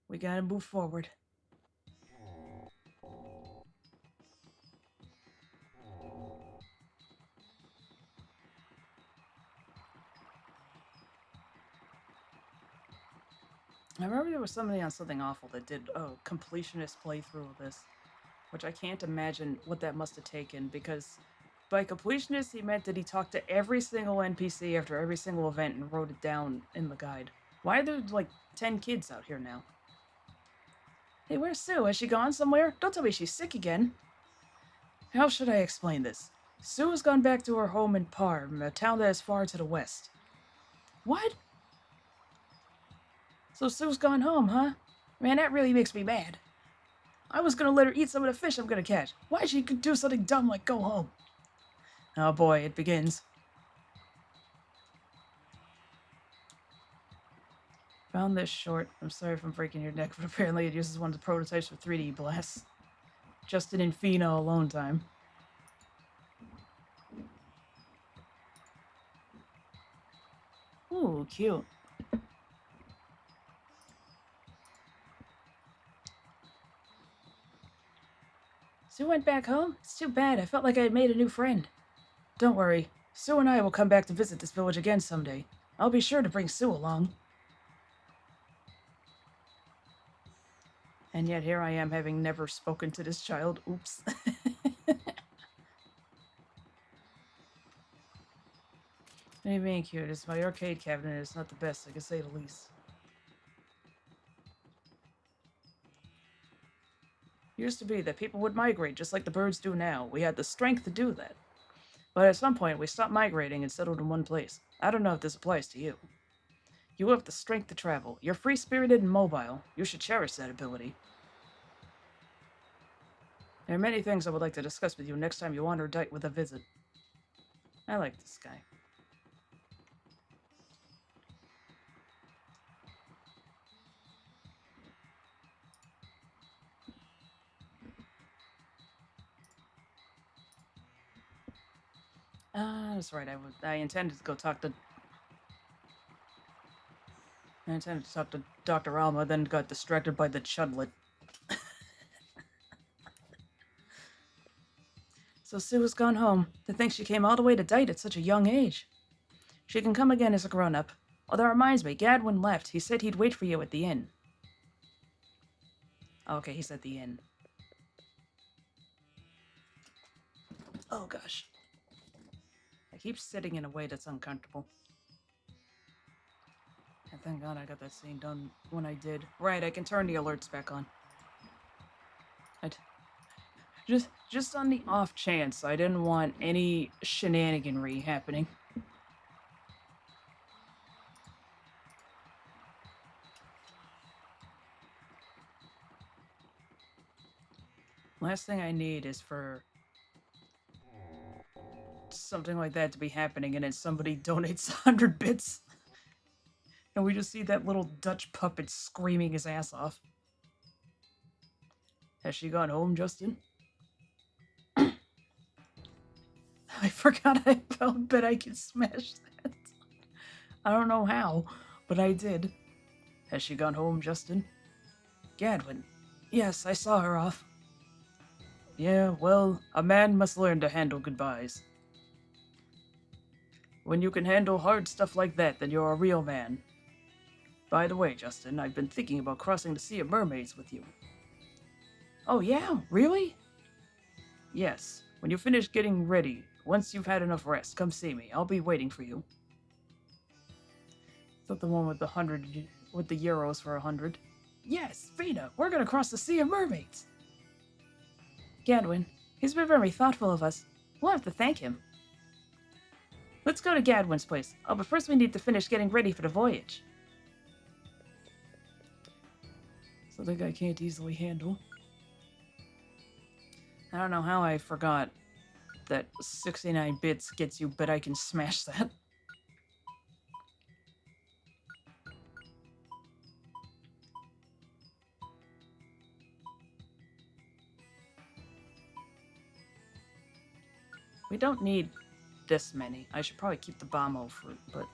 We gotta move forward. I remember there was somebody on Something Awful that did a completionist playthrough of this, which I can't imagine what that must have taken, because By completionist, he meant that he talked to every single NPC after every single event and wrote it down in the guide. Why are there, like, 10 kids out here now? Hey, where's Sue? Has she gone somewhere? Don't tell me she's sick again. How should I explain this? Sue has gone back to her home in Parm, a town that is far to the west. What? So Sue's gone home, huh? Man, that really makes me mad. I was gonna let her eat some of the fish I'm gonna catch. Why she could do something dumb like go home? Oh boy, it begins. Found this short. I'm sorry if I'm breaking your neck, but apparently it uses one of the prototypes for 3D blasts. Justin and Fino alone time. Ooh, cute. Sue went back home? It's too bad. I felt like I had made a new friend. Don't worry. Sue and I will come back to visit this village again someday. I'll be sure to bring Sue along. And yet here I am having never spoken to this child. Oops. What do you mean cute? It's my arcade cabinet. It's not the best, I can say the least. Used to be that people would migrate just like the birds do now. We had the strength to do that. But at some point, we stopped migrating and settled in one place. I don't know if this applies to you. You have the strength to travel. You're free-spirited and mobile. You should cherish that ability. There are many things I would like to discuss with you next time you honor Dight with a visit. I like this guy. That's right. I intended to go talk to... I intended to talk to Dr. Alma, then got distracted by the chudlet. So Sue has gone home. To think she came all the way to Dight at such a young age. She can come again as a grown-up. Oh, that reminds me, Gadwin left. He said he'd wait for you at the inn. Oh, okay, he's at the inn. Oh, gosh. I keep sitting in a way that's uncomfortable. And thank God I got that scene done when I did. Right, I can turn the alerts back on. Just on the off chance, I didn't want any shenaniganry happening. Last thing I need is for something like that to be happening and then somebody donates 100 bits. And we just see that little Dutch puppet screaming his ass off. Has she gone home, Justin? I forgot I bet I could smash that. I don't know how, but I did. Has she gone home, Justin? Gadwin. Yes, I saw her off. Yeah, well, a man must learn to handle goodbyes. When you can handle hard stuff like that, then you're a real man. By the way, Justin, I've been thinking about crossing the Sea of Mermaids with you. Oh yeah? Really? Yes. When you finish getting ready, once you've had enough rest, come see me. I'll be waiting for you. Is that the one with the euros for 100? Yes, Vina, we're gonna cross the Sea of Mermaids. Gadwin, he's been very thoughtful of us. We'll have to thank him. Let's go to Gadwin's place. Oh, but first we need to finish getting ready for the voyage. Something I can't easily handle. I don't know how I forgot that 69 bits gets you, but I can smash that. We don't need this many. I should probably keep the Bombo fruit, but...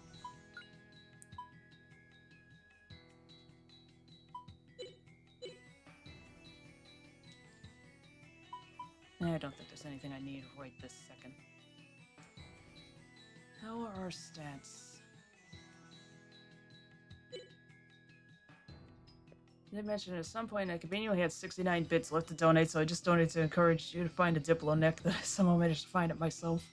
I don't think there's anything I need right this second. How are our stats? They mentioned at some point I conveniently had 69 bits left to donate, so I just donated to encourage you to find a Diplo neck that I somehow managed to find it myself.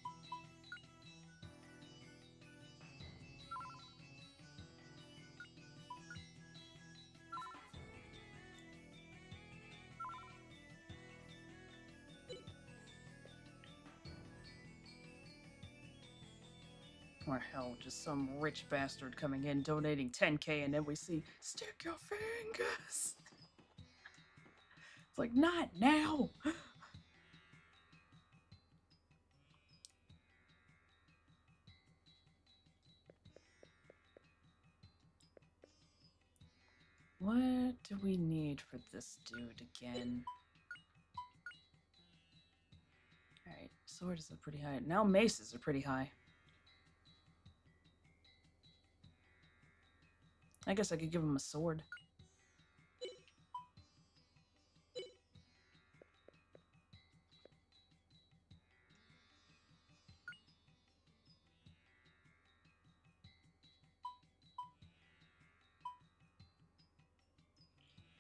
Or hell, just some rich bastard coming in donating 10K and then we see, stick your fingers. It's like, not now. What do we need for this dude again? Alright, swords are pretty high. Now maces are pretty high. I guess I could give him a sword.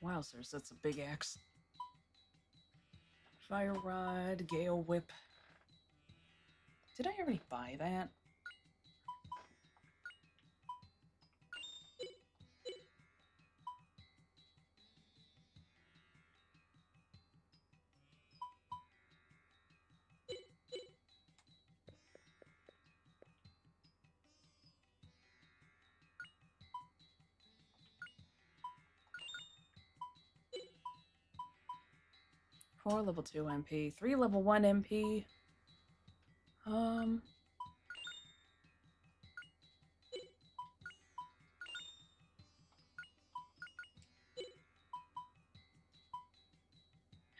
Wowzers, that's a big axe. Fire rod, gale whip. Did I already buy that? Four level 2 MP, 3 level 1 MP.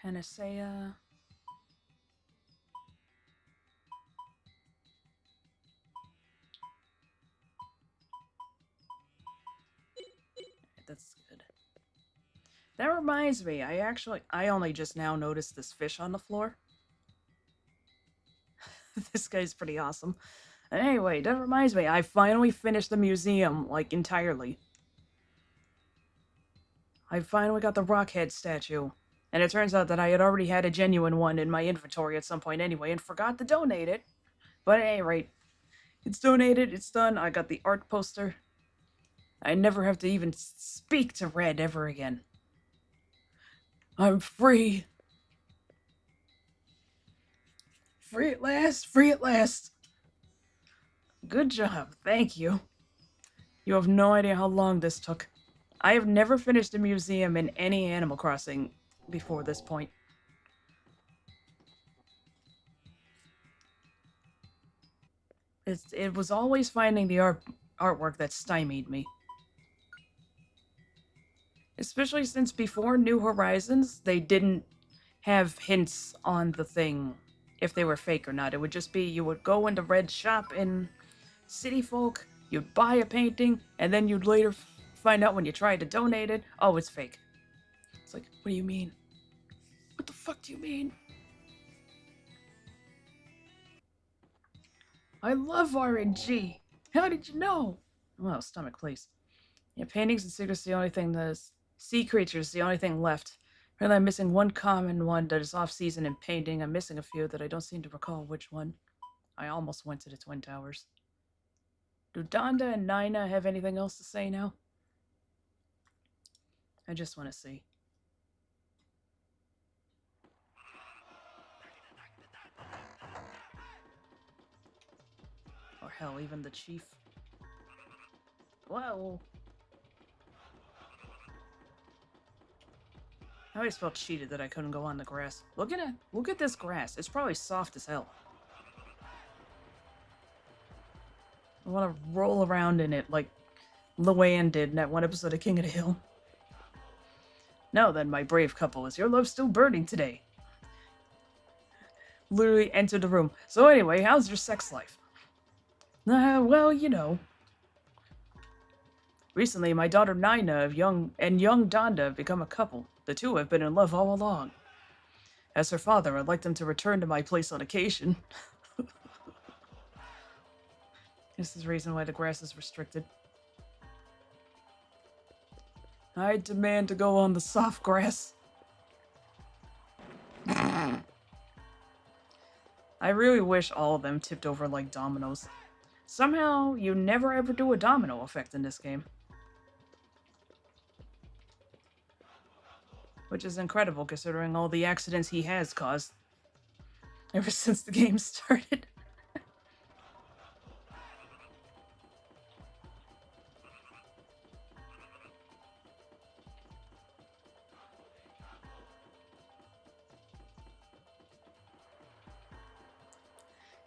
Panacea. That's good. That reminds me, I only just now noticed this fish on the floor. This guy's pretty awesome. Anyway, that reminds me, I finally finished the museum, like, entirely. I finally got the Rockhead statue. And it turns out that I had already had a genuine one in my inventory at some point anyway, and forgot to donate it. But at any rate, it's donated, it's done, I got the art poster. I never have to even speak to Red ever again. I'm free. Free at last, free at last. Good job, thank you. You have no idea how long this took. I have never finished a museum in any Animal Crossing before this point. It was always finding the artwork that stymied me. Especially since before New Horizons, they didn't have hints on the thing, if they were fake or not. It would just be, you would go into Red's shop in City Folk, you'd buy a painting, and then you'd later find out when you tried to donate it, oh, it's fake. It's like, what do you mean? What the fuck do you mean? I love RNG. How did you know? Well, stomach, please. Yeah, paintings and secrets the only thing that is... Sea creatures the only thing left. Apparently I'm missing one common one that is off-season in painting. I'm missing a few that I don't seem to recall which one. I almost went to the Twin Towers. Do Donda and Nina have anything else to say now? I just want to see. Or hell, even the chief. Whoa. I always felt cheated that I couldn't go on the grass. Look at this grass. It's probably soft as hell. I want to roll around in it like Luann did in that one episode of King of the Hill. Now then, my brave couple, is your love still burning today? Literally entered the room. So anyway, how's your sex life? Well, you know. Recently, my daughter Nina young Donda have become a couple. The two have been in love all along. As her father, I'd like them to return to my place on occasion. This is the reason why the grass is restricted. I demand to go on the soft grass. I really wish all of them tipped over like dominoes. Somehow, you never ever do a domino effect in this game. Which is incredible considering all the accidents he has caused ever since the game started.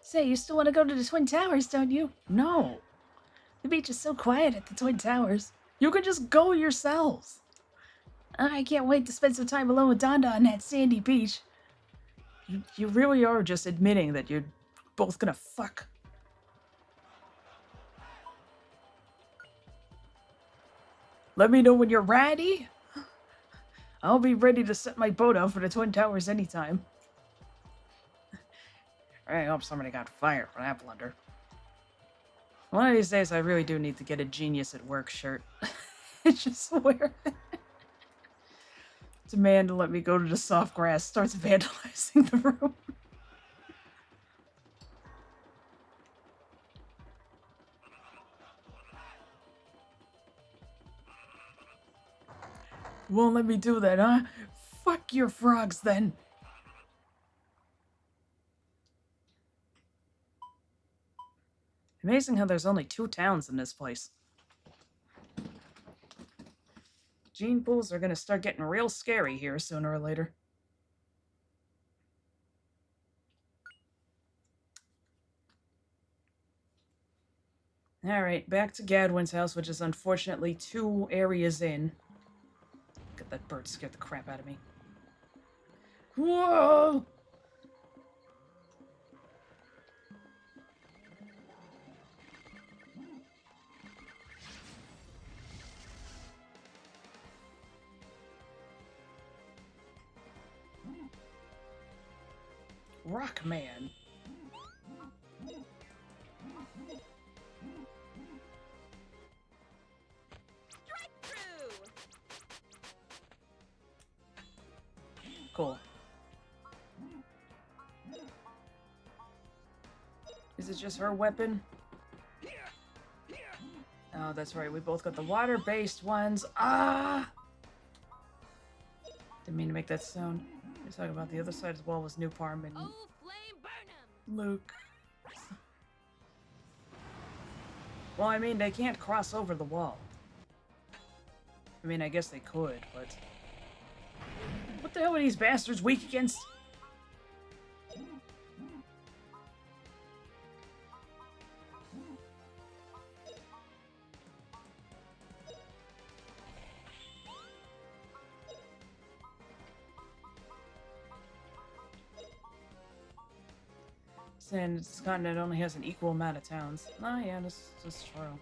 Say, you still want to go to the Twin Towers, don't you? No. The beach is so quiet at the Twin Towers. You could just go yourselves. I can't wait to spend some time alone with Donda on that sandy beach. You really are just admitting that you're both gonna fuck. Let me know when you're ready. I'll be ready to set my boat out for the Twin Towers anytime. I hope somebody got fired for that blunder. One of these days, I really do need to get a Genius at Work shirt. Just wear it. Demand to let me go to the soft grass starts vandalizing the room. Won't let me do that, huh? Fuck your frogs, then. Amazing how there's only 2 towns in this place. Gene pools are gonna start getting real scary here sooner or later. Alright, back to Gadwin's house, which is unfortunately 2 areas in. God, that bird scared the crap out of me. Whoa! Rockman. Cool. Is it just her weapon? Oh, that's right. We both got the water-based ones. Ah! Didn't mean to make that sound. He's talking about the other side of the wall was New Parm and Luke. Well, I mean, they can't cross over the wall. I mean, I guess they could, but... What the hell are these bastards weak against? And this continent only has an equal amount of towns. Oh yeah, this is true.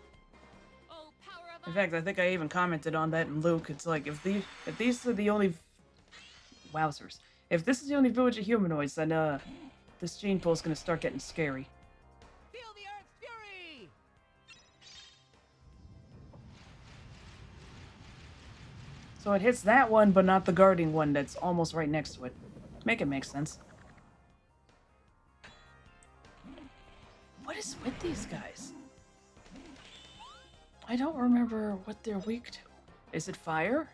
In fact, I think I even commented on that in Luke. It's like, if these are the only... Wowzers. If this is the only village of humanoids, then, this gene pool's gonna start getting scary. Feel the Earth's fury! So it hits that one, but not the guarding one that's almost right next to it. Make it make sense. What is with these guys? I don't remember what they're weak to. Is it fire?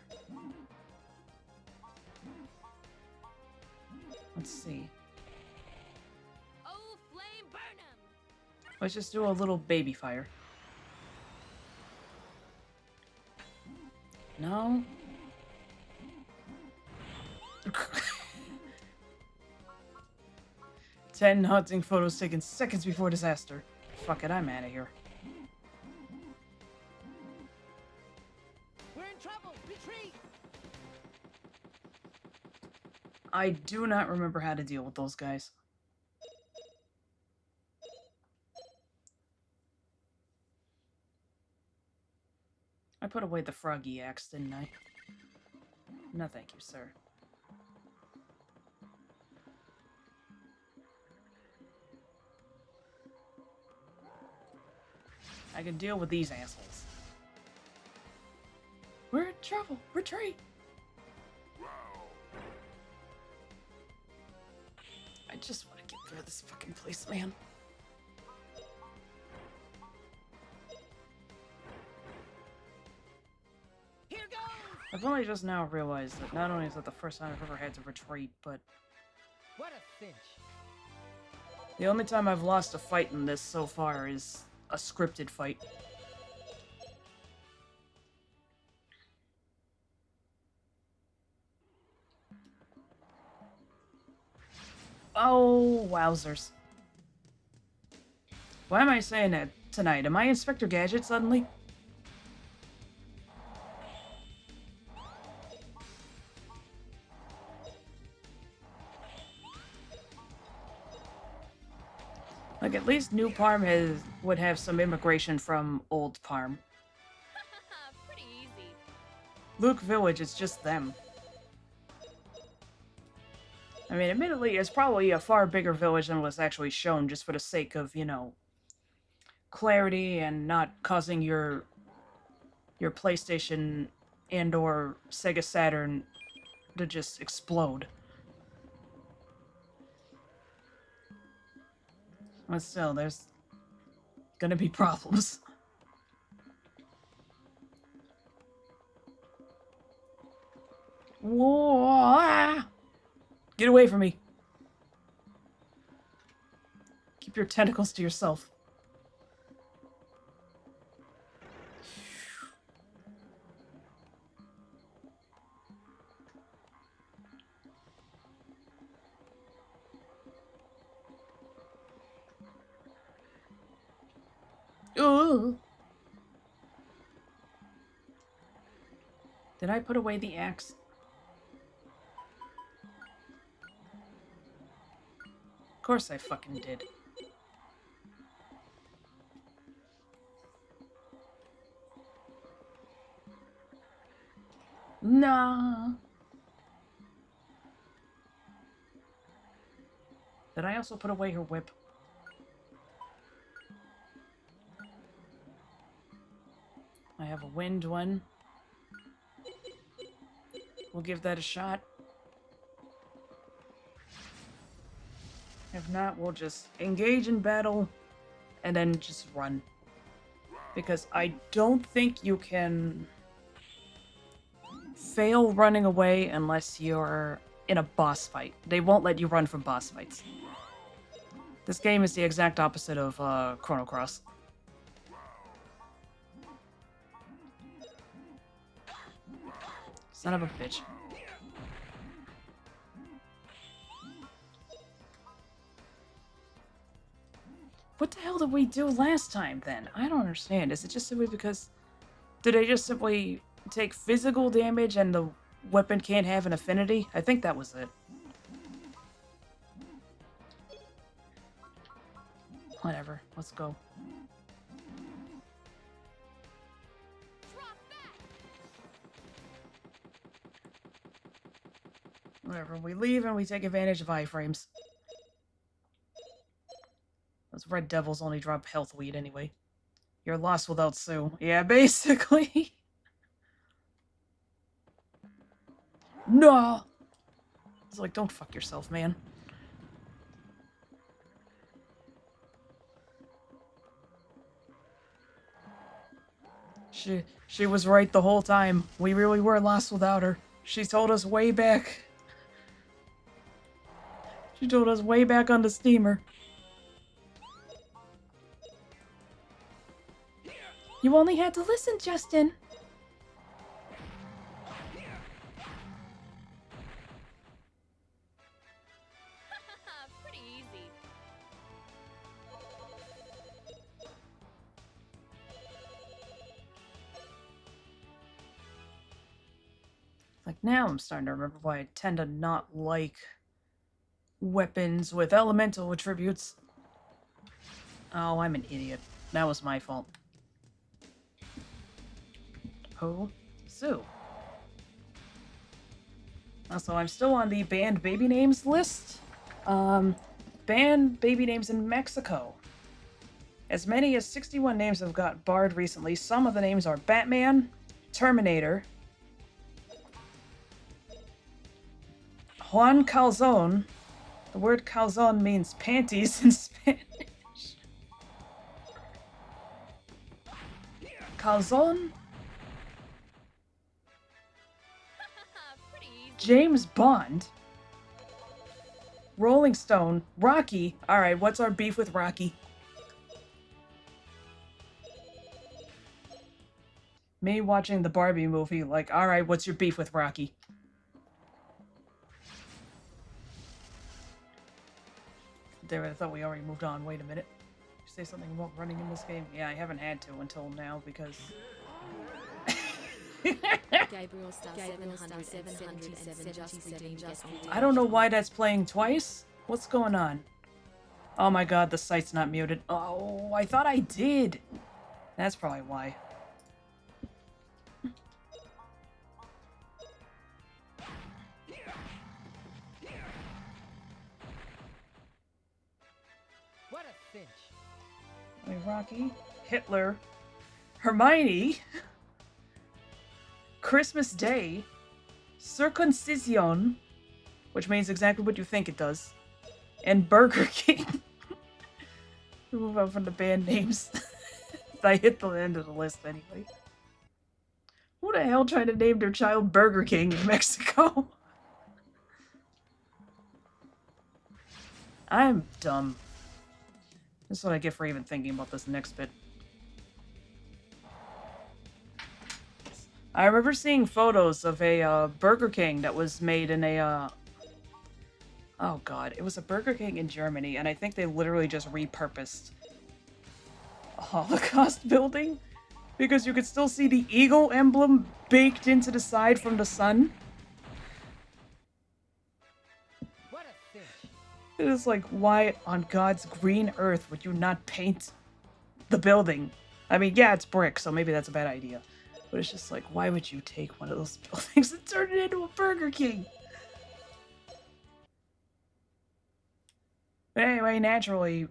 Let's see. Oh, flame burn 'em! Let's just do a little baby fire. No? 10 hunting photos taken seconds before disaster. Fuck it, I'm out of here. We're in trouble! Retreat! I do not remember how to deal with those guys. I put away the froggy axe, didn't I? No, thank you, sir. I can deal with these assholes. Where Trouble! Retreat! I just want to get through this fucking place, man. Here goes! I've only just now realized that not only is that the first time I've ever had to retreat, but What a cinch. the only time I've lost a fight in this so far is a scripted fight. Oh, wowzers. Why am I saying that tonight? Am I Inspector Gadget suddenly? Like, at least New Parm would have some immigration from Old Parm. Pretty easy. Luke Village is just them. I mean, admittedly, it's probably a far bigger village than was actually shown, just for the sake of, you know, clarity and not causing your PlayStation and or Sega Saturn to just explode. But still, there's gonna be problems. Whoa! Ah! Get away from me. Keep your tentacles to yourself. Ooh. Did I put away the axe? Of course I fucking did. Nah. Did I also put away her whip? I have a wind one. We'll give that a shot. If not, we'll just engage in battle and then just run. Because I don't think you can fail running away unless you're in a boss fight. They won't let you run from boss fights. This game is the exact opposite of Chrono Cross. Son of a bitch. What the hell did we do last time, then? I don't understand. Is it just simply because... Did they just simply take physical damage and the weapon can't have an affinity? I think that was it. Whatever. Let's go. Whatever. We leave and we take advantage of iframes. Those red devils only drop health weed anyway. You're lost without Sue. Yeah, basically. No! It's like, don't fuck yourself, man. She was right the whole time. We really were lost without her. She told us way back. She told us way back on the steamer. You only had to listen, Justin. Pretty easy. Like, now I'm starting to remember why I tend to not like weapons with elemental attributes. Oh, I'm an idiot. That was my fault. Who? Sue. Also, I'm still on the banned baby names list. Banned baby names in Mexico. As many as 61 names have got barred recently. Some of the names are Batman, Terminator, Juan Calzone. The word calzone means panties in Spanish. Calzone? Pretty easy. James Bond. Rolling Stone. Rocky. Alright, what's our beef with Rocky? Me watching the Barbie movie, like, alright, what's your beef with Rocky? Damn it, I thought we already moved on. Wait a minute. Say something about running in this game? Yeah, I haven't had to until now because... Gabriel Star 777 just redeemed. I don't know why that's playing twice. What's going on? Oh my god, the site's not muted. Oh, I thought I did. That's probably why. What a cinch. Wait, Rocky, Hitler, Hermione, Christmas Day, Circuncision, which means exactly what you think it does, and Burger King. Move on from the band names. I hit the end of the list anyway. Who the hell tried to name their child Burger King in Mexico? I'm dumb. This is what I get for even thinking about this next bit. I remember seeing photos of a Burger King that was made in a, oh god, it was a Burger King in Germany, and I think they literally just repurposed a Holocaust building, because you could still see the eagle emblem baked into the side from the sun. What a cinch. It is like, why on God's green earth would you not paint the building? I mean, yeah, it's brick, so maybe that's a bad idea. But it's just like, why would you take one of those buildings and turn it into a Burger King? But anyway, naturally...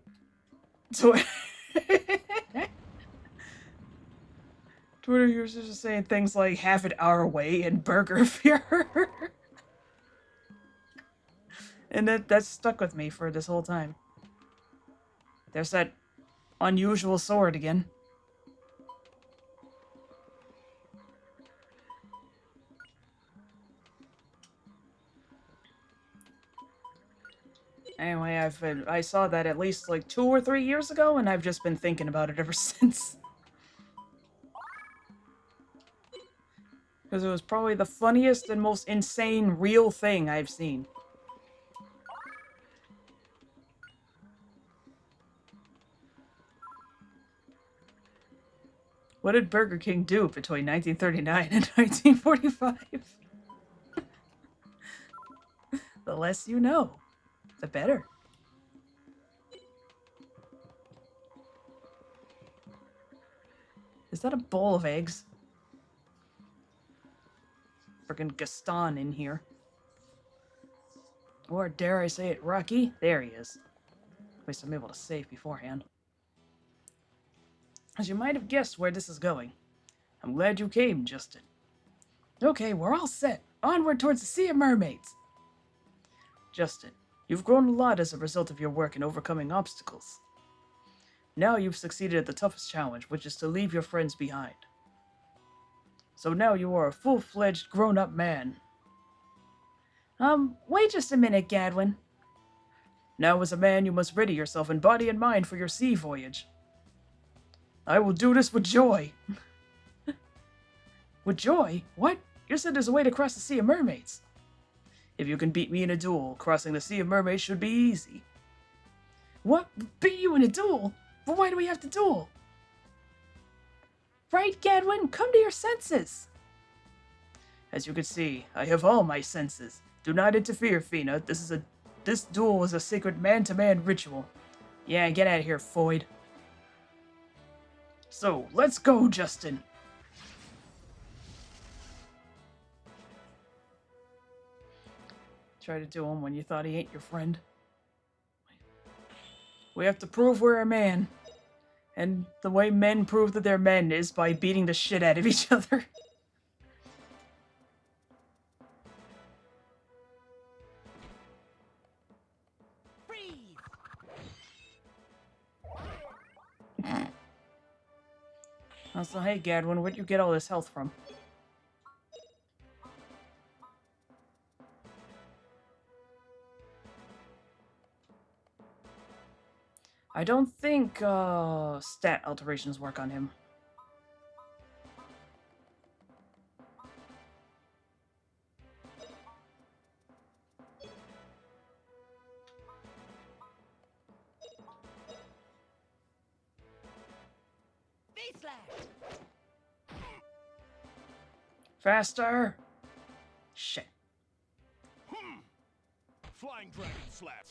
Twitter users are saying things like, have it our way and Burger Fear. And that's stuck with me for this whole time. There's that unusual sword again. Anyway, I saw that at least like 2 or 3 years ago, and I've just been thinking about it ever since. Because it was probably the funniest and most insane real thing I've seen. What did Burger King do between 1939 and 1945? The less you know, the better. Is that a bowl of eggs? Frickin' Gaston in here. Or dare I say it, Rocky? There he is. At least I'm able to save beforehand. As you might have guessed where this is going. I'm glad you came, Justin. Okay, we're all set. Onward towards the Sea of Mermaids. Justin, you've grown a lot as a result of your work in overcoming obstacles. Now you've succeeded at the toughest challenge, which is to leave your friends behind. So now you are a full-fledged, grown-up man. Wait just a minute, Gadwin. Now as a man you must ready yourself in body and mind for your sea voyage. I will do this with joy. With joy? What? You said there's a way to cross the Sea of Mermaids. If you can beat me in a duel, crossing the Sea of Mermaids should be easy. What? Beat you in a duel? But why do we have to duel? Right, Gadwin? Come to your senses. As you can see, I have all my senses. Do not interfere, Fina. This duel was a sacred man-to-man ritual. Yeah, get out of here, Foyd. So, let's go, Justin. Try to do him when you thought he ain't your friend. We have to prove we're a man. And the way men prove that they're men is by beating the shit out of each other. Also, hey Gadwin, where'd you get all this health from? I don't think stat alterations work on him. V-slash! Faster! Shit. Flying Dragon Slap.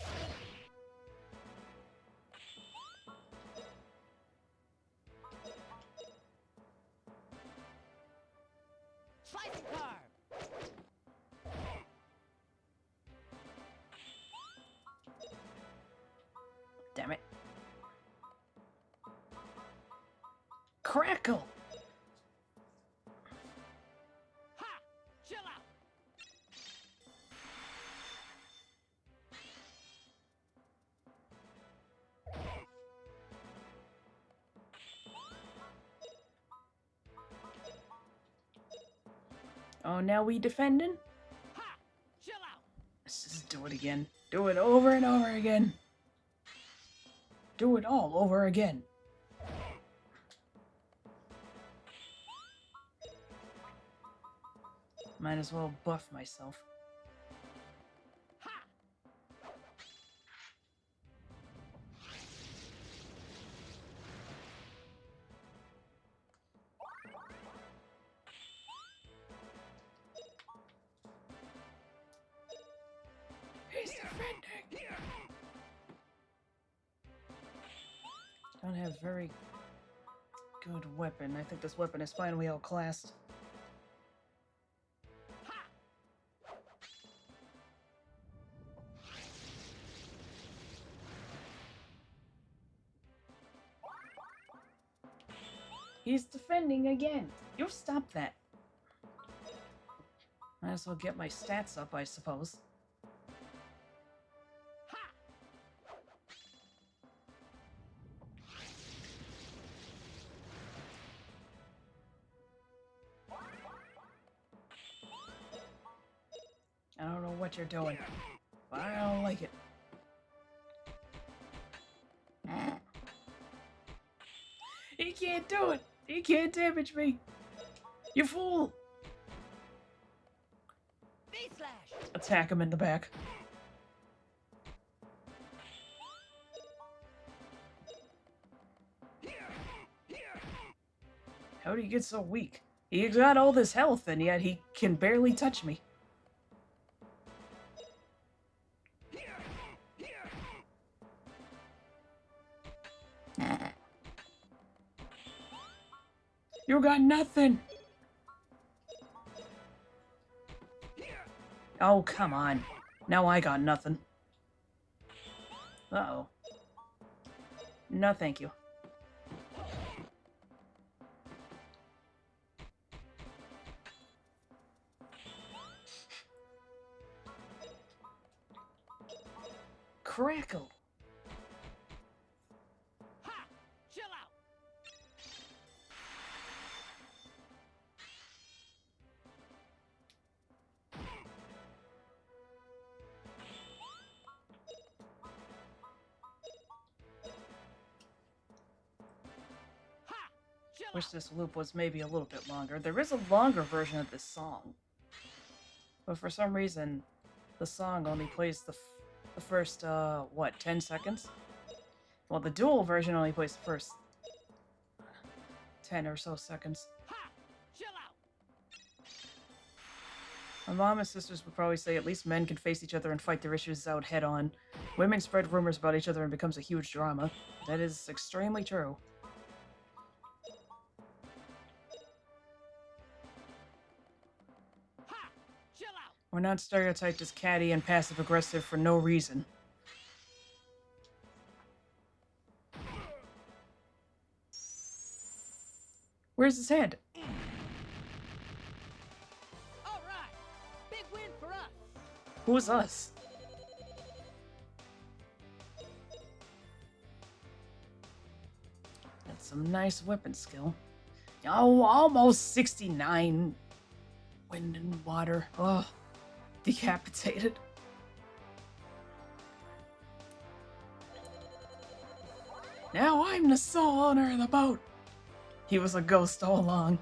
Slicing carve! Damn it. Crackle! Ha! Chill out! Oh, now we defending? Ha! Chill out! Let's just do it again. Do it over and over again. Do it all over again. Might as well buff myself. Ha! He's defending. Don't have very good weapon. I think this weapon is finally outclassed. He's defending again. You stop that. Might as well get my stats up, I suppose. I don't know what you're doing, but I don't like it. He can't do it! He can't damage me! You fool! V-slash! Attack him in the back. How do you get so weak? He's got all this health, and yet he can barely touch me. You got nothing! Oh, come on. Now I got nothing. Uh-oh. No, thank you. Crackle! Ha! Chill out! Ha! Chill Wish out! this loop was maybe a little bit longer. There is a longer version of this song. But for some reason, the song only plays the first, 10 seconds? Well, the Duel version only plays the first 10 or so seconds. Ha! Chill out! My mom and sisters would probably say at least men can face each other and fight their issues out head on. Women spread rumors about each other and becomes a huge drama. That is extremely true. Ha! Chill out! We're not stereotyped as catty and passive-aggressive for no reason. Where's his head? All right! Big win for us! Who's us? That's some nice weapon skill. Oh, almost 69. Wind and water. Ugh. Decapitated. Now I'm the sole owner of the boat. He was a ghost all along.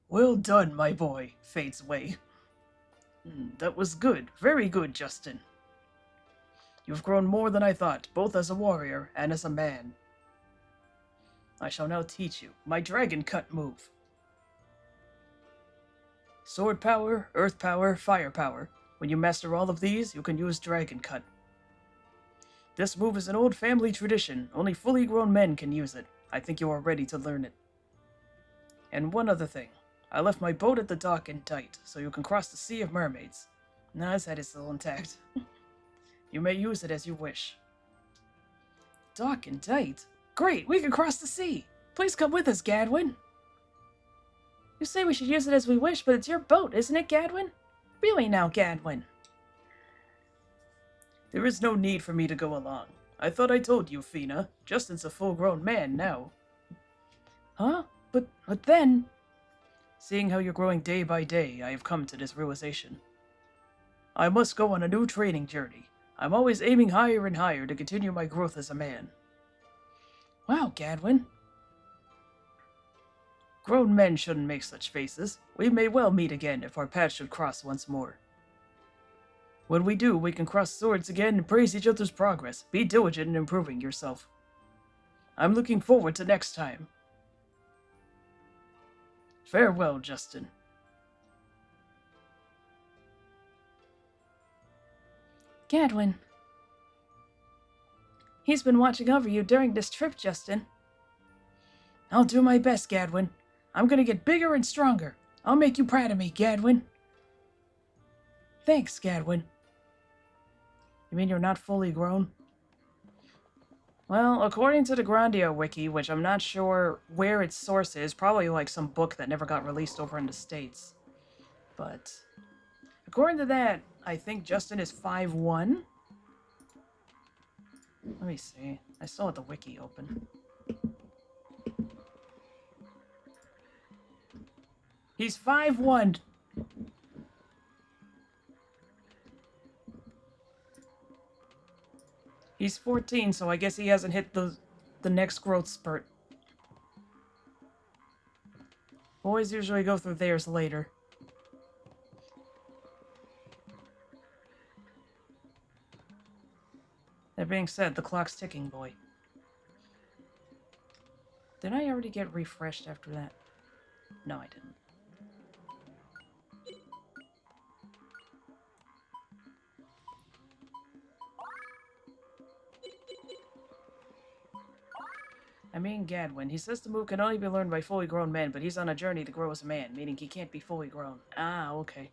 Well done, my boy, fades away. That was good, very good, Justin. You've grown more than I thought, both as a warrior and as a man. I shall now teach you my dragon cut move. Sword power, earth power, fire power. When you master all of these, you can use dragon cut. This move is an old family tradition. Only fully grown men can use it. I think you are ready to learn it. And one other thing. I left my boat at the dock in Dight, so you can cross the Sea of Mermaids. No, his head is still intact. You may use it as you wish. Dock in Dight? Great, we can cross the sea! Please come with us, Gadwin! You say we should use it as we wish, but it's your boat, isn't it, Gadwin? Really now, Gadwin? There is no need for me to go along. I thought I told you, Fina. Justin's a full-grown man now. Huh? But then... Seeing how you're growing day by day, I have come to this realization. I must go on a new training journey. I'm always aiming higher and higher to continue my growth as a man. Wow, Gadwin. Grown men shouldn't make such faces. We may well meet again if our paths should cross once more. When we do, we can cross swords again and praise each other's progress. Be diligent in improving yourself. I'm looking forward to next time. Farewell, Justin. Gadwin. He's been watching over you during this trip, Justin. I'll do my best, Gadwin. I'm gonna get bigger and stronger. I'll make you proud of me, Gadwin. Thanks, Gadwin. You mean you're not fully grown? Well, according to the Grandia wiki, which I'm not sure where its source is, probably like some book that never got released over in the States. But according to that, I think Justin is 5'1". Let me see. I still have the wiki open. He's 5'1". He's 14, so I guess he hasn't hit the next growth spurt. Boys usually go through theirs later. That being said, the clock's ticking, boy. Did I already get refreshed after that? No, I didn't. I mean, Gadwin. He says the move can only be learned by fully grown men, but he's on a journey to grow as a man, meaning he can't be fully grown. Ah, okay.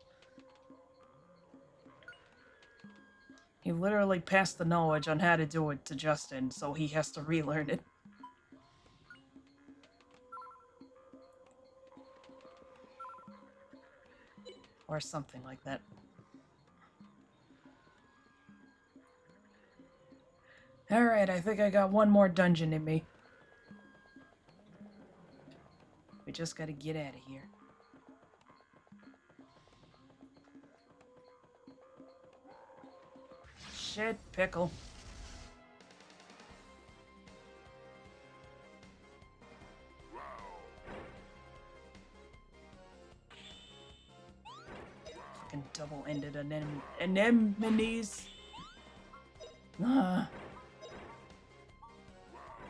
He literally passed the knowledge on how to do it to Justin, so he has to relearn it. Or something like that. Alright, I think I got one more dungeon in me. We just gotta get out of here. Shit, pickle. Fucking double-ended anemones.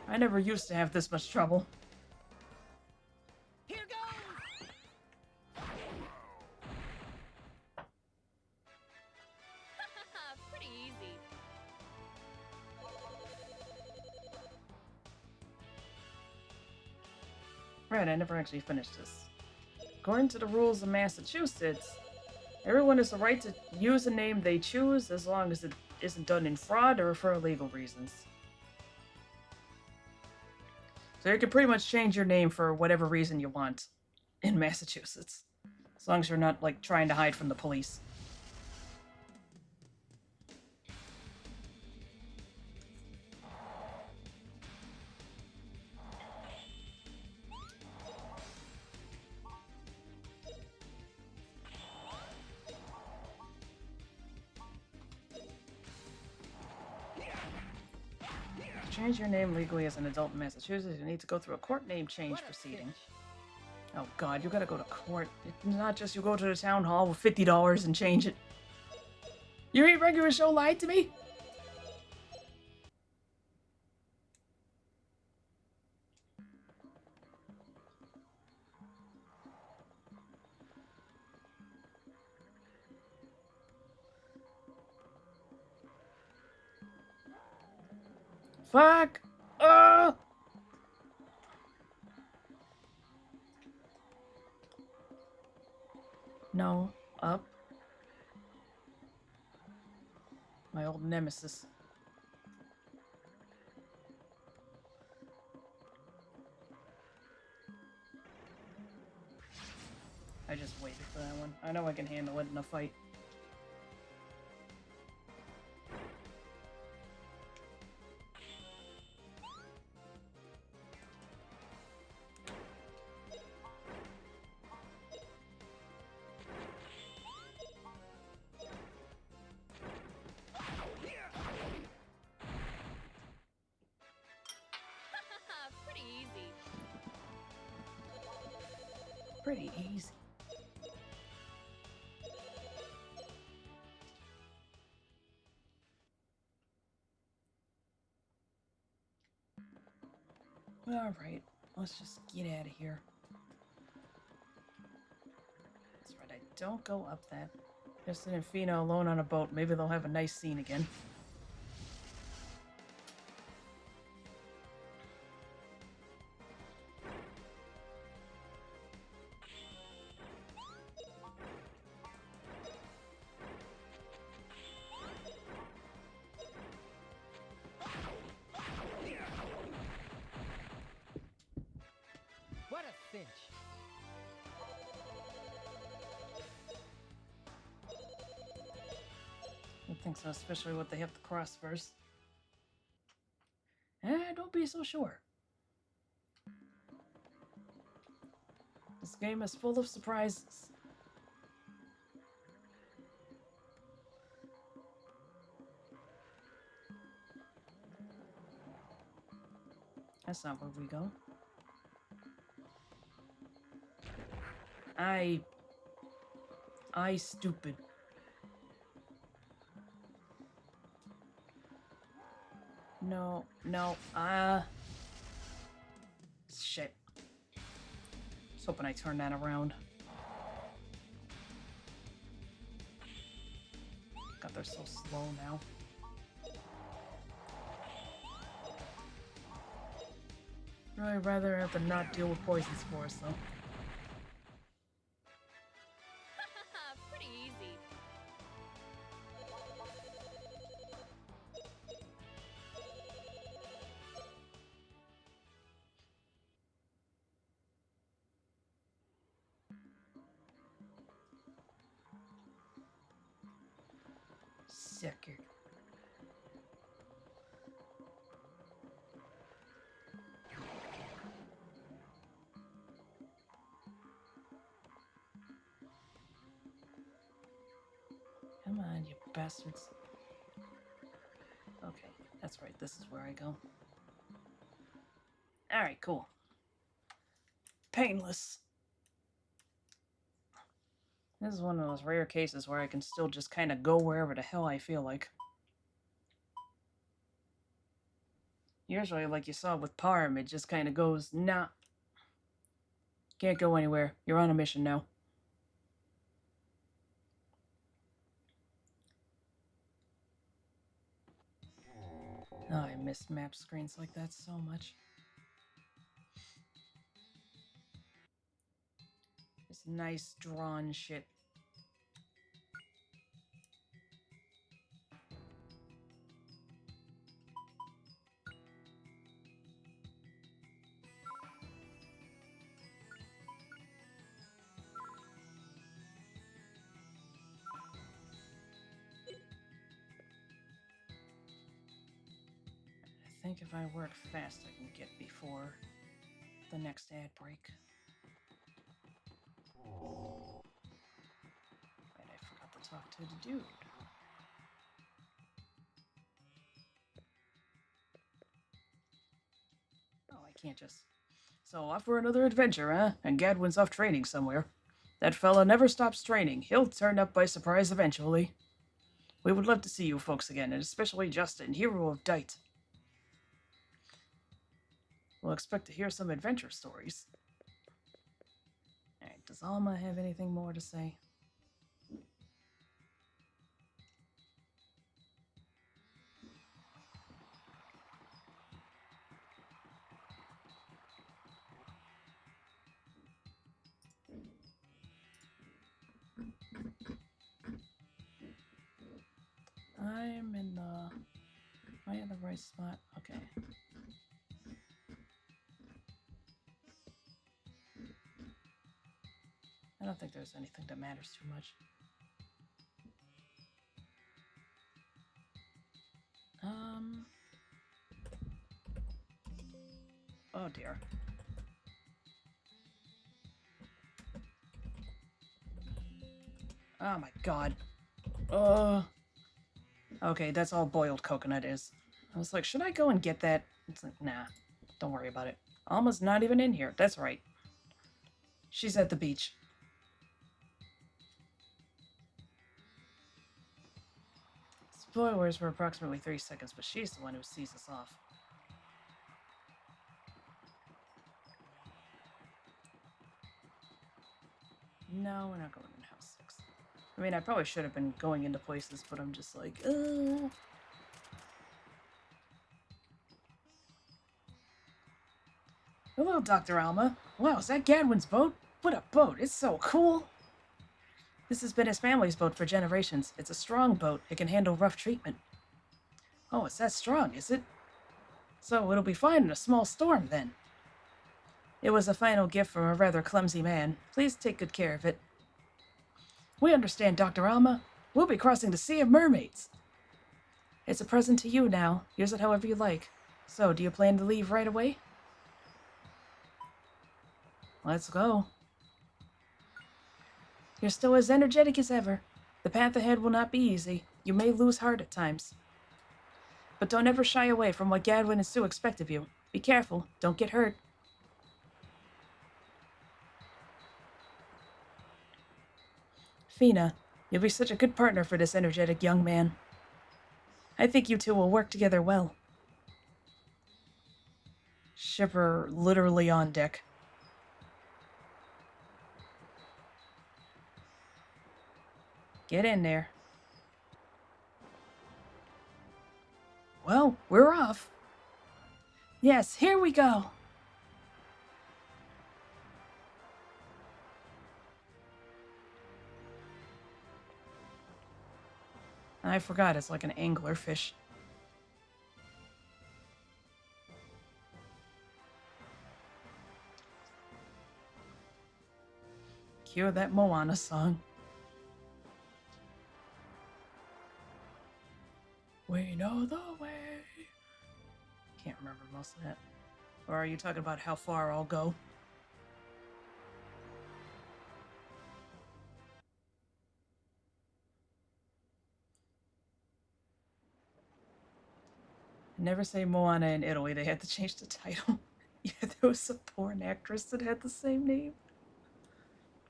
I never used to have this much trouble. Here goes! Pretty easy. Right, I never actually finished this. According to the rules of Massachusetts, everyone has the right to use a name they choose as long as it isn't done in fraud or for illegal reasons. So you can pretty much change your name for whatever reason you want in Massachusetts. As long as you're not, like, trying to hide from the police. change your name legally as an adult in Massachusetts, you need to go through a court name change What a proceeding. cinch. Oh god, you gotta go to court. It's not just you go to the town hall with $50 and change it. You mean regular show lied to me? Fuck! No, up. My old nemesis. I just waited for that one. I know I can handle it in a fight. Pretty easy. Pretty easy. Alright, let's just get out of here. That's right, I don't go up that. Justin and Fino alone on a boat. Maybe they'll have a nice scene again. What a cinch. I think so, especially what they have to cross first. Don't be so sure. This game is full of surprises. That's not where we go. I stupid. No, shit. I was hoping I turned that around. God, they're so slow now. Really rather have to not deal with poison spores, though. Pretty easy. Sucker. Come on, you bastards. Okay, that's right, this is where I go. Alright, cool. Painless. This is one of those rare cases where I can still just kind of go wherever the hell I feel like. Usually, like you saw with Parm, it just kind of goes, nah. Can't go anywhere. You're on a mission now. Oh, I miss map screens like that so much. This nice drawn shit. I think if I work fast, I can get before the next ad break. Wait, I forgot to talk to the dude. can't just... So off for another adventure, huh? And Gadwin's off training somewhere. That fella never stops training. He'll turn up by surprise eventually. We would love to see you folks again, and especially Justin, hero of Dight. We'll expect to hear some adventure stories. Alright, does Alma have anything more to say? I'm in the... Am I in the right spot? Okay. I don't think there's anything that matters too much. Oh dear. Oh my god. Okay, that's all boiled coconut is. I was like, should I go and get that? It's like, nah, don't worry about it. Alma's not even in here. That's right. She's at the beach. Spoilers for approximately 3 seconds, but she's the one who sees us off. No, we're not going in house 6. I mean, I probably should have been going into places, but I'm just like, Hello, Dr. Alma. Wow, is that Gadwin's boat? What a boat. It's so cool. This has been his family's boat for generations. It's a strong boat. It can handle rough treatment. Oh, it's that strong, is it? So it'll be fine in a small storm, then. It was a final gift from a rather clumsy man. Please take good care of it. We understand, Dr. Alma. We'll be crossing the Sea of Mermaids. It's a present to you now. Use it however you like. So, do you plan to leave right away? Let's go. You're still as energetic as ever. The path ahead will not be easy. You may lose heart at times. But don't ever shy away from what Gadwin and Sue expect of you. Be careful. Don't get hurt. Fina, you'll be such a good partner for this energetic young man. I think you two will work together well. Shipper literally on deck. Get in there. Well, we're off. Yes, here we go. I forgot, it's like an anglerfish. Cue that Moana song. We know the way. Can't remember most of that. Or are you talking about how far I'll go? Never say Moana in Italy. They had to change the title. Yeah, there was a porn actress that had the same name.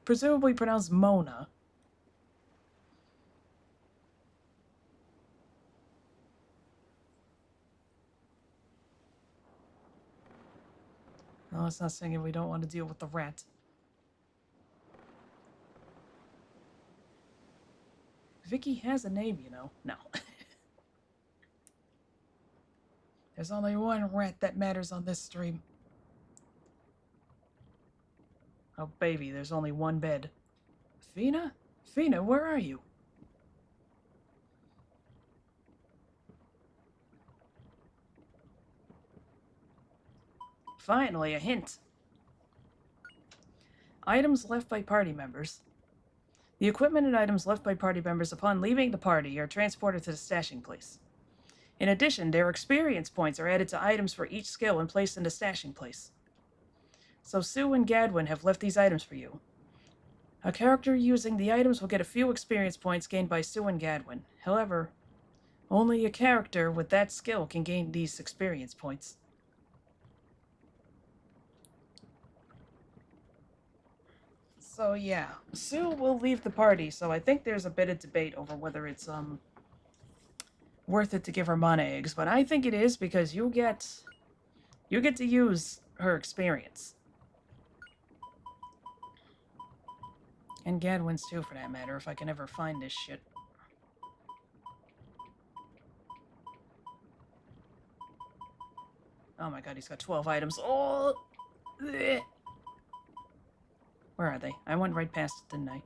Presumably pronounced Mona. No, it's not singing. We don't want to deal with the rat. Vicky has a name, you know. No. There's only one rat that matters on this stream. Oh, baby, there's only one bed. Fina? Fina, where are you? Finally, a hint. Items left by party members. The equipment and items left by party members upon leaving the party are transported to the stashing place. In addition, their experience points are added to items for each skill and placed in the stashing place. So Sue and Gadwin have left these items for you. A character using the items will get a few experience points gained by Sue and Gadwin. However, only a character with that skill can gain these experience points. So yeah, Sue will leave the party, so I think there's a bit of debate over whether it's worth it to give her mana eggs, but I think it is because you get to use her experience. And Gadwin's too, for that matter, if I can ever find this shit. Oh my god, he's got 12 items. Oh! Bleh. Where are they? I went right past it, didn't I?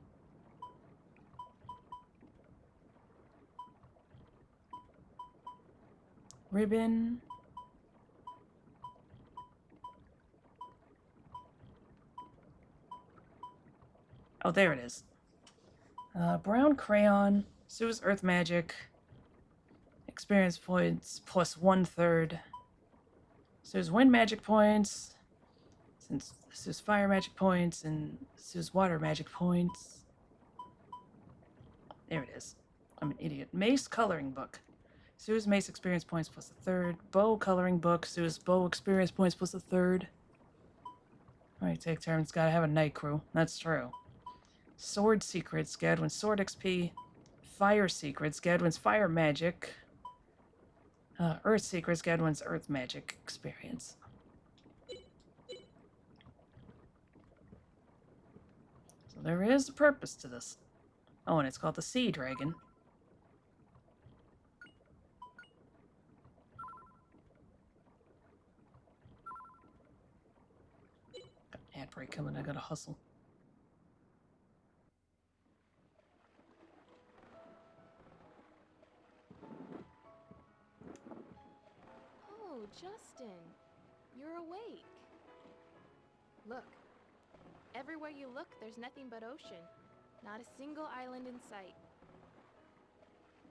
Ribbon. Oh, there it is. Brown crayon. Sue's earth magic. Experience points plus 1/3. Sue's wind magic points. Since Sue's fire magic points and Sue's water magic points. There it is. I'm an idiot. Mace coloring book. Sue's mace experience points plus 1/3. Bow coloring book. Sue's bow experience points plus 1/3. Alright, take turns. Gotta have a night crew. That's true. Sword secrets. Gadwin's sword XP. Fire secrets. Gadwin's fire magic. Earth secrets. Gadwin's earth magic experience. So there is a purpose to this. Oh, and it's called the Sea Dragon. Got an ad break coming. I gotta hustle. Oh, Justin, you're awake. Look, everywhere you look, there's nothing but ocean. Not a single island in sight.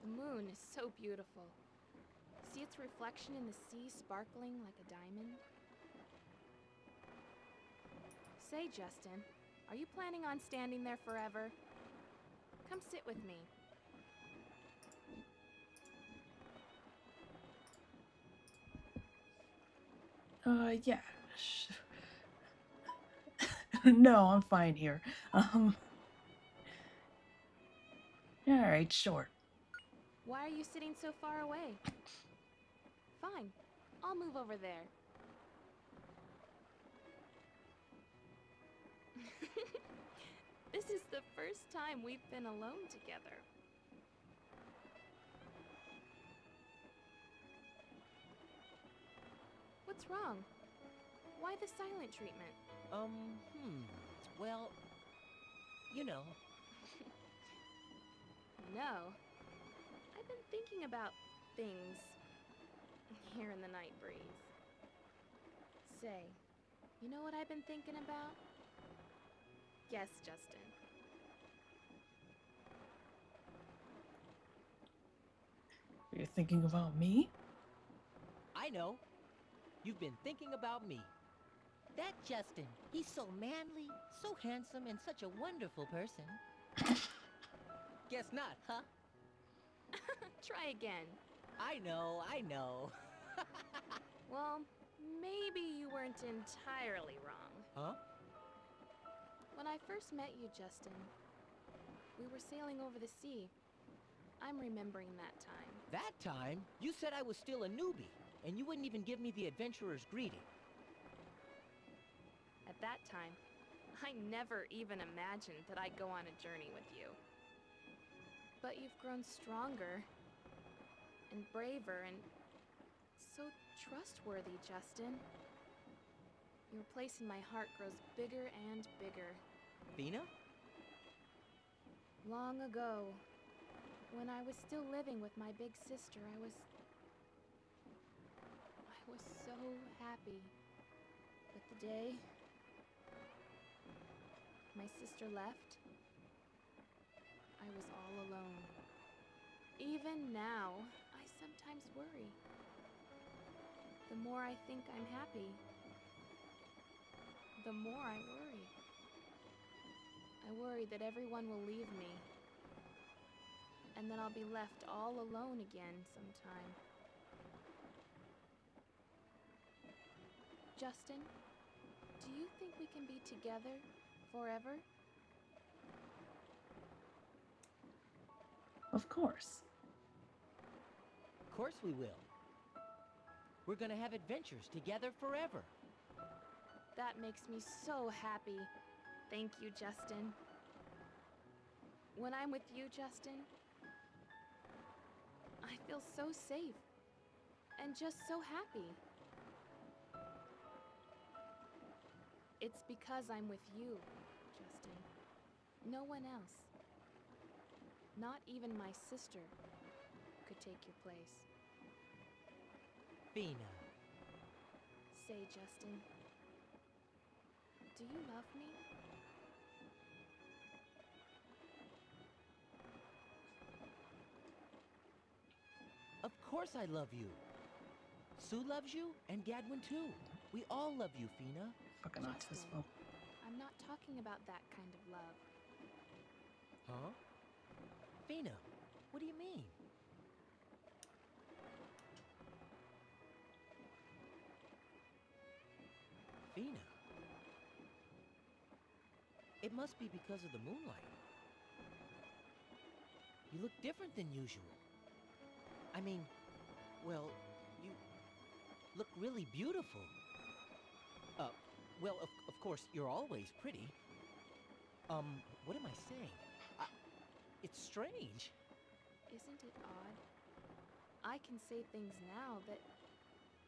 The moon is so beautiful. See its reflection in the sea sparkling like a diamond? Say, Justin, are you planning on standing there forever? Come sit with me. Yeah. No, I'm fine here. Alright, sure. Why are you sitting so far away? Fine, I'll move over there. This is the first time we've been alone together. What's wrong? Why the silent treatment? Well, you know. No. I've been thinking about things here in the night breeze. Say, you know what I've been thinking about? Yes, Justin. Are you thinking about me? I know. You've been thinking about me. That Justin, he's so manly, so handsome, and such a wonderful person. Guess not, huh? Try again. I know. Well, maybe you weren't entirely wrong. Huh? When I first met you, Justin, we were sailing over the sea. I'm remembering that time. That time, you said I was still a newbie, and you wouldn't even give me the adventurer's greeting. At that time, I never even imagined that I'd go on a journey with you. But you've grown stronger, and braver, and so trustworthy, Justin. Your place in my heart grows bigger and bigger. Vina? Long ago, when I was still living with my big sister, I was so happy. But the day my sister left, I was all alone. Even now, I sometimes worry. The more I think I'm happy, the more I worry. I worry that everyone will leave me, and then I'll be left all alone again sometime. Justin, do you think we can be together forever? Of course. Of course we will. We're gonna have adventures together forever. That makes me so happy. Thank you, Justin. When I'm with you, Justin, I feel so safe and just so happy. It's because I'm with you, Justin. No one else. Not even my sister could take your place. Fina. Say, Justin, do you love me? Of course I love you. Sue loves you, and Gadwin too. We all love you, Fina. Fucking Justin, autismo. I'm not talking about that kind of love. Huh? Fina, what do you mean? Fina. It must be because of the moonlight. You look different than usual. I mean, well, you look really beautiful. Well, of course, you're always pretty. What am I saying? It's strange. Isn't it odd? I can say things now that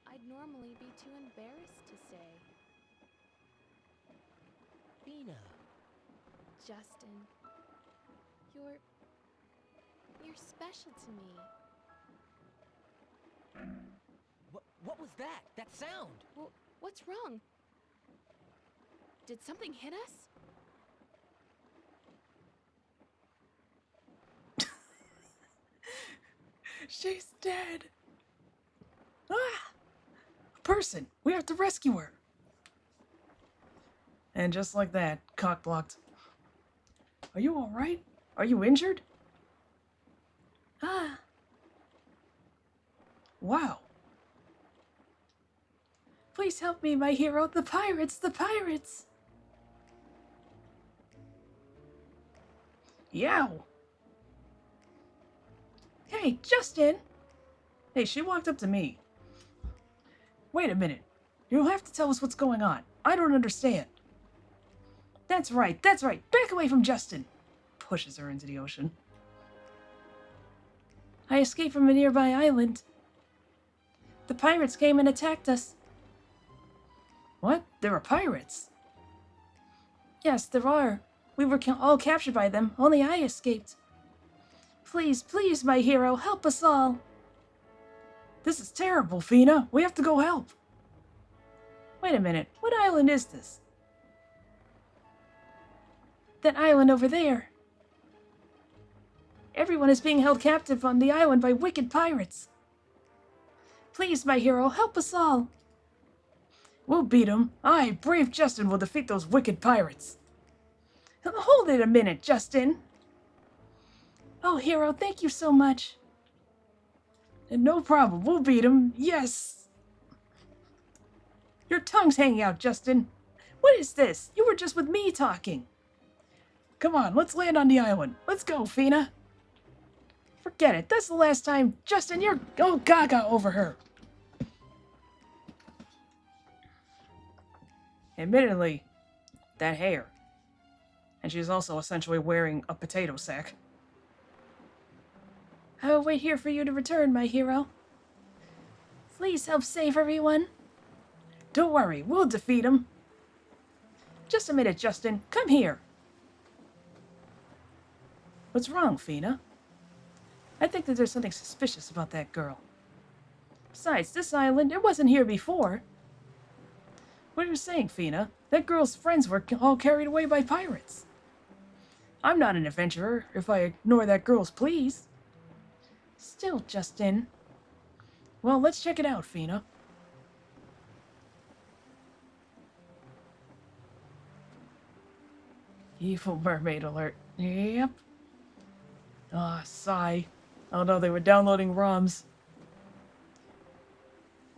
I'd normally be too embarrassed to say. Fina. Justin, you're special to me. What was that? That sound? Well, what's wrong? Did something hit us? She's dead. Ah! A person. We have to rescue her. And just like that, cock blocked. Are you alright? Are you injured? Ah, Wow. please help me, my hero. The pirates, the pirates. Yow. Hey, Justin. Hey, she walked up to me. Wait a minute. You'll have to tell us what's going on. I don't understand. That's right, that's right. Back away from Justin. Pushes her into the ocean. I escaped from a nearby island. The pirates came and attacked us. What? There are pirates. Yes, there are. We were all captured by them. Only I escaped. Please, please, my hero, help us all. This is terrible, Fina. We have to go help. Wait a minute. What island is this? That island over there. Everyone is being held captive on the island by wicked pirates. Please, my hero, help us all. We'll beat them. I, brave Justin, will defeat those wicked pirates. Hold it a minute, Justin. Oh, hero, thank you so much. And no problem. We'll beat them. Yes. Your tongue's hanging out, Justin. What is this? You were just with me talking. Come on, let's land on the island. Let's go, Fina. Forget it. That's the last time. Justin, you're go gaga over her. Admittedly, that hair. And she's also essentially wearing a potato sack. I will wait here for you to return, my hero. Please help save everyone. Don't worry, we'll defeat him. Just a minute, Justin. Come here. What's wrong, Fina? I think that there's something suspicious about that girl. Besides, this island, it wasn't here before. What are you saying, Fina? That girl's friends were all carried away by pirates. I'm not an adventurer if I ignore that girl's pleas. Still, Justin. Well, let's check it out, Fina. Evil mermaid alert. Yep. Ah, sigh. Oh no, they were downloading ROMs.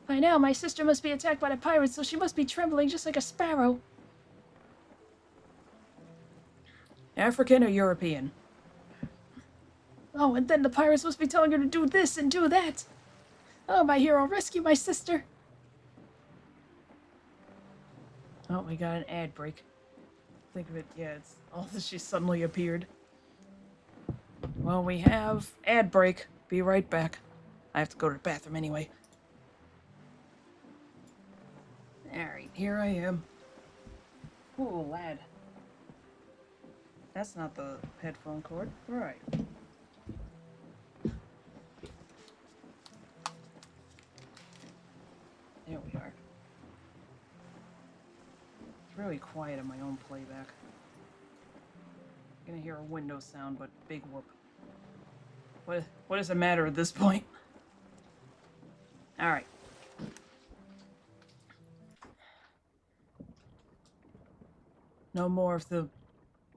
By now, my sister must be attacked by the pirates, so she must be trembling just like a sparrow. African or European? Oh, and then the pirates must be telling her to do this and do that. Oh, my hero, rescue my sister. Oh, we got an ad break. Think of it, yeah, it's all that she suddenly appeared. Well, we have ad break. Be right back. I have to go to the bathroom anyway. Alright, here I am. Ooh, lad. That's not the headphone cord. Right. There we are. It's really quiet in my own playback. I'm gonna hear a window sound, but big whoop. What does it matter at this point? Alright. No more of the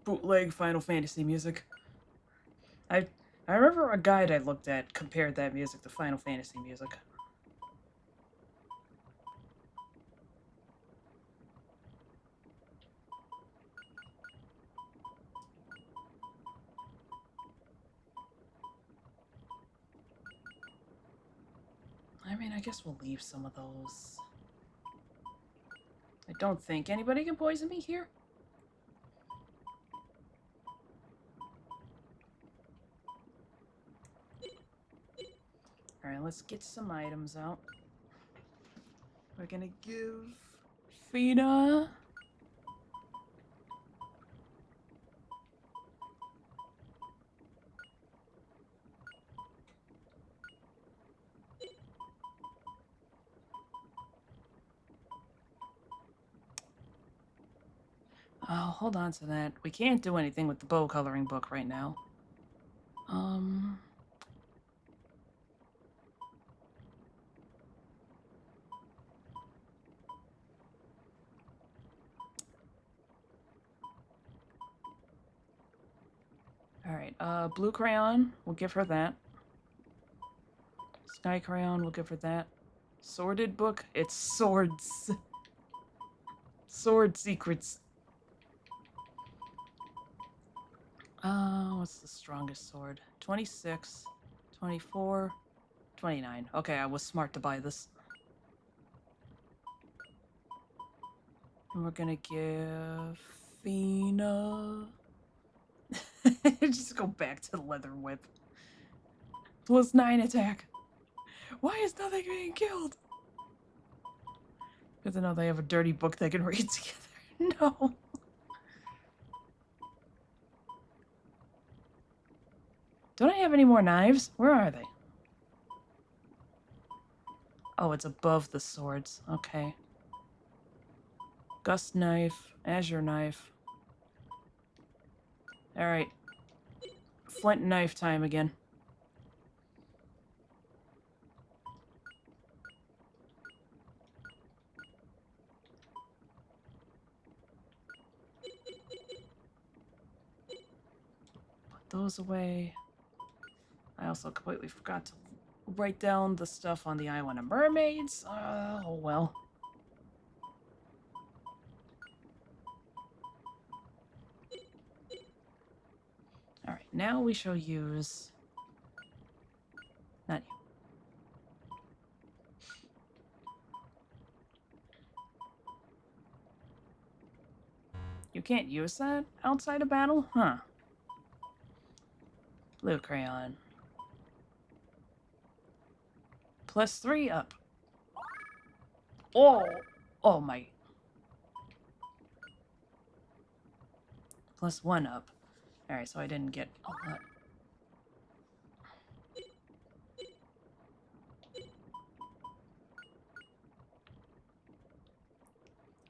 bootleg Final Fantasy music. I remember a guide I looked at compared that music to Final Fantasy music. I mean, I guess we'll leave some of those. I don't think anybody can poison me here. Alright, let's get some items out. We're gonna give Fina. Oh, hold on to that. We can't do anything with the bow coloring book right now. Alright, blue crayon, we'll give her that. Sky crayon, we'll give her that. Sworded book, it's swords. Sword secrets. What's the strongest sword? 26, 24, 29. Okay, I was smart to buy this. And we're gonna give Fina. Just go back to the leather whip. +9 attack. Why is nothing being killed? Good to know they have a dirty book they can read together. No. Don't I have any more knives? Where are they? Oh, it's above the swords. Okay. Gust knife. Azure knife. Alright. Flint knife time again. Put those away. I also completely forgot to write down the stuff on the island of mermaids. Oh well. Alright, now we shall use... Not you. You can't use that outside of battle? Huh. Blue crayon. +3 up. Oh! Oh my. +1 up. Alright, so I didn't get a lot.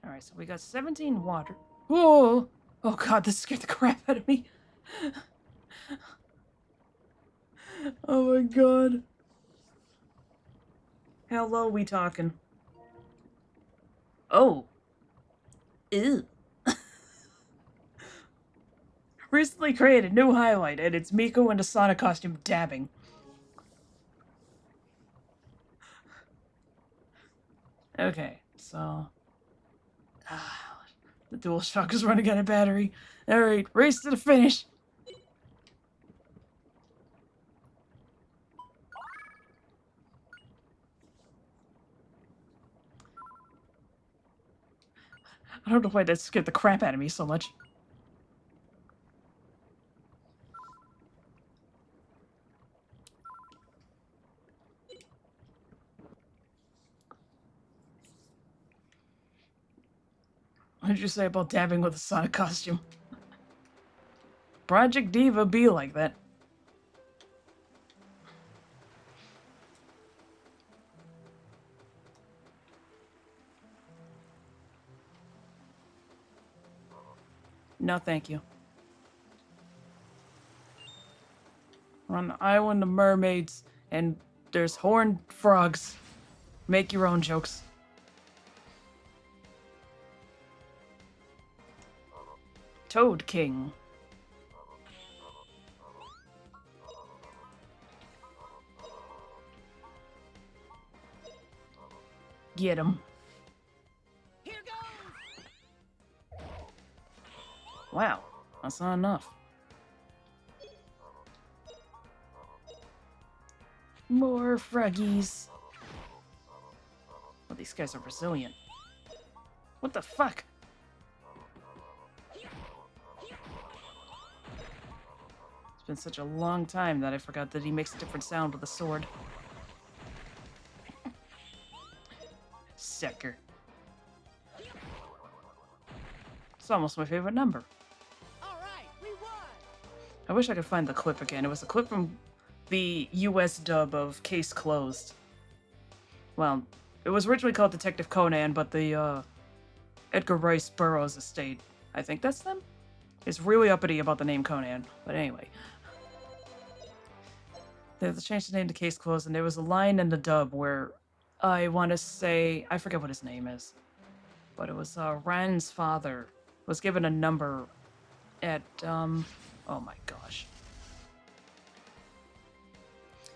Alright, so we got 17 water. Whoa! Oh god, this scared the crap out of me. Oh my god. How low we talking? Oh. Ew. Recently created new highlight, and it's Miko in a Sonic costume dabbing. Okay, so... the DualShock is running out of battery. Alright, race to the finish! I don't know why that scared the crap out of me so much. What did you say about dabbing with a Sonic costume? Project Diva be like that. No, thank you. We're on the island of mermaids, and there's horned frogs. Make your own jokes. Toad King. Get him. Here goes! Wow, that's not enough. More froggies. Oh, these guys are resilient. What the fuck? It's been such a long time that I forgot that he makes a different sound with a sword. Sucker. It's almost my favorite number. All right, we won! I wish I could find the clip again. It was a clip from the US dub of Case Closed. Well, it was originally called Detective Conan, but the Edgar Rice Burroughs estate, I think that's them, is really uppity about the name Conan. But anyway. They changed the name to Case Closed, and there was a line in the dub where I want to say, I forget what his name is, but it was Ran's father was given a number at, oh my gosh.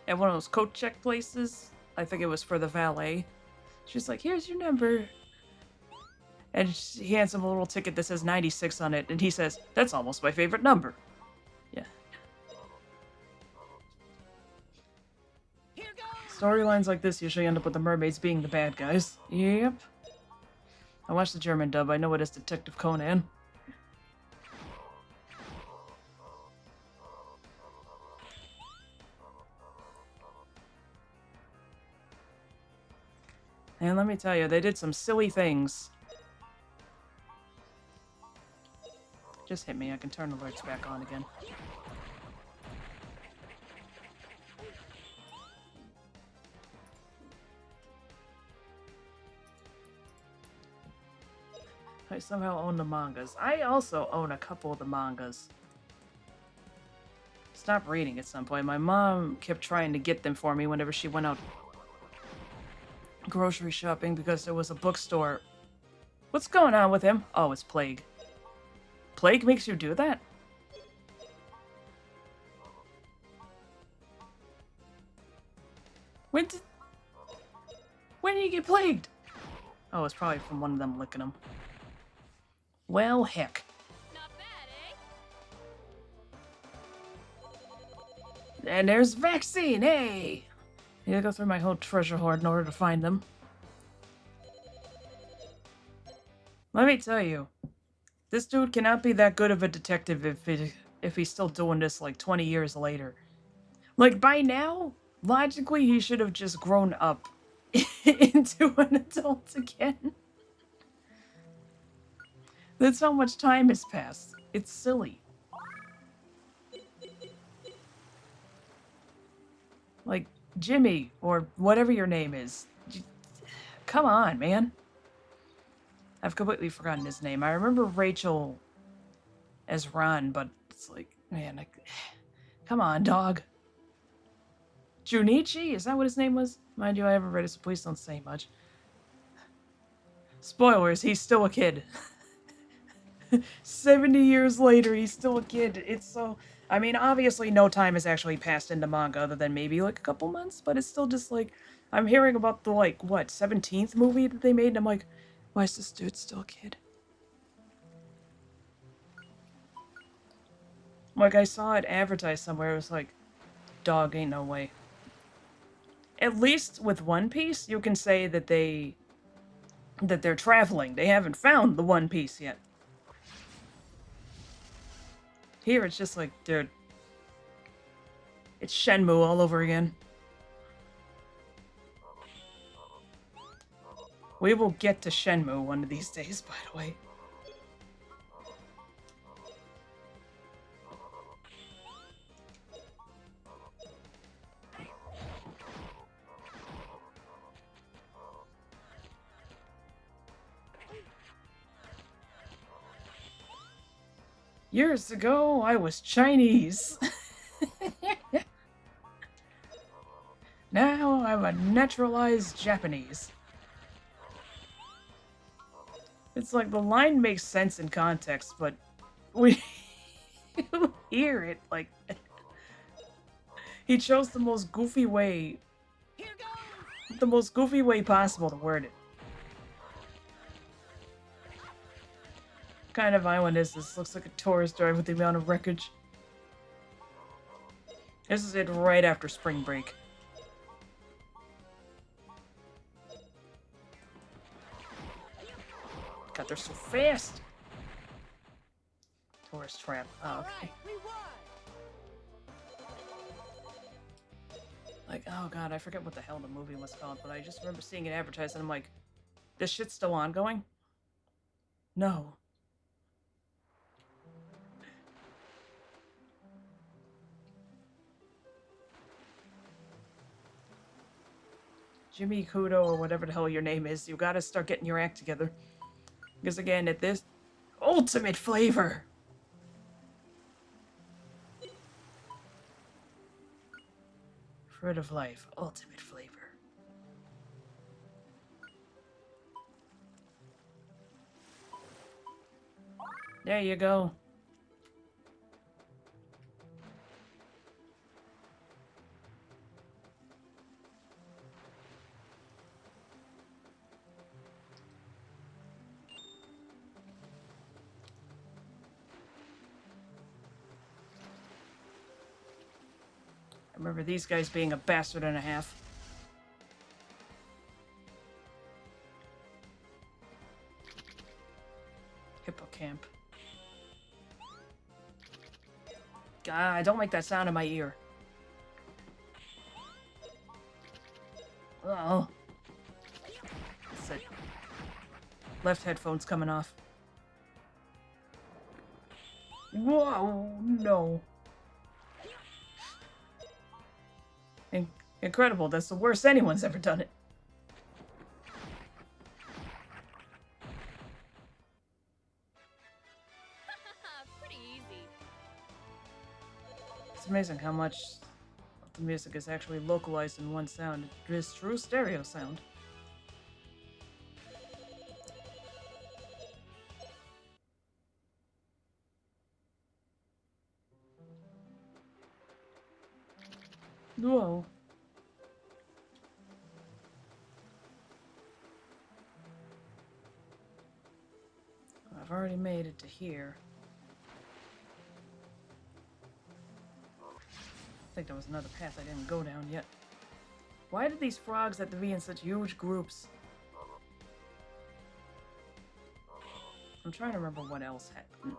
At one of those coat check places. I think it was for the valet. She's like, here's your number. And he hands him a little ticket that says 96 on it, and he says, that's almost my favorite number. Yeah. Here goes! Storylines like this usually end up with the mermaids being the bad guys. Yep. I watched the German dub. I know it is Detective Conan. And let me tell you, they did some silly things. Just hit me. I can turn alerts back on again. I somehow own the mangas. I also own a couple of the mangas. Stopped reading at some point. My mom kept trying to get them for me whenever she went out grocery shopping because there was a bookstore. What's going on with him? Oh, it's Plague. Plague makes you do that? When did you get plagued? Oh, it's probably from one of them licking him. Well, heck. Not bad, eh? And there's vaccine, hey! I need to go through my whole treasure hoard in order to find them. Let me tell you, this dude cannot be that good of a detective if he's still doing this like 20 years later. Like, by now, logically, he should have just grown up into an adult again. That's how much time has passed. It's silly. Like, Jimmy, or whatever your name is. Come on, man. I've completely forgotten his name. I remember Rachel as Ron, but it's like, man, come on, dog. Junichi? Is that what his name was? Mind you, I haven't read it, so please don't say much. Spoilers, he's still a kid. 70 years later, he's still a kid. It's so... I mean, obviously no time has actually passed into manga other than maybe like a couple months, but it's still just like... I'm hearing about the, like, what, 17th movie that they made, and I'm like, why is this dude still a kid? Like, I saw it advertised somewhere, it was like, dog, ain't no way. At least with One Piece, you can say that they that they're traveling. They haven't found the One Piece yet. Here it's just like, dude, it's Shenmue all over again. We will get to Shenmue one of these days, by the way. Years ago, I was Chinese. Now I'm a naturalized Japanese. It's like the line makes sense in context, but we hear it like he chose the most goofy way, Here goes! the most goofy way possible to word it. What kind of island is this? Looks like a tourist drive with the amount of wreckage. This is it right after spring break. God, they're so fast! Tourist trap. Oh, okay. Alright, we won! Like, oh god, I forget what the hell the movie was called, but I just remember seeing it advertised and I'm like, this shit's still ongoing? No. Jimmy Kudo, or whatever the hell your name is, you gotta start getting your act together. Because again, at this ultimate flavor. Fruit of life, ultimate flavor. There you go. I remember these guys being a bastard and a half. Hippocamp. God, don't make that sound in my ear. Oh. That's it. Left headphone's coming off. Whoa, no. Incredible, that's the worst anyone's ever done it. Pretty easy. It's amazing how much of the music is actually localized in one sound. It is true stereo sound. Whoa. I've already made it to here. I think there was another path I didn't go down yet. Why did these frogs have to be in such huge groups? I'm trying to remember what else happened.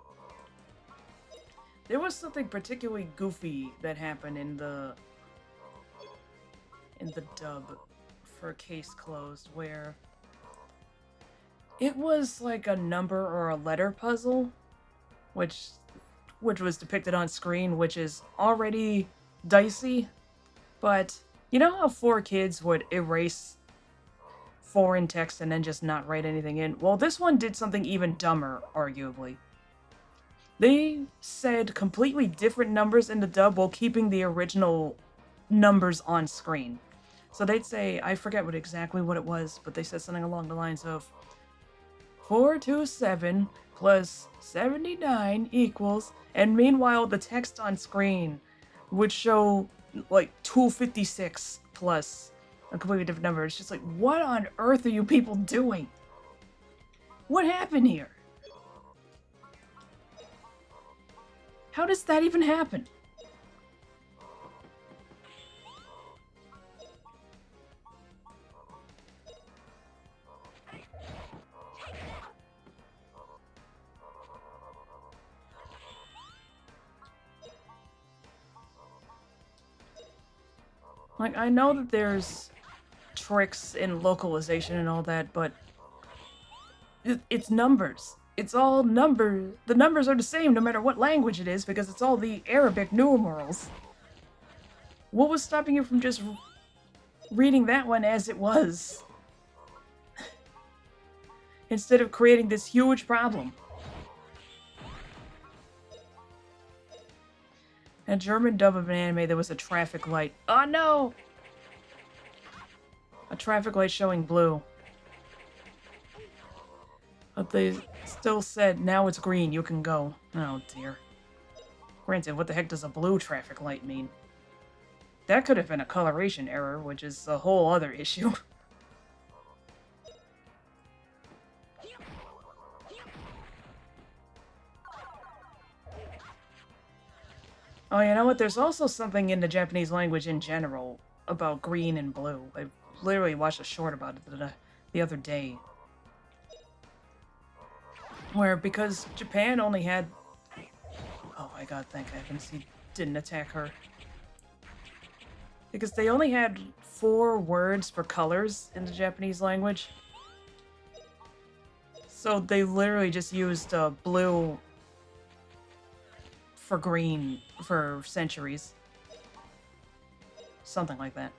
There was something particularly goofy that happened in the dub for Case Closed, where it was like a number or a letter puzzle, which was depicted on screen, which is already dicey, but you know how 4 kids would erase foreign text and then just not write anything in? Well, this one did something even dumber, arguably. They said completely different numbers in the dub while keeping the original numbers on screen. So they'd say, I forget exactly what it was, but they said something along the lines of 427 plus 79 equals, and meanwhile the text on screen would show like 256 plus a completely different number. It's just like, what on earth are you people doing? What happened here? How does that even happen? Like, I know that there's tricks in localization and all that, but it's numbers. It's all numbers. The numbers are the same no matter what language it is because it's all the Arabic numerals. What was stopping you from just reading that one as it was? Instead of creating this huge problem. A German dub of an anime, there was a traffic light. Oh no! A traffic light showing blue. But they still said, now it's green, you can go. Oh dear. Granted, what the heck does a blue traffic light mean? That could have been a coloration error, which is a whole other issue. Oh, you know what? There's also something in the Japanese language in general about green and blue. I literally watched a short about it the other day. Where, because Japan only had... Oh my god, thank heavens he didn't attack her. Because they only had 4 words for colors in the Japanese language. So they literally just used blue for green for centuries. Something like that.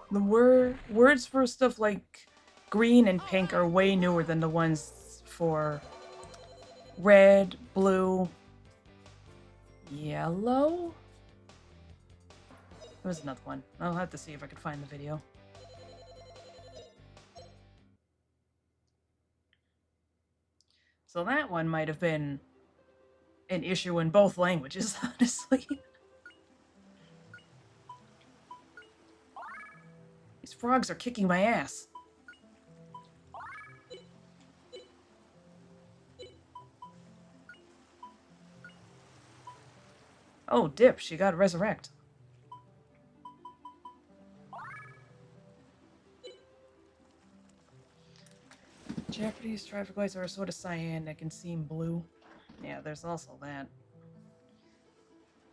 The words for stuff like green and pink are way newer than the ones for red, blue, yellow? There was another one. I'll have to see if I can find the video. So that one might have been an issue in both languages, honestly. These frogs are kicking my ass. Oh, dip, she got resurrect. Japanese traffic lights are a sort of cyan that can seem blue. Yeah, there's also that.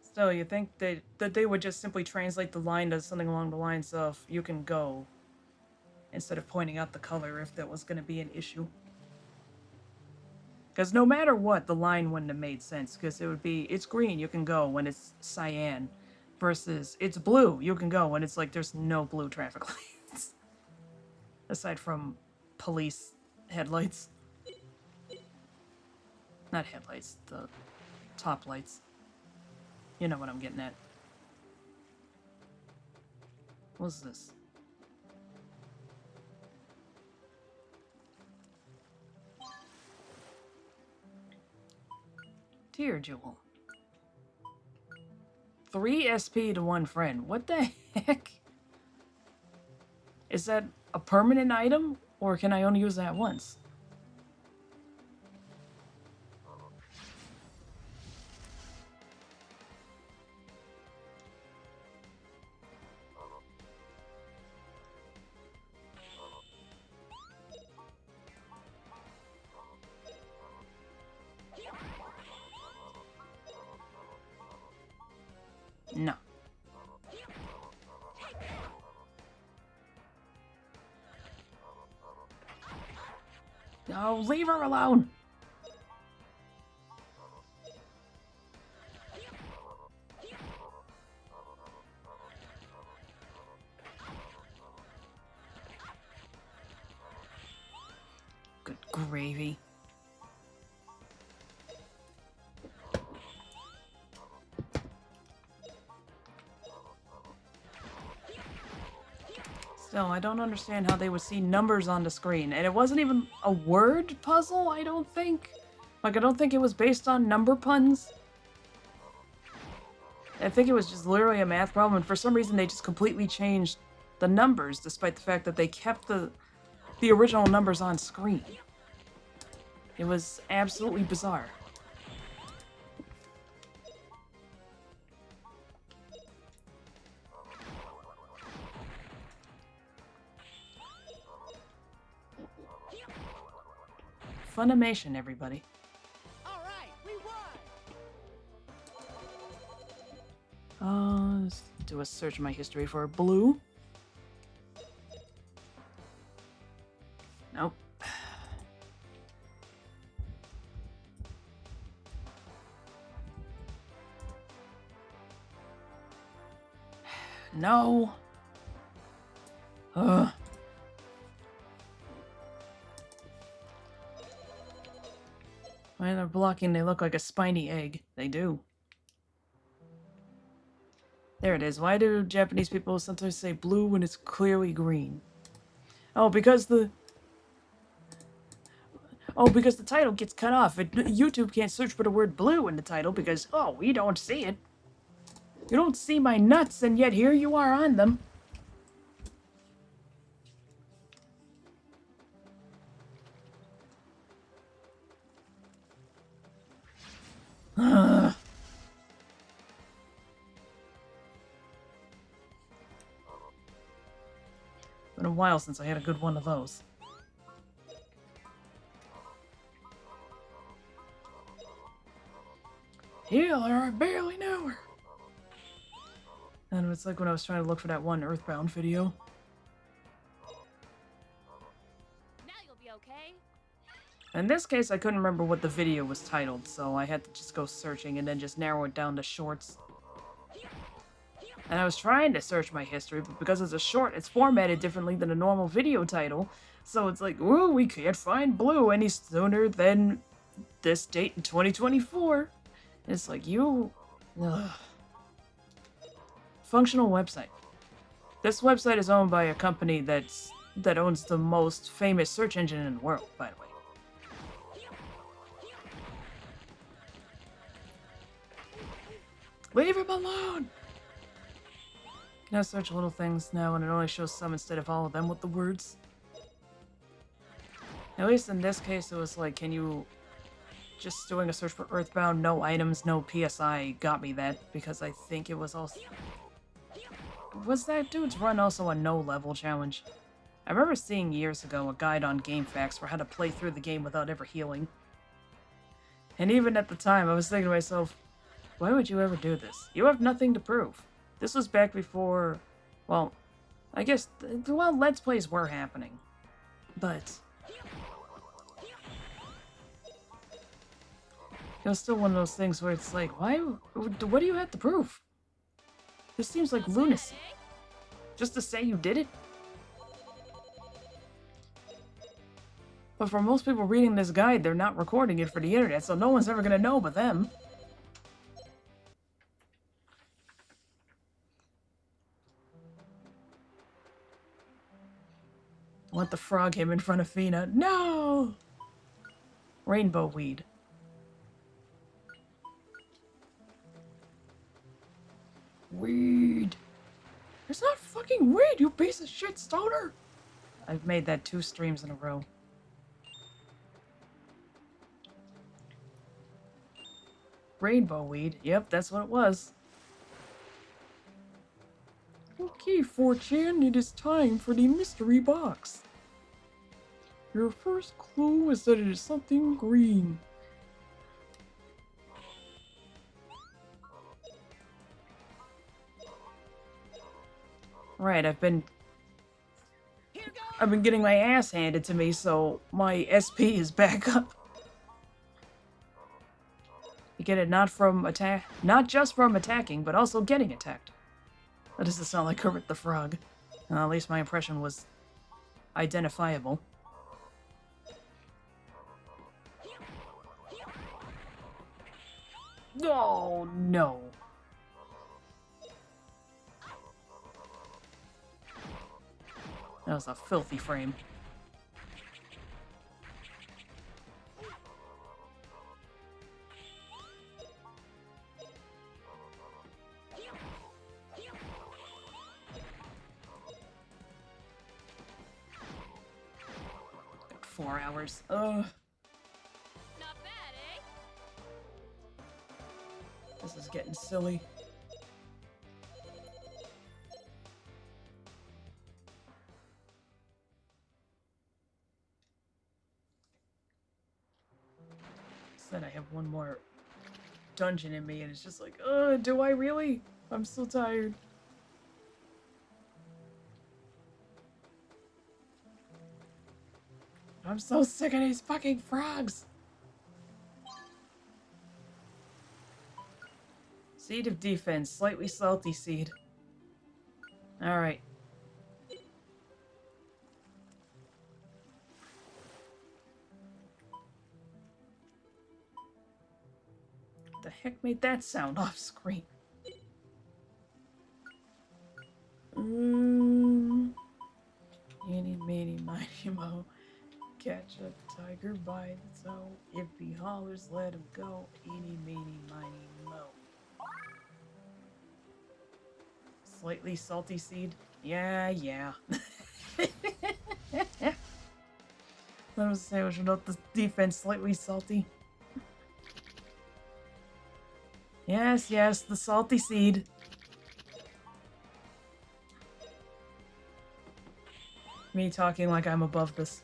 Still, you think that they would just simply translate the line to something along the lines of, you can go, instead of pointing out the color if that was going to be an issue. Because no matter what, the line wouldn't have made sense, because it would be, it's green, you can go, when it's cyan, versus it's blue, you can go, when it's like there's no blue traffic lights. Aside from police headlights. Not headlights, the top lights. You know what I'm getting at. What's this? Tear Jewel. 3 SP to 1 friend. What the heck? Is that a permanent item? Or can I only use that once? No. Oh, leave her alone! Good gravy. Still, I don't understand how they would see numbers on the screen. And it wasn't even a word puzzle, I don't think. Like, I don't think it was based on number puns. I think it was just literally a math problem, and for some reason they just completely changed the numbers, despite the fact that they kept the original numbers on screen. It was absolutely bizarre. Funimation, everybody. Let's do a search in my history for blue. Nope. No. Ugh. When they're blocking, they look like a spiny egg. They do. There it is. Why do Japanese people sometimes say blue when it's clearly green? Oh, because the title gets cut off. YouTube can't search for the word blue in the title because, oh, we don't see it. You don't see my nuts, and yet here you are on them. Ugh. Been a while since I had a good one of those. Healer, I barely know her. And it's like when I was trying to look for that one Earthbound video. Now you'll be okay. In this case, I couldn't remember what the video was titled, so I had to just go searching and then just narrow it down to shorts. And I was trying to search my history, but because it's a short, it's formatted differently than a normal video title. So it's like, ooh, we can't find blue any sooner than this date in 2024. And it's like, you... Ugh. Functional website. This website is owned by a company that owns the most famous search engine in the world, by the way. Leave him alone! Can I search little things now and it only shows some instead of all of them with the words? At least in this case it was like, can you... Just doing a search for Earthbound, no items, no PSI got me that, because I think it was also... Was that dude's run also a no-level challenge? I remember seeing years ago a guide on GameFAQs for how to play through the game without ever healing. And even at the time, I was thinking to myself, why would you ever do this? You have nothing to prove. This was back before, well, I guess, well, Let's Plays were happening. But... it was still one of those things where it's like, why, what do you have to prove? This seems like lunacy. Just to say you did it? But for most people reading this guide, they're not recording it for the internet, so no one's ever gonna know but them. I want the frog him in front of Fina. No! Rainbow weed. Weed. It's not fucking weed, you piece of shit stoner! I've made that 2 streams in a row. Rainbow weed. Yep, that's what it was. Okay, 4chan, it is time for the mystery box. Your first clue is that it is something green. Right, I've been getting my ass handed to me, so my SP is back up. You get it not just from attacking, but also getting attacked. That doesn't sound like Kermit the Frog. At least my impression was identifiable. Oh, no. That was a filthy frame. Got 4 hours. Ugh. Not bad, eh? This is getting silly. Said I have one more dungeon in me, and it's just like, do I really? I'm so tired. I'm so sick of these fucking frogs. Seed of defense, slightly salty seed. Alright. The heck made that sound off screen? Eeny, meeny, miny, mo. Catch a tiger by the toe. If he hollers, let him go. Eeny, meeny, miny, mo. Slightly salty seed? Yeah. That was a sandwich without the defense, slightly salty. Yes, the salty seed. Me talking like I'm above this.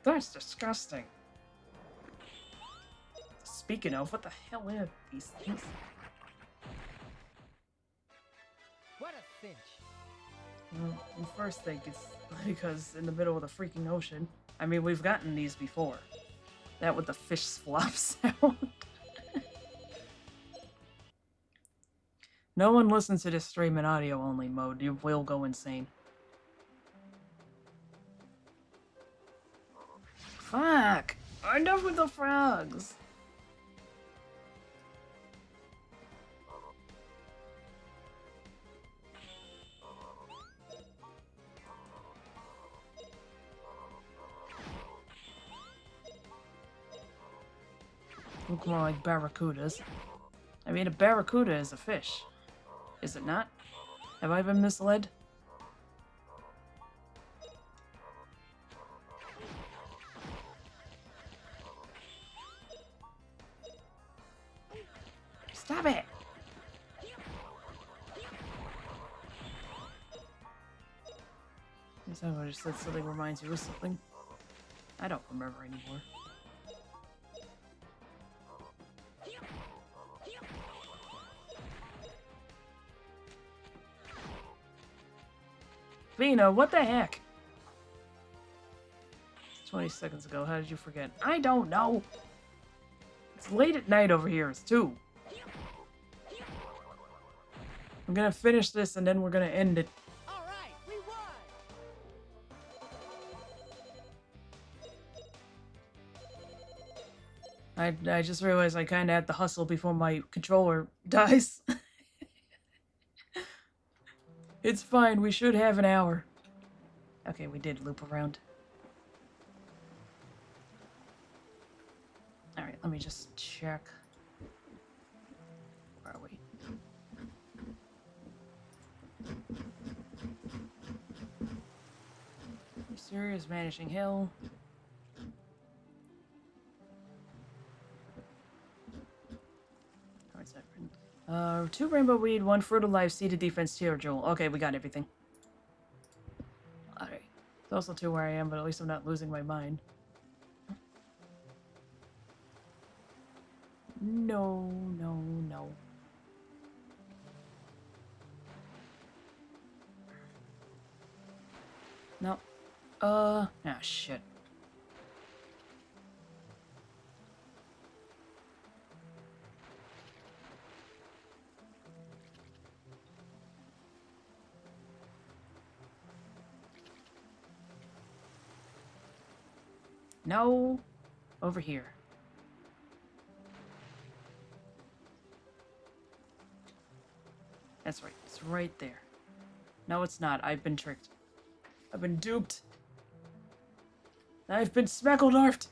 That's disgusting. Speaking of, what the hell are these things? What a cinch. Well, you first think it's because in the middle of the freaking ocean. I mean, we've gotten these before. That with the fish flop sound. No one listens to this stream in audio only mode. You will go insane. Fuck! Enough with the frogs! Look more like barracudas. I mean, a barracuda is a fish. Is it not? Have I been misled? Stop it! Guess I just said something reminds you of something. I don't remember anymore. Vina, what the heck? 20 seconds ago, how did you forget? I don't know! It's late at night over here, it's 2. I'm gonna finish this and then we're gonna end it. Alright, we won! I just realized I kinda have to hustle before my controller dies. It's fine, we should have an hour. Okay, we did loop around. Alright, let me just check. Where are we? Mysterious Vanishing Hill. Where's that written? 2 rainbow weed, 1 fruit of life, seed of defense, tier jewel. Okay, we got everything. Alright. It's also 2 where I am, but at least I'm not losing my mind. No. No. Ah, shit. No. Over here. That's right. It's right there. No, it's not. I've been tricked. I've been duped. I've been smeckledorfed.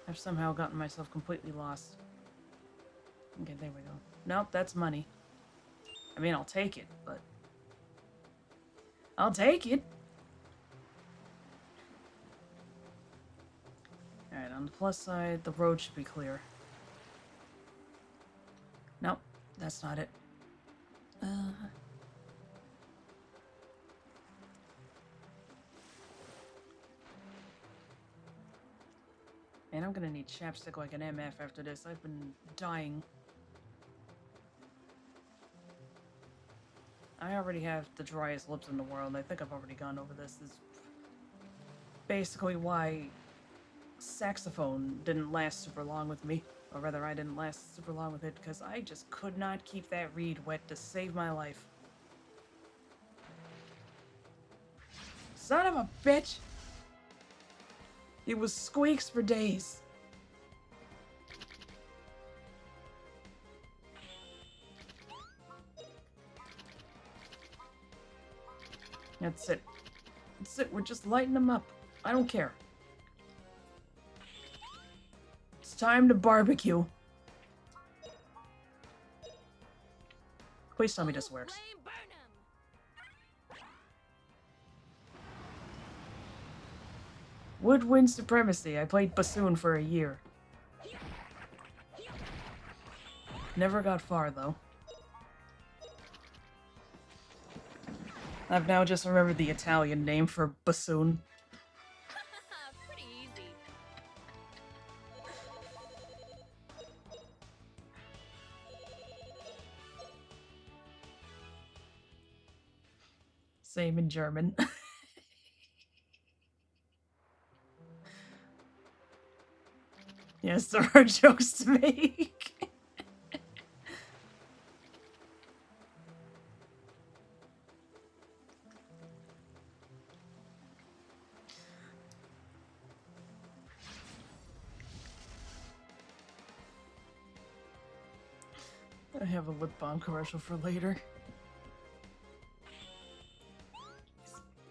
I've somehow gotten myself completely lost. Okay, there we go. Nope, that's money. I mean, I'll take it, but... I'll take it! Alright, on the plus side, the road should be clear. Nope, That's not it. Man, I'm gonna need chapstick like an MF after this. I've been dying. I already have the driest lips in the world. I think I've already gone over this. This is basically why saxophone didn't last super long with me. Or rather, I didn't last super long with it, because I just could not keep that reed wet to save my life. Son of a bitch! It was squeaks for days. That's it. That's it. We're just lighting them up. I don't care. It's time to barbecue. Please tell me this works. Flame burn 'em. Woodwind Supremacy. I played bassoon for a year. Never got far, though. I've now just remembered the Italian name for bassoon. Pretty easy. Same in German. Yes, there are jokes to make. I have a lip balm commercial for later.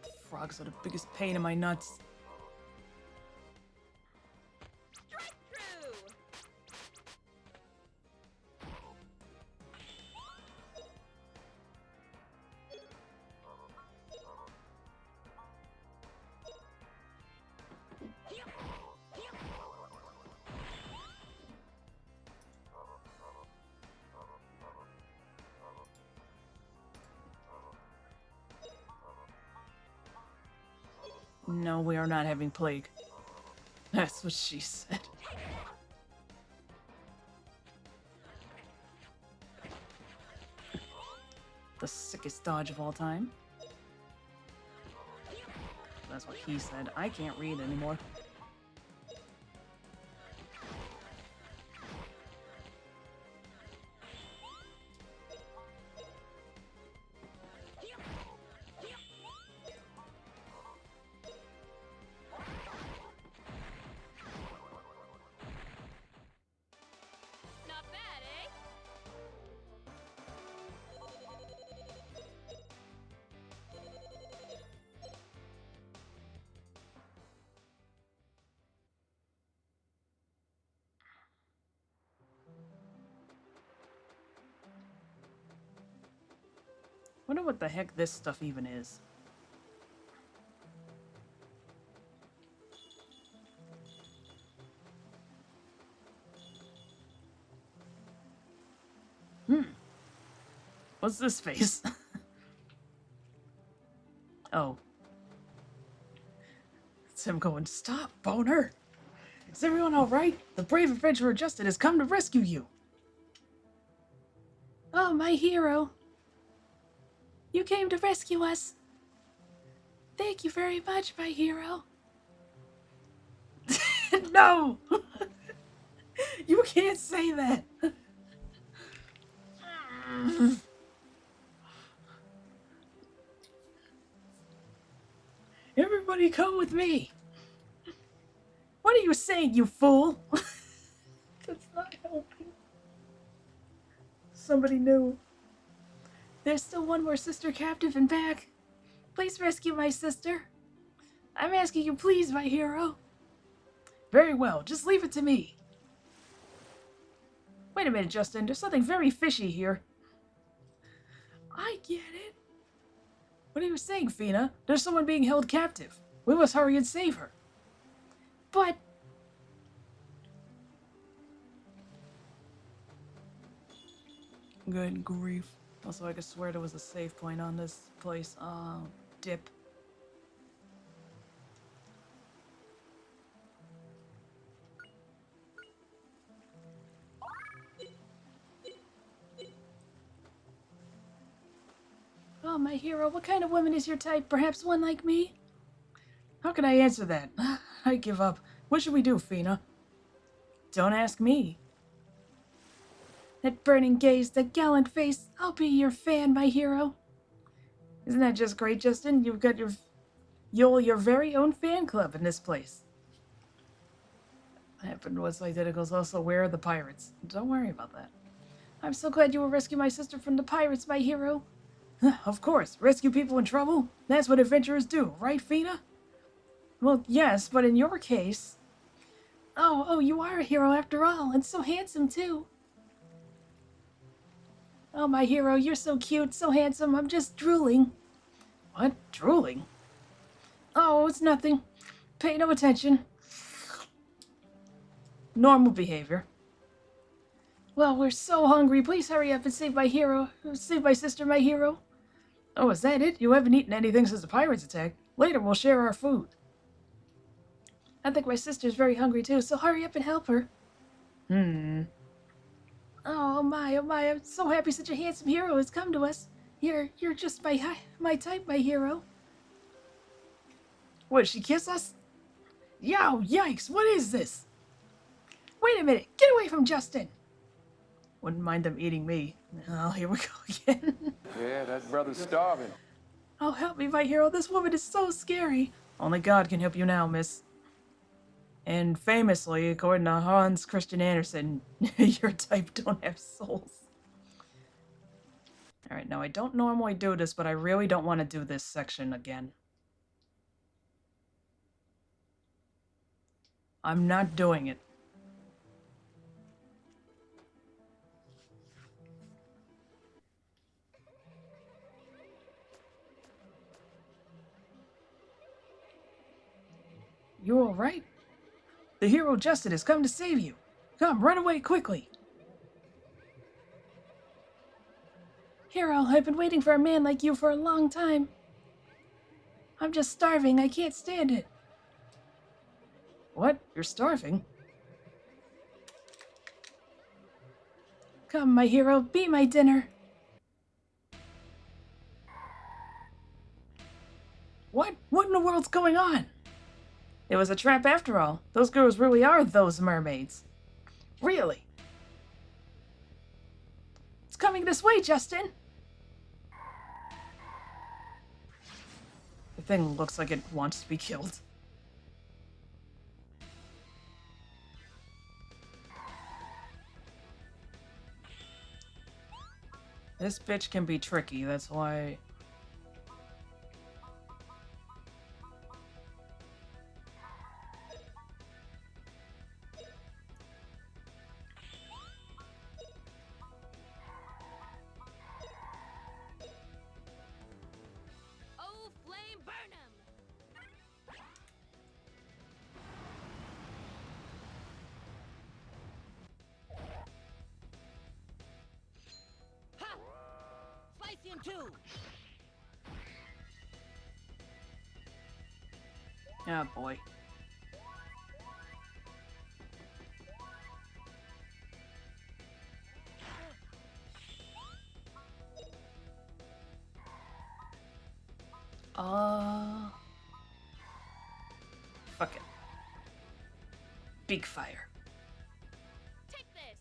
These frogs are the biggest pain in my nuts. Strike through. No, we are not having plague. That's what she said. The sickest dodge of all time. That's what he said. I can't read anymore. Not bad, eh? Wonder what the heck this stuff even is. What's this face? Oh. It's him going, "Stop, boner! Is everyone alright? The brave adventurer Justin has come to rescue you!" Oh, my hero. You came to rescue us. Thank you very much, my hero. No! You can't say that! Everybody come with me! What are you saying, you fool? That's not helping. Somebody knew. There's still one more sister captive and back. Please rescue my sister. I'm asking you, please, my hero. Very well, just leave it to me. Wait a minute, Justin, there's something very fishy here. I get it. What are you saying, Fina? There's someone being held captive. We must hurry and save her. But Good grief. Also, I could swear there was a save point on this place. Dip. Oh, my hero, what kind of woman is your type? Perhaps one like me? How can I answer that? I give up. What should we do, Fina? Don't ask me. That burning gaze, that gallant face. I'll be your fan, my hero. Isn't that just great, Justin? You've got your very own fan club in this place. Happened was Identical's also aware of the pirates. Don't worry about that. I'm so glad you will rescue my sister from the pirates, my hero. Of course, rescue people in trouble? That's what adventurers do, right, Fina? Well, yes, but in your case... Oh, you are a hero after all, and so handsome, too. Oh, my hero, you're so cute, so handsome, I'm just drooling. What? Drooling? Oh, it's nothing. Pay no attention. Normal behavior. Well, we're so hungry. Please hurry up and save my hero. Save my sister, my hero. Oh, is that it? You haven't eaten anything since the pirates attacked. Later, we'll share our food. I think my sister's very hungry, too, so hurry up and help her. Oh my, I'm so happy such a handsome hero has come to us. You're just my type, my hero. What, she kiss us? Yo, yikes, what is this? Wait a minute, get away from Justin. Wouldn't mind them eating me. Oh, here we go again. Yeah, that brother's starving. Oh, help me, my hero. This woman is so scary. Only God can help you now, miss. And famously, according to Hans Christian Andersen, your type don't have souls. Alright, now I don't normally do this, but I really don't want to do this section again. I'm not doing it. You alright? The hero Justin has come to save you. Come, run away quickly. Hero, I've been waiting for a man like you for a long time. I'm just starving. I can't stand it. What? You're starving? Come, my hero, be my dinner. What? What in the world's going on? It was a trap after all. Those girls really are those mermaids. Really? It's coming this way, Justin. The thing looks like it wants to be killed. This bitch can be tricky, that's why... Oh, flame burn 'em! Ha! Slice him too! Oh boy. Fuck it. Big fire. Take this!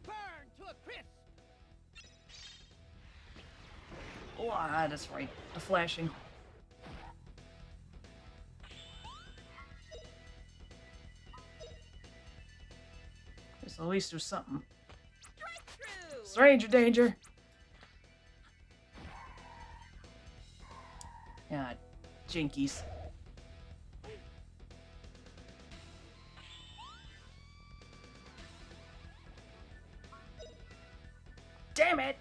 Burn to a crisp! Oh, that's right. The flashing. Let's at least do something. Through! Stranger danger! God, jinkies. damn it!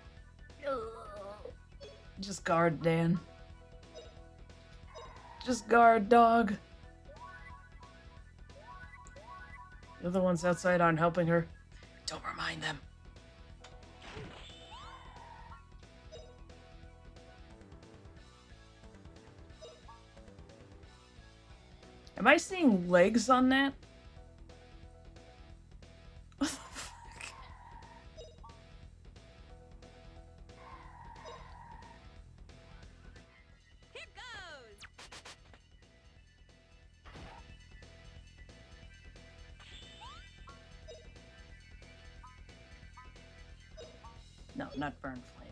Ugh. Just guard, Dan. Just guard, dog. The other ones outside aren't helping her. Don't remind them. Am I seeing legs on that? What the fuck? Here goes! No, not burn flame.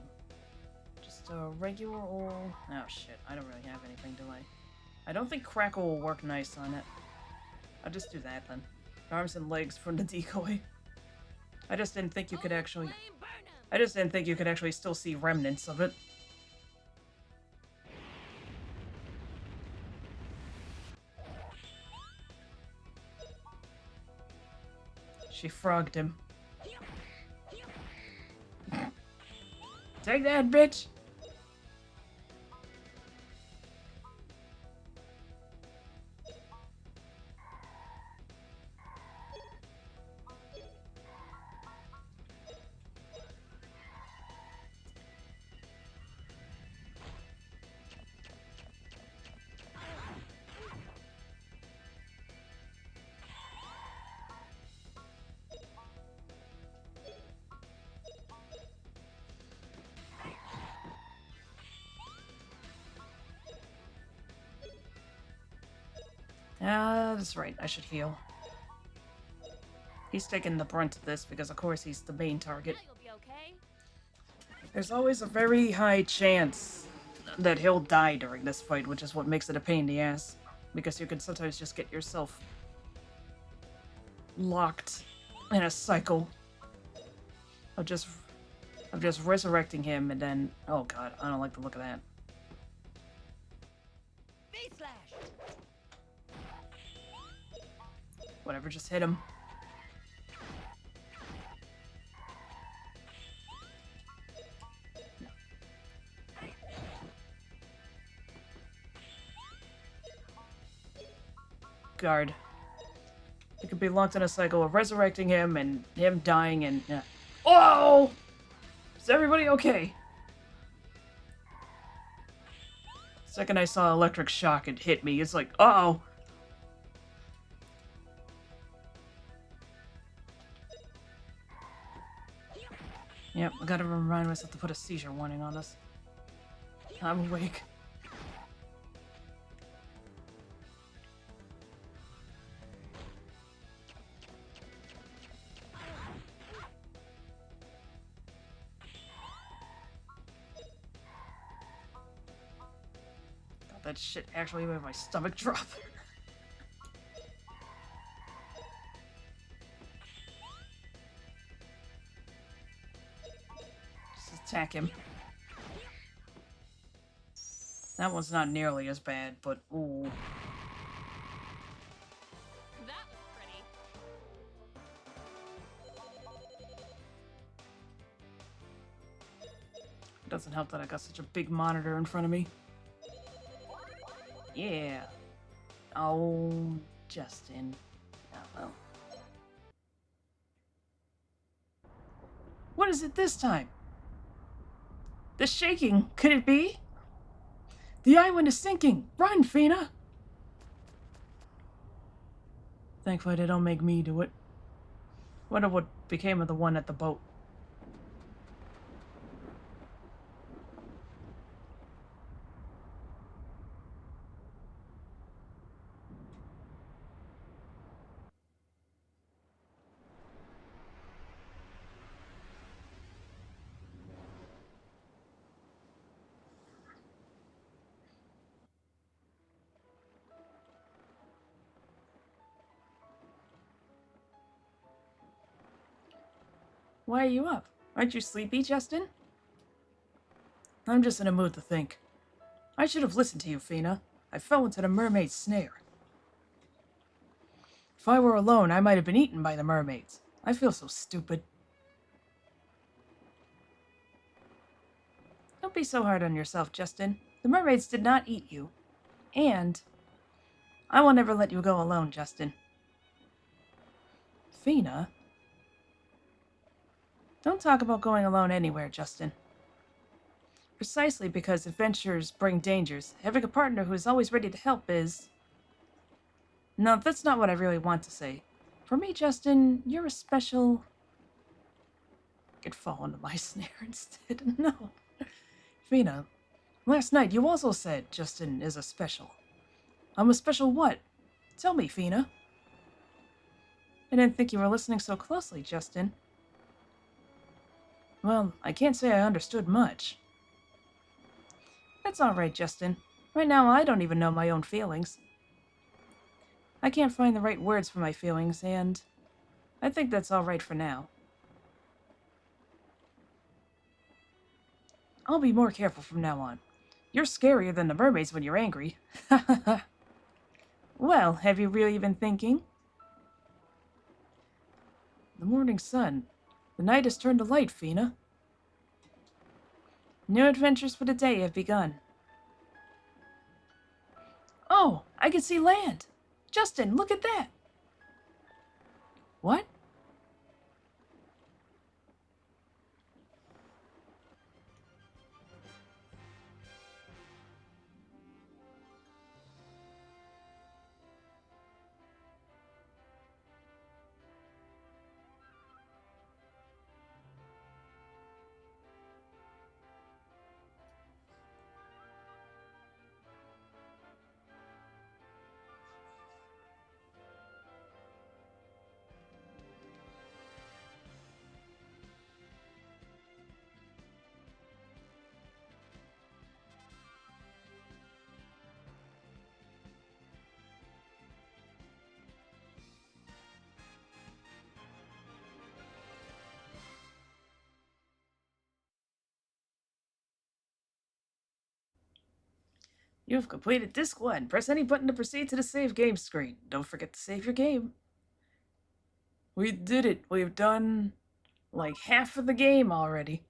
Just a regular old... Oh shit, I don't really have anything, do I? I don't think crackle will work nice on it. I'll just do that then. Arms and legs from the decoy. I just didn't think you could actually... I just didn't think you could actually still see remnants of it. She frogged him. Take that, bitch! That's right, I should heal. He's taking the brunt of this because of course he's the main target. Now you'll be okay. There's always a very high chance that he'll die during this fight, which is what makes it a pain in the ass. Because you can sometimes just get yourself locked in a cycle of just resurrecting him and then... Oh god, I don't like the look of that. Face slash! Whatever, just hit him. Guard. You could be locked in a cycle of resurrecting him and him dying and... Oh! Is everybody okay? Second I saw electric shock, it hit me. It's like, uh-oh! Yep, I gotta remind myself to put a seizure warning on us. I'm awake. God, that shit actually made my stomach drop. Attack him. That one's not nearly as bad, but ooh. That was pretty. It doesn't help that I got such a big monitor in front of me. Yeah. Oh, Justin. Oh, well. What is it this time? The shaking, could it be? The island is sinking! Run, Fina! Thankfully they don't make me do it. Wonder what became of the one at the boat. Why are you up? Aren't you sleepy, Justin? I'm just in a mood to think. I should have listened to you, Fina. I fell into the mermaid's snare. If I were alone, I might have been eaten by the mermaids. I feel so stupid. be so hard on yourself, Justin. The mermaids did not eat you. And I will never let you go alone, Justin. Fina? Don't talk about going alone anywhere, Justin. Precisely because adventures bring dangers. Having a partner who is always ready to help is... No, that's not what I really want to say. For me, Justin, you're a special... I could fall into my snare instead. No. Fina, last night you also said Justin is a special. I'm a special what? Tell me, Fina. I didn't think you were listening so closely, Justin. Well, I can't say I understood much. That's all right, Justin. Right now, I don't even know my own feelings. I can't find the right words for my feelings, and I think that's all right for now. I'll be more careful from now on. You're scarier than the mermaids when you're angry. Well, have you really been thinking? The morning sun. The night has turned to light, Fina. New adventures for the day have begun. Oh, I can see land! Justin, look at that! What? You have completed Disc 1. Press any button to proceed to the save game screen. Don't forget to save your game. We did it. We've done like half of the game already.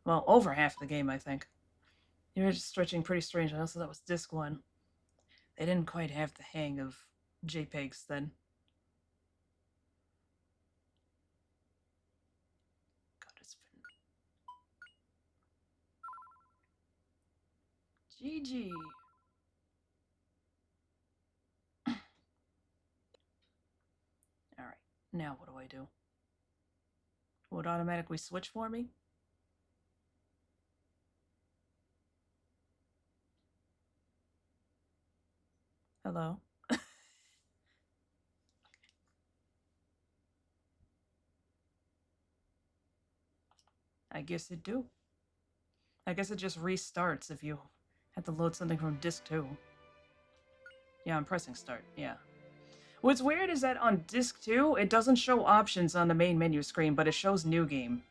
Well, over half the game, I think. You were just stretching pretty strangely. Also, that was Disc 1. They didn't quite have the hang of JPEGs then. God, it's been... GG. Alright, now what do I do? Will it automatically switch for me? Hello? I guess it do. I guess it just restarts if you have to load something from Disc 2. Yeah, I'm pressing start, yeah. What's weird is that on Disc 2, it doesn't show options on the main menu screen, but it shows New Game.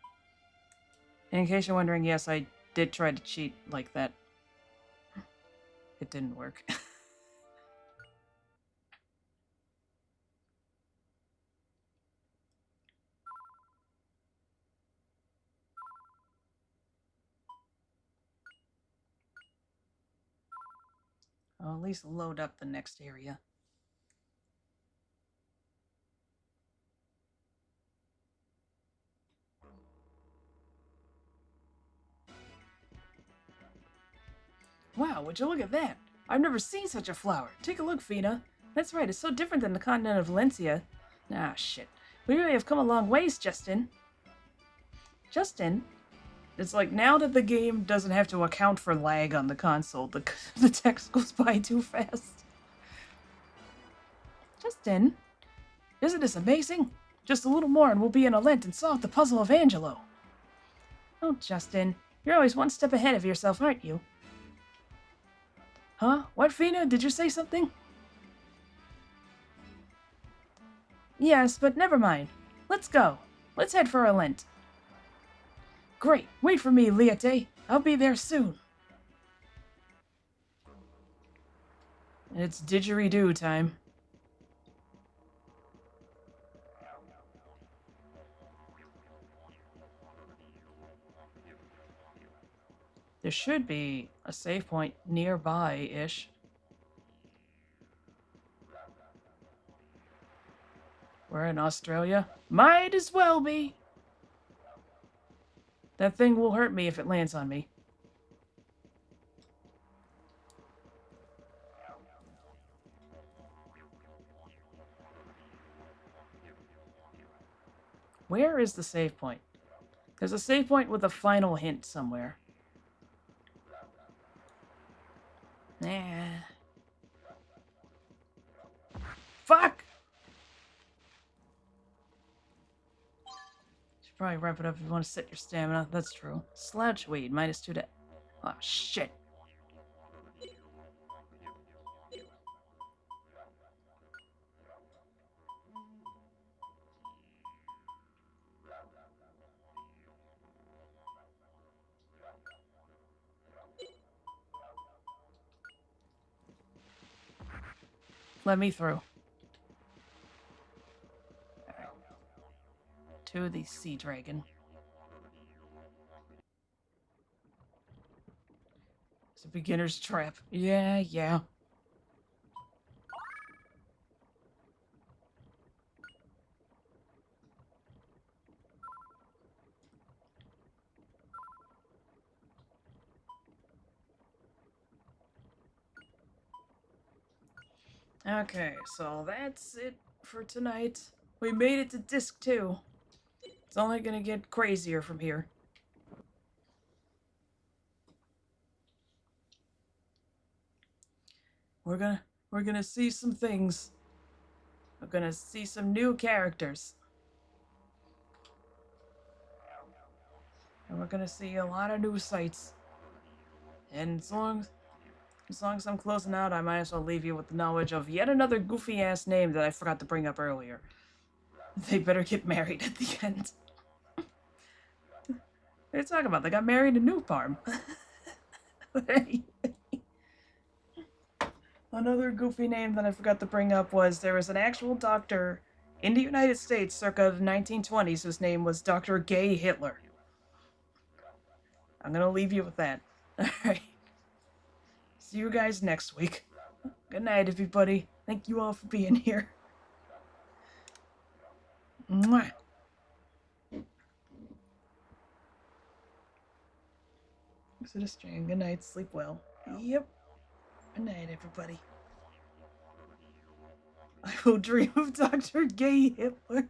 In case you're wondering, yes, I did try to cheat like that. It didn't work. I'll at least load up the next area. Wow, would you look at that? I've never seen such a flower. Take a look, Fina. That's right, it's so different than the continent of Valencia. Ah, shit. We really have come a long ways, Justin. Justin? It's like, now that the game doesn't have to account for lag on the console, the text goes by too fast. Justin? Isn't this amazing? Just a little more and we'll be in Alent and solve the puzzle of Angelo. Oh, Justin. You're always one step ahead of yourself, aren't you? Huh? What, Fina? Did you say something? Yes, but never mind. Let's go. Let's head for Alent. Great. Wait for me, Liate. I'll be there soon. It's didgeridoo time. There should be a save point nearby-ish. We're in Australia. Might as well be. That thing will hurt me if it lands on me. Where is the save point? There's a save point with a final hint somewhere. Nah. Fuck! Should probably wrap it up if you want to set your stamina. That's true. Slouch weed, -2 to... Oh, shit. Let me through. Alright. To the sea dragon. It's a beginner's trap. Yeah. Okay, so that's it for tonight. We made it to disc 2. It's only gonna get crazier from here. We're gonna see some things. We're gonna see some new characters. And we're gonna see a lot of new sights. And as long as I'm closing out, I might as well leave you with the knowledge of yet another goofy-ass name that I forgot to bring up earlier. They better get married at the end. What are you talking about? They got married in New Farm. Another goofy name that I forgot to bring up was there was an actual doctor in the United States circa the 1920s whose name was Dr. Gay Hitler. I'm gonna leave you with that. Alright. See you guys next week. Good night, everybody. Thank you all for being here. Mwah. Exit a stream. Good night. Sleep well. Yep. Good night, everybody. I will dream of Dr. Gay Hitler.